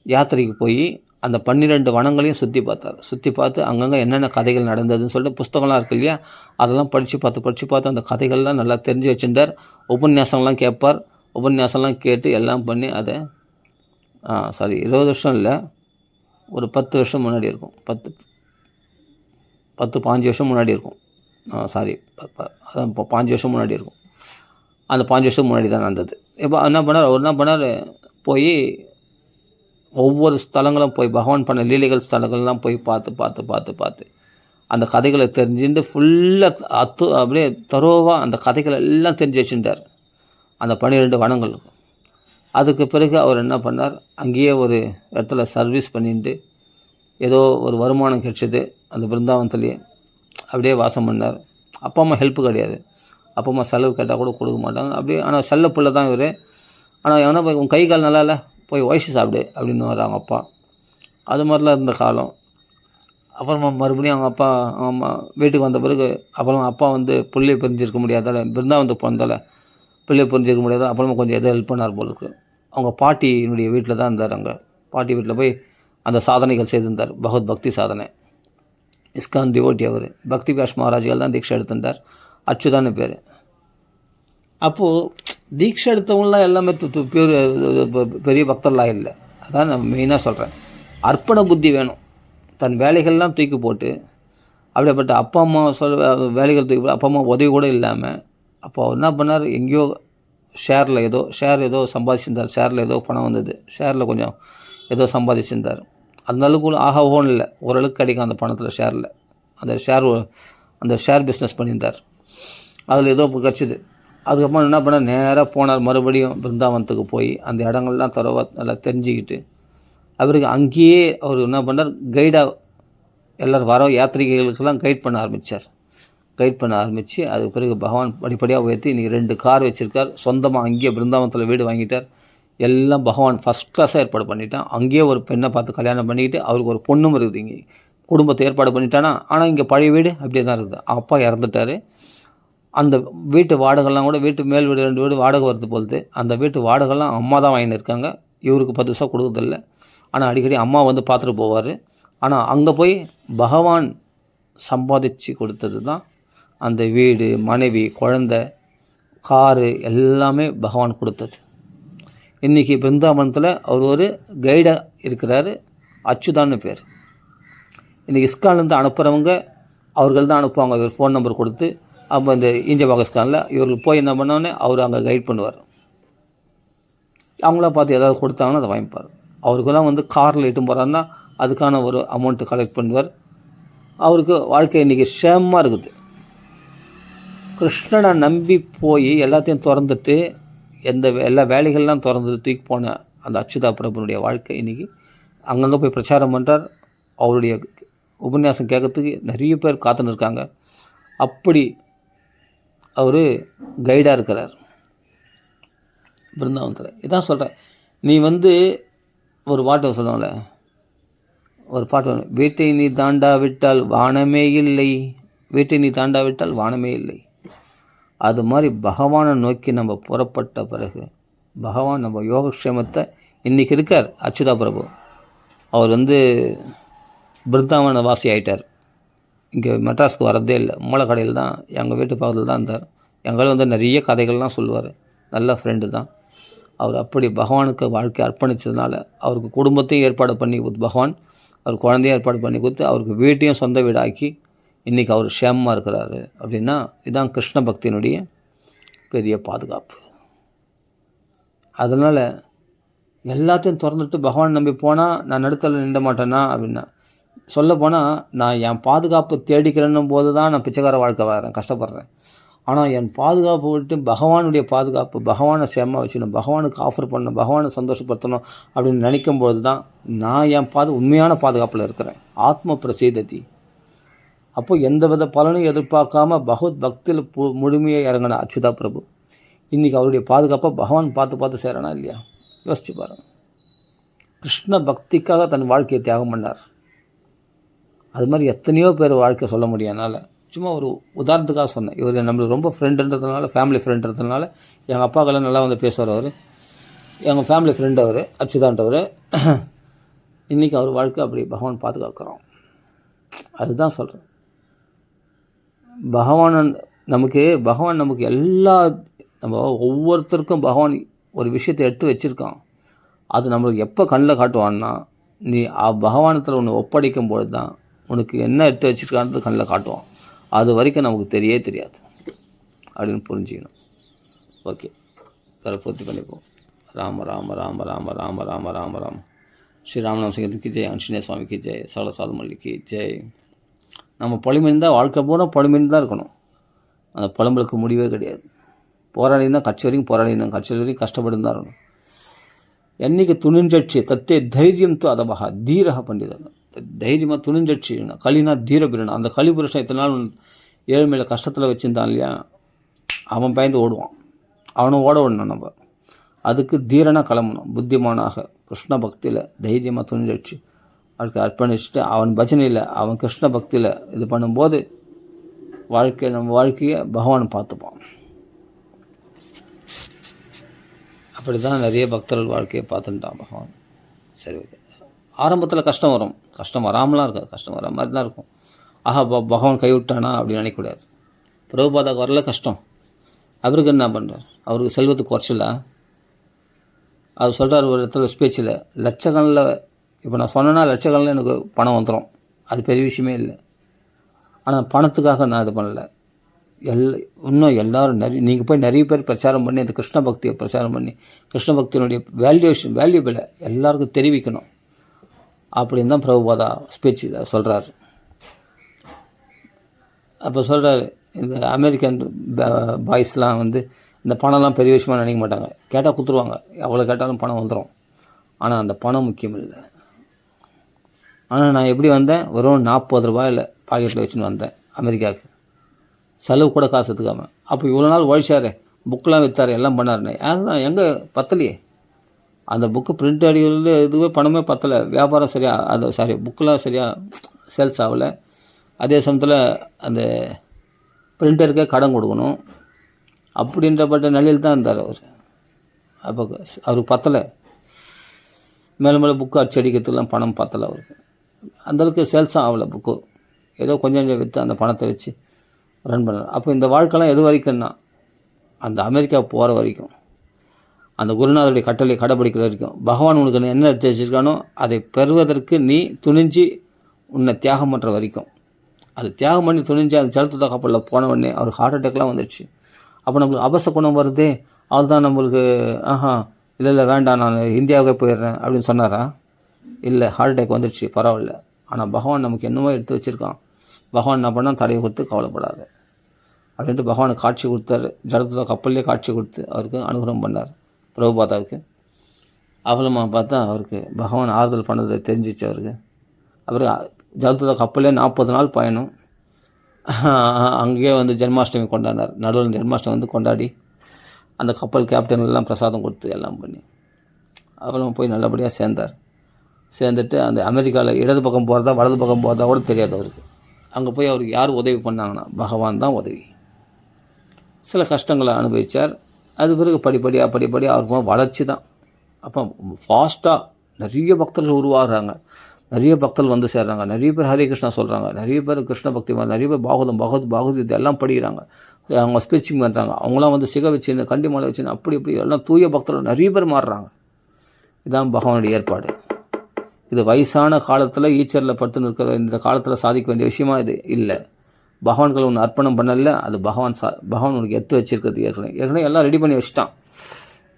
யாத்திரைக்கு போய் அந்த 12 வனங்களையும் சுற்றி பார்த்தார். சுற்றி பார்த்து அங்கங்கே என்னென்ன கதைகள் நடந்ததுன்னு சொல்லிட்டு புஸ்தகம்லாம் இருக்குது இல்லையா, அதெல்லாம் படித்து பார்த்து அந்த கதைகள்லாம் நல்லா தெரிஞ்சு வச்சுட்டார். உபன்யாசம்லாம் கேட்பார். உபன்யாசம்லாம் கேட்டு எல்லாம் பண்ணி அதை 20 வருஷம் இல்லை, ஒரு 10 வருஷம் முன்னாடி இருக்கும், 15 வருஷம் முன்னாடி இருக்கும். அதான் இப்போ 5 வருஷம் முன்னாடி இருக்கும். அந்த 5 வருஷம் முன்னாடி தான் நடந்தது. இப்போ என்ன பண்ணார், போய் ஒவ்வொரு ஸ்தலங்களும் போய் பகவான் பண்ண லீலைகள் ஸ்தலங்கள்லாம் போய் பார்த்து அந்த கதைகளை தெரிஞ்சுட்டு ஃபுல்லாக அப்படியே தரோவாக அந்த கதைகள் எல்லாம் தெரிஞ்சு வச்சுட்டார் அந்த 12 வனங்களுக்கு. அதுக்கு பிறகு அவர் என்ன பண்ணார், அங்கேயே ஒரு இடத்துல சர்வீஸ் பண்ணிட்டு ஏதோ ஒரு வருமானம் கிடைச்சது அந்த பிருந்தாவனத்துலேயே, அப்படியே வாசம் பண்ணார். அப்பா அம்மா ஹெல்ப்பு கிடையாது, அப்பா அம்மா செலவு கேட்டால் கூட கொடுக்க மாட்டாங்க அப்படியே. ஆனால் செல்ல பிள்ளை தான் இவர். ஆனால் எவனா போய் உன் கை கால் நல்லா இல்லை, போய் வயசு சாப்பிடு அப்படின்னு வராங்க அப்பா. அது மாதிரிலாம் இருந்த காலம். அப்புறமா மறுபடியும் அவங்க அப்பா அம்மா வீட்டுக்கு வந்த பிறகு அப்புறமா அப்பா பிள்ளையை பிரிஞ்சிருக்க முடியாதால, பிருந்தாவனத்துக்கு போனதால் பிள்ளையை பிரிஞ்சிருக்க முடியாத, அப்புறமா கொஞ்சம் எதோ ஹெல்ப் பண்ணார் போலுக்கு. அவங்க பாட்டியினுடைய வீட்டில் தான் இருந்தார். அங்கே பாட்டி வீட்டில் போய் அந்த சாதனைகள் செய்திருந்தார், பகவத் பக்தி சாதனை. இஸ்கான் டிவோட்டி அவர், பக்தி விகாஸ் மகாராஜ்கள் தான் தீட்சை எடுத்திருந்தார். அச்சுதான்னு பேர். அப்போது தீட்சை எடுத்தவங்களாம் எல்லாமே பெரிய பக்தர்லாம் இல்லை. அதான் நான் மெயினாக சொல்கிறேன், அர்ப்பண புத்தி வேணும். தன் வேலைகள்லாம் தூக்கி போட்டு அப்படிப்பட்ட அப்பா அம்மா வேலைகள் தூக்கி போட்டு அப்பா அம்மா உதவி கூட இல்லாமல் அப்போ என்ன பண்ணார், எங்கேயோ ஷேர் ஏதோ சம்பாதிச்சிருந்தார். ஷேரில் ஏதோ பணம் வந்தது, ஷேரில் கொஞ்சம் ஏதோ சம்பாதிச்சிருந்தார். அந்த அளவுக்கு ஓன் இல்லை, ஓரளவுக்கு கிடைக்கும் அந்த பணத்தில். ஷேரில் அந்த ஷேர் பிஸ்னஸ் பண்ணியிருந்தார். அதில் ஏதோ கிடச்சிது. அதுக்கப்புறம் என்ன பண்ணார், நேராக போனார் மறுபடியும் பிருந்தாவனத்துக்கு போய் அந்த இடங்கள்லாம் நல்லா தெரிஞ்சுக்கிட்டு அவருக்கு அங்கேயே அவர் என்ன பண்ணார், கைடாக எல்லோரும் வர யாத்திரிகைகளுக்கெல்லாம் கைட் பண்ண ஆரம்பித்து அதுக்கு பிறகு பகவான் படிப்படியாக உயர்த்தி இன்றைக்கி 2 கார் வச்சுருக்கார். சொந்தமாக அங்கேயே பிருந்தாவனத்தில் வீடு வாங்கிட்டார். எல்லாம் பகவான் ஃபஸ்ட் கிளாஸாக ஏற்பாடு பண்ணிட்டான். அங்கேயே ஒரு பெண்ணை பார்த்து கல்யாணம் பண்ணிக்கிட்டு அவருக்கு ஒரு பொண்ணும் இருக்குது. இங்கே குடும்பத்தை ஏற்பாடு பண்ணிட்டானா. ஆனால் இங்கே பழைய வீடு அப்படியே தான் இருக்குது. அப்பா இறந்துட்டார். அந்த வீட்டு வாடகைலாம் கூட, வீட்டு மேல் வீடு 2 வீடு வாடகை வருது போகுது. அந்த வீட்டு வாடகைலாம் அம்மா தான் வாங்கின்னு இருக்காங்க. இவருக்கு 10 பைசா கொடுக்குறதில்ல. ஆனால் அடிக்கடி அம்மா பார்த்துட்டு போவார். ஆனால் அங்கே போய் பகவான் சம்பாதிச்சு கொடுத்தது தான் அந்த வீடு, மனைவி, குழந்தை, காரு எல்லாமே பகவான் கொடுத்தது. இன்றைக்கி பிருந்தாவனத்தில் அவர் ஒரு கைடாக இருக்கிறாரு, அச்சுதான்னு பேர். இன்றைக்கி இஸ்கான்லேருந்து அனுப்புகிறவங்க அவர்கள் தான் அனுப்புவாங்க. இவர் ஃபோன் நம்பர் கொடுத்து, அப்போ இந்த ஈஞ்சபாக இஸ்கானில் இவர்கள் போய் என்ன பண்ணோன்னே அவர் அங்கே கைட் பண்ணுவார். அவங்கள பார்த்து ஏதாவது கொடுத்தாங்கன்னா அதை வாங்கிப்பார். அவருக்கெல்லாம் காரில் இட்டு போகிறாருன்னா அதுக்கான ஒரு அமௌண்ட்டு கலெக்ட் பண்ணுவார். அவருக்கு வாழ்க்கை இன்றைக்கி க்ஷேமமாக இருக்குது. கிருஷ்ணனை நம்பி போய் எல்லாத்தையும் திறந்துட்டு எல்லா வேலைகள்லாம் திறந்துட்டு தூக்கி போன அந்த அச்சுதா பிரபுனுடைய வாழ்க்கை இன்றைக்கி அங்கங்கே போய் பிரச்சாரம் பண்ணுறார். அவருடைய உபன்யாசம் கேட்கறதுக்கு நிறைய பேர் காத்துன்னு இருக்காங்க. அப்படி அவர் கைடாக இருக்கிறார் பிருந்தாவனத்தில். இதான் சொல்கிறேன், நீ ஒரு பாட்டு சொல்லுவாங்கள்ல, ஒரு பாட்டு, வீட்டை நீ தாண்டாவிட்டால் வானமே இல்லை, வீட்டை நீ தாண்டாவிட்டால் வானமே இல்லை. அது மாதிரி பகவானை நோக்கி நம்ம புறப்பட்ட பிறகு பகவான் நம்ம யோகக்ஷேமத்தை இன்றைக்கி இருக்கார். அச்சுதா பிரபு அவர் பிருந்தாவன வாசி ஆகிட்டார். இங்கே மெட்ராஸ்க்கு வரதே இல்லை, மூலக்கடையில் தான், எங்கள் வீட்டு பக்கத்தில் தான் இருந்தார். எங்களும் நிறைய கதைகள்லாம் சொல்லுவார். நல்ல ஃப்ரெண்டு தான் அவர். அப்படி பகவானுக்கு வாழ்க்கை அர்ப்பணித்ததுனால அவருக்கு குடும்பத்தையும் ஏற்பாடு பண்ணி கொடுத்து, பகவான் அவர் குழந்தையும் ஏற்பாடு பண்ணி கொடுத்து, அவருக்கு வீட்டையும் சொந்த வீடாக்கி இன்றைக்கி அவர் க்ஷேமமாக இருக்கிறாரு. அப்படின்னா இதுதான் கிருஷ்ண பக்தியினுடைய பெரிய பாதுகாப்பு. அதனால் எல்லாத்தையும் திறந்துட்டு பகவான் நம்பி போனால் நான் நடுத்தல நின்ற மாட்டேன்னா அப்படின்னா, சொல்ல போனால் நான் என் பாதுகாப்பு தேடிக்கிறேன்னும் போது தான் நான் பிச்சைக்கார வாழ்க்கை வரேன், கஷ்டப்படுறேன். ஆனால் என் பாதுகாப்பு விட்டு பகவானுடைய பாதுகாப்பு, பகவானை சேமாக வச்சுக்கணும், பகவானுக்கு ஆஃபர் பண்ணணும், பகவானை சந்தோஷப்படுத்தணும் அப்படின்னு நினைக்கும்போது தான் நான் என் உண்மையான பாதுகாப்பில் இருக்கிறேன். ஆத்ம பிரசீததி. அப்போது எந்த வித பலனும் எதிர்பார்க்காம பகவத் பக்தியில் முழுமையாக இறங்கின அச்சுதா பிரபு இன்றைக்கி அவருடைய பாதுகாப்பை பகவான் பார்த்து பார்த்து செய்கிறானா இல்லையா? யோசிச்சு பாருங்கள். கிருஷ்ண பக்திக்காக தன் வாழ்க்கையை தியாகம் பண்ணார். அது மாதிரி எத்தனையோ பேர் வாழ்க்கை சொல்ல முடியாதனால சும்மா ஒரு உதாரணத்துக்காக சொன்னேன். இவர் நம்மளுக்கு ரொம்ப ஃப்ரெண்டுன்றதுனால, ஃபேமிலி ஃப்ரெண்டுன்றதுனால, எங்கள் அப்பாக்கெல்லாம் நல்லா பேசுவார். அவர் எங்கள் ஃபேமிலி ஃப்ரெண்டு, அவர் அச்சுதான்றவர். இன்றைக்கி அவர் வாழ்க்கை அப்படி பகவான் பாதுகாக்கிறோம். அதுதான் சொல்கிறேன். பகவான் நமக்கு எல்லா நம்ம ஒவ்வொருத்தருக்கும் பகவான் ஒரு விஷயத்தை எடுத்து வச்சுருக்கான். அது நம்மளுக்கு எப்போ கண்ணில் காட்டுவான்னா, நீ பகவானத்தில் ஒன்று ஒப்படைக்கும் பொழுது தான் உனக்கு என்ன எடுத்து வச்சுருக்கான்றது கண்ணில் காட்டுவான். அது வரைக்கும் நமக்கு தெரியாது அப்படின்னு புரிஞ்சுக்கணும். ஓகே, அதை பூர்த்தி பண்ணிப்போம். ராம ராம ராம ராம ராம ராம ராம ராம. ஸ்ரீ ராமநாம சிங்கத்துக்கு ஜெய், ஆஞ்சநேய சுவாமிக்கு ஜெய், சகல சாது மல்லிக்கு ஜெய். நம்ம புலம்பின்னு தான் வாழ்க்கை பூரா புலம்பின்னு தான் இருக்கணும். அந்த புலம்பலுக்கு முடிவே கிடையாது. போராடினா கட்சி வரைக்கும் போராடினா கட்சி வரைக்கும் கஷ்டப்பட்டு தான் இருக்கணும். என்றைக்கு துணிஞ்சட்சி தத்தே தைரியம் தோ அதபகா தீரக பண்டிதன். தைரியமாக துணிஞ்சட்சி களினா தீரபிரணும். அந்த கலிபுருஷன் இத்தனை நாள் ஏழ்மையில் கஷ்டத்தில் வச்சுருந்தான் இல்லையா, அவன் பயந்து ஓடுவான். அவனை ஓட விடணும் நம்ம. அதுக்கு தீரனாக கிளம்பணும், புத்திமானாக கிருஷ்ண பக்தியில் தைரியமாக துணிஞ்சட்சி அதுக்கு அர்ப்பணிச்சுட்டு அவன் பஜனையில் அவன் கிருஷ்ண பக்தியில் இது பண்ணும்போது நம்ம வாழ்க்கையை பகவான் பார்த்துப்பான். அப்படி தான் நிறைய பக்தர்கள் வாழ்க்கையை பார்த்துட்டான் பகவான். சரி, ஓகே. ஆரம்பத்தில் கஷ்டம் வரும், கஷ்டம் வராமலாம் இருக்காது, கஷ்டம் வர மாதிரி தான் இருக்கும். ஆஹா பகவான் கைவிட்டானா அப்படின்னு நினைக்கக்கூடாது. பிரபுபாதாக்கு வரல கஷ்டம், அவருக்கு என்ன பண்ணுறார்? அவருக்கு செல்வத்துக்கு குறைச்சல. அவர் சொல்கிறார் ஒரு இடத்துல ஸ்பீச்சில், லட்சக்கணக்கில், இப்போ நான் சொன்னேன்னா லட்சக்கணக்கில் எனக்கு பணம் வந்துடும், அது பெரிய விஷயமே இல்லை. ஆனால் பணத்துக்காக நான் இது பண்ணலை. இன்னும் எல்லோரும் நீங்கள் போய் நிறைய பேர் பிரச்சாரம் பண்ணி அந்த கிருஷ்ண பக்தியை பிரச்சாரம் பண்ணி கிருஷ்ண பக்தியினுடைய வேல்யூபிளை எல்லாருக்கும் தெரிவிக்கணும் அப்படின்னு தான் பிரபுபாதா ஸ்பீச்சில் சொல்கிறார். அப்போ சொல்கிறார், இந்த அமெரிக்கன் பாய்ஸ்லாம் இந்த பணம்லாம் பெரிய விஷயமாக நினைக்க மாட்டாங்க. கேட்டால் கொடுத்துருவாங்க, எவ்வளோ கேட்டாலும் பணம் வந்துடும். ஆனால் அந்த பணம் முக்கியம் இல்லை. ஆனால் நான் எப்படி வந்தேன்? வெறும் 40 ரூபாயில் பாக்கெட்டில் வச்சுன்னு வந்தேன் அமெரிக்காவுக்கு, செலவு கூட காசு எடுத்துக்காமல். அப்போ இவ்வளோ நாள் உழைச்சாரு, புக்கெலாம் விற்றாரு, எல்லாம் பண்ணாருன்னு. அதுதான் எங்கே பத்தலையே. அந்த புக்கு பிரிண்ட் அடிக்கிறது இதுவே பணமே பத்தலை, வியாபாரம் சரியாக புக்கெலாம் சரியாக சேல்ஸ் ஆகலை. அதே சமயத்தில் அந்த பிரிண்டருக்கே கடன் கொடுக்கணும் அப்படின்றப்பட்ட நிலையில் தான் இருந்தார் அவர். அப்போ அவருக்கு பத்தலை, மேலே மேலே புக்கு அடிக்கிறதுலாம் பணம் பத்தலை அவருக்கு. அந்தளவுக்கு சேல்ஸும் ஆகலை புக்கு. ஏதோ கொஞ்சம் விற்று அந்த பணத்தை வச்சு ரன் பண்ணார். அப்போ இந்த வாழ்க்கைலாம் எது வரைக்கும்னா அந்த அமெரிக்கா போகிற வரைக்கும், அந்த குருநாதருடைய கட்டளை கடைப்பிடிக்கிற வரைக்கும், பகவான் உனக்கு என்ன எடுத்து வச்சுருக்கானோ அதை பெறுவதற்கு நீ துணிஞ்சு உன்னை தியாகம் பண்ணுற வரைக்கும். அது தியாகம் பண்ணி துணிஞ்சு அந்த ஜலத்துதா கப்பலில் போன உடனே அவருக்கு ஹார்ட் அட்டாக்லாம் வந்துடுச்சு. அப்போ நம்மளுக்கு அபச குணம் வருதே, அவர் தான் நம்மளுக்கு இல்லை வேண்டாம் நான் இந்தியாவுக்கே போயிடுறேன் அப்படின்னு சொன்னாரா? இல்லை, ஹார்ட் அட்டாக் வந்துடுச்சு, பரவாயில்ல. ஆனால் பகவான் நமக்கு என்னமோ எடுத்து வச்சுருக்கான். பகவான் என்ன பண்ணால் தடையை கொடுத்து கவலைப்படாது அப்படின்ட்டு பகவானுக்கு காட்சி கொடுத்தாரு. ஜலத்துதா கப்பல்லே காட்சி கொடுத்து அவருக்கு அனுகிரகம் பண்ணார் பிரபுபாதாவுக்கு. அவ்வளோமா பார்த்தா அவருக்கு பகவான் ஆறுதல் பண்ணதை தெரிஞ்சிச்சு அவருக்கு. அப்புறம் ஜலத்துதா கப்பல்லே 40 நாள் பயணம். அங்கேயே ஜென்மாஷ்டமி கொண்டாடினார். நடுவில் ஜென்மாஷ்டமி கொண்டாடி அந்த கப்பல் கேப்டன்லாம் பிரசாதம் கொடுத்து எல்லாம் பண்ணி அவ்வளோ போய் நல்லபடியாக சேர்ந்தார். சேர்ந்துட்டு அந்த அமெரிக்காவில் இடது பக்கம் போகிறதா வலது பக்கம் போகிறதா கூட தெரியாது அவருக்கு. அங்கே போய் அவருக்கு யார் உதவி பண்ணாங்கன்னா பகவான் தான் உதவி. சில கஷ்டங்களை அனுபவித்தார். அது பிறகு படிப்படியாக அவருக்கு வளர்ச்சி தான். அப்போ ஃபாஸ்ட்டாக நிறைய பக்தர்கள் உருவாகிறாங்க, நிறைய பக்தர்கள் சேர்றாங்க, நிறைய பேர் ஹரே கிருஷ்ணா சொல்கிறாங்க, நிறைய பேர் கிருஷ்ண பக்தி, நிறைய பேர் பாகவத் இதெல்லாம் படிக்கிறாங்க, அவங்க ஸ்பீச்சிங் பண்ணுறாங்க. அவங்களாம் சிக வச்சுன்னு கண்டி மலை வச்சுன்னு அப்படி எல்லாம் தூய பக்தர்கள் நிறைய பேர் மாறுறாங்க. இதுதான் பகவானுடைய ஏற்பாடு. இது வயசான காலத்தில் ஈச்சரில் படுத்து நிற்கிற இந்த காலத்தில் சாதிக்க வேண்டிய விஷயமா இது இல்லை. பகவான்கள் ஒன்று அர்ப்பணம் பண்ணல, அது பகவான் உனக்கு எடுத்து வச்சிருக்கிறது. ஏற்கனவே எல்லாம் ரெடி பண்ணி வச்சுட்டான்.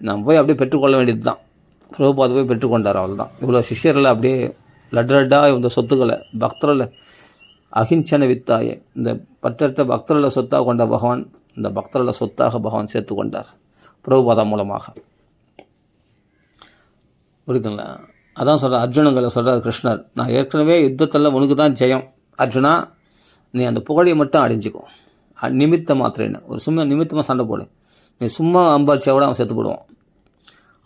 நம்ம போய் அப்படியே பெற்றுக்கொள்ள வேண்டியது தான். பிரபுபாத போய் பெற்றுக்கொண்டார், அவள் தான். இவ்வளோ சிஷ்யரில் அப்படியே லட்ரட்டாக இந்த சொத்துக்களை பக்தரில் அகிஞ்சன வித்தாய இந்த பற்றற்ற பக்தரில் சொத்தாக கொண்ட பகவான் இந்த பக்தரில் சொத்தாக பகவான் சேர்த்து கொண்டார் பிரபுபாதா மூலமாக. புரியுதுங்களா? அதான் சொல்கிறார், அர்ஜுனங்களை சொல்கிறார் கிருஷ்ணர், நான் ஏற்கனவே யுத்தத்தில் உனக்கு தான் ஜெயம். அர்ஜுனா, நீ அந்த புகழையை மட்டும் அடைஞ்சிக்கோ. நிமித்த மாத்திரன்னு ஒரு சும்மா நிமித்தமாக சண்டை போடு. நீ சும்மா அம்பாடிச்சா கூட அவன் செத்து போடுவான்.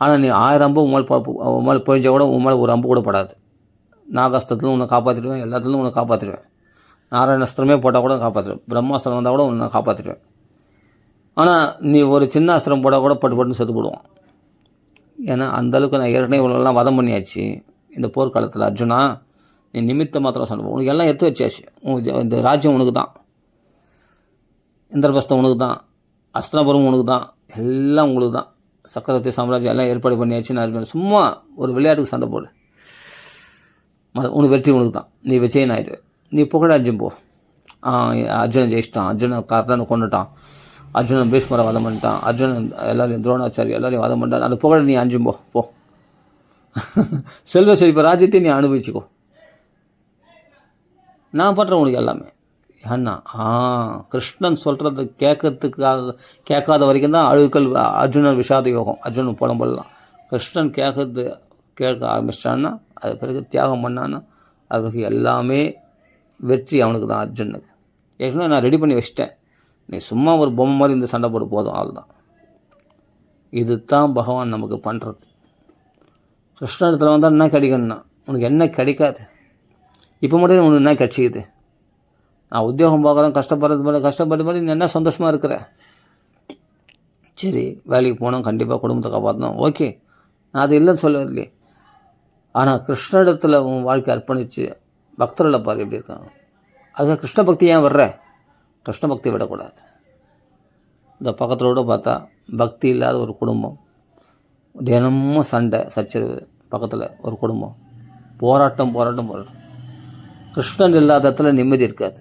ஆனால் நீ 1000 அம்பு உமால் பொழிஞ்சா கூட உமால் ஒரு அம்பு கூட படாது. நாகாஸ்திரத்துலையும் உன்னை காப்பாற்றிடுவேன், எல்லாத்துலேயும் உன்னை காப்பாற்றிடுவேன். நாராயணாஸ்திரமே போட்டால் கூட காப்பாற்றிடுவேன். பிரம்மாஸ்திரம் வந்தால் கூட உன்னை காப்பாற்றிடுவேன். ஆனால் நீ ஒரு சின்ன அஸ்திரம் போட்டால் கூட பட்டுன்னு செத்து போடுவான். ஏன்னா அந்தளவுக்கு நான் ஏற்கனவே இவ்வளோலாம் வதம் பண்ணியாச்சு இந்த போர்க்காலத்தில். அர்ஜுனா, நீ நிமித்த மாத்திரம் சண்டை, உனக்கு எல்லாம் எடுத்து வச்சாச்சு. இந்த ராஜ்யம் உனக்கு தான், இந்திரபஸ்தம் உனக்கு தான், அஸ்திரபுரம் உனக்கு தான், எல்லாம் உங்களுக்கு தான். சக்கரவர்த்தி சாம்ராஜ்யம் எல்லாம் ஏற்பாடு பண்ணியாச்சு. நான் சும்மா ஒரு விளையாட்டுக்கு சண்டை போடு, உனக்கு வெற்றி உனக்கு தான். நீ விஜயன் ஆகிடுவேன். நீ புகழாஜ்யம் போ. அர்ஜுனன் ஜெயிச்சிட்டான், அர்ஜுனன் கர்ணனை கொண்டுட்டான், அர்ஜுனன் பீஷ்மரை வதம் பண்ணிட்டான், அர்ஜுனன் எல்லாரையும் துரோணாச்சாரி எல்லாரையும் வதம் பண்ணிட்டான். அந்த புகழை நீ அஞ்சும் போ. செல்வ செழிப்பு ராஜ்யத்தையும் நீ அனுபவிச்சுக்கோ. நான் பண்ணுறேன் உனக்கு எல்லாமே. ஏன்னா கிருஷ்ணன் சொல்கிறத கேட்காத வரைக்கும் தான் அழுக்கள். அர்ஜுனன் விஷாத யோகம், அர்ஜுனன் புலம்பலாம். கிருஷ்ணன் கேட்க ஆரம்பிச்சிட்டான்னா அது பிறகு தியாகம் பண்ணான்னா அதுக்கு எல்லாமே வெற்றி அவனுக்கு தான், அர்ஜுனுக்கு. ஏற்கனவே நான் ரெடி பண்ணி வச்சிட்டேன். நீ சும்மா ஒரு பொம்மை மாதிரி இந்த சண்டை போட்டு போதும், அவ்வளோதான். இது தான் பகவான் நமக்கு பண்ணுறது. கிருஷ்ணத்தில் வந்தால் என்ன கிடைக்கணும்னா உனக்கு என்ன கிடைக்காது. இப்போ மட்டும் உனக்கு என்ன கிடைச்சிக்குது? நான் உத்தியோகம் பார்க்குறேன், கஷ்டப்படுறது மாதிரி நீ என்ன சந்தோஷமாக இருக்கிற? சரி, வேலைக்கு போனோம், கண்டிப்பாக குடும்பத்தை காப்பாற்றணும், ஓகே, நான் அது இல்லைன்னு சொல்ல இல்லையே. ஆனால் கிருஷ்ணனிடத்தில் உன் வாழ்க்கை அர்ப்பணித்து பக்தர்களை பாரு எப்படி இருக்காங்க. அதுக்காக கிருஷ்ண பக்தி ஏன் வர்ற? கிருஷ்ண பக்தி விடக்கூடாது. இந்த பக்கத்தில் பார்த்தா பக்தி இல்லாத ஒரு குடும்பம், தினமும் சண்டை சச்சரவு, பக்கத்தில் ஒரு குடும்பம், போராட்டம். கிருஷ்ணன் இல்லாத இடத்துல நிம்மதி இருக்காது.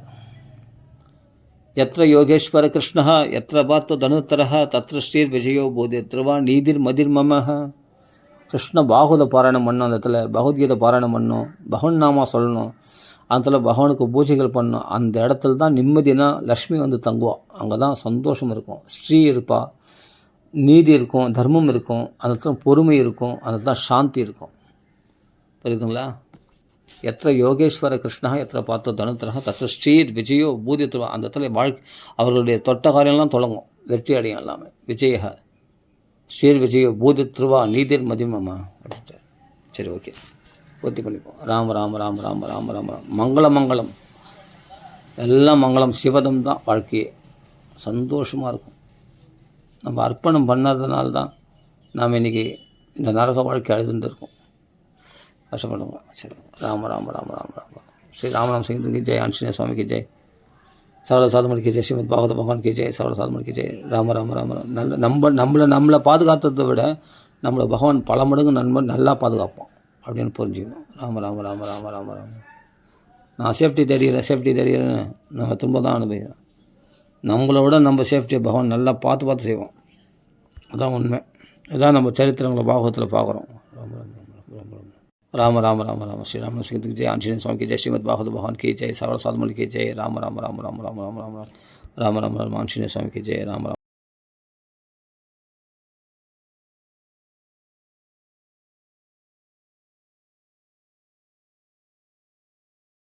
எத்திர யோகேஸ்வர கிருஷ்ணா எத்திர பார்த்த தனுத்தரஹ தத்ர ஸ்ரீர் விஜயோ போதே திருவா நீதிர் மதிர் மமஹ. கிருஷ்ண பாகவத பாராயணம் பண்ணணும், அந்த இடத்துல பகவத்கீதை பாராயணம் பண்ணணும், பகவன் நாமா சொல்லணும், அந்த இடத்துல பகவானுக்கு பூஜைகள் பண்ணணும். அந்த இடத்துல தான் நிம்மதினா லக்ஷ்மி தங்குவா. அங்கே தான் சந்தோஷம் இருக்கும், ஸ்ரீ இருப்பா, நீதி இருக்கும், தர்மம் இருக்கும், அந்த இடத்துல பொறுமை இருக்கும், அந்த இடத்துல சாந்தி இருக்கும். புரியுதுங்களா? எத்திர யோகேஸ்வர கிருஷ்ணா எத்திர பார்த்த தனுத்திரக தத்திர ஸ்ரீர் விஜயோ பூதித்துவா. அந்த இடத்துல அவர்களுடைய தொட்ட காரியம்லாம் தொடங்கும், வெற்றி அடையும் எல்லாமே. விஜய ஸ்ரீர் விஜயோ பூதித்ருவா நீதிர் மதிமமா அப்படின்ட்டு. சரி, ஓகே, பூர்த்தி பண்ணிப்போம். ராம ராம ராம ராம ராம ராம ராம. மங்களம் எல்லாம் மங்களம். சிவதம் தான் வாழ்க்கையே. சந்தோஷமாக இருக்கும். நம்ம அர்ப்பணம் பண்ணாததுனால தான் நாம் இன்றைக்கி இந்த நரக வாழ்க்கை அழுதுட்டு இருக்கோம், கஷ்டப்படுவோம். சரி, ராம ராம ராம ராம ராம. ஸ்ரீ ராமராம் சிங் ஜெய், ஆஞ்சநேய சுவாமிக்கு ஜெய். சகல சாதமணிக்கு ஜெய், ஸ்ரீமத் பாகவத பகவான் கி ஜெய், சகல சாதமணிக்கு ஜெய். ராம ராம ராம ராம. நம்மளை பாதுகாத்ததை விட நம்மளை பகவான் பல மடங்கு நல்லா பாதுகாப்போம் அப்படின்னு புரிஞ்சுக்கணும். ராம ராம ராம ராம ராம ராம. நான் சேஃப்டி தேடிக்கிறேன் நம்ம துன்பம் தான் அனுபவிக்கிறோம். நம்மளை விட நம்ம சேஃப்டியை பகவான் நல்லா பார்த்து செய்வோம். அதான் உண்மை. இதான் நம்ம சரித்திரங்களை பாகவத்தில் பார்க்குறோம். ராம ராம ராம ராம. ஸ்ரீராம சிங்கத்துக்கு ஜெய், ஆஞ்சநேய சுவாமிக்கு ஜெய், ஸ்ரீமத் பாகவத பகவான் கி ஜெய், சகல சாதமணிக்கு ஜெய். ராம ராம ராம ராம ராம ராம ராம ராம ராம ராம ராம. ஆஞ்சநேய சுவாமிக்கு ஜெய். ராம ராம.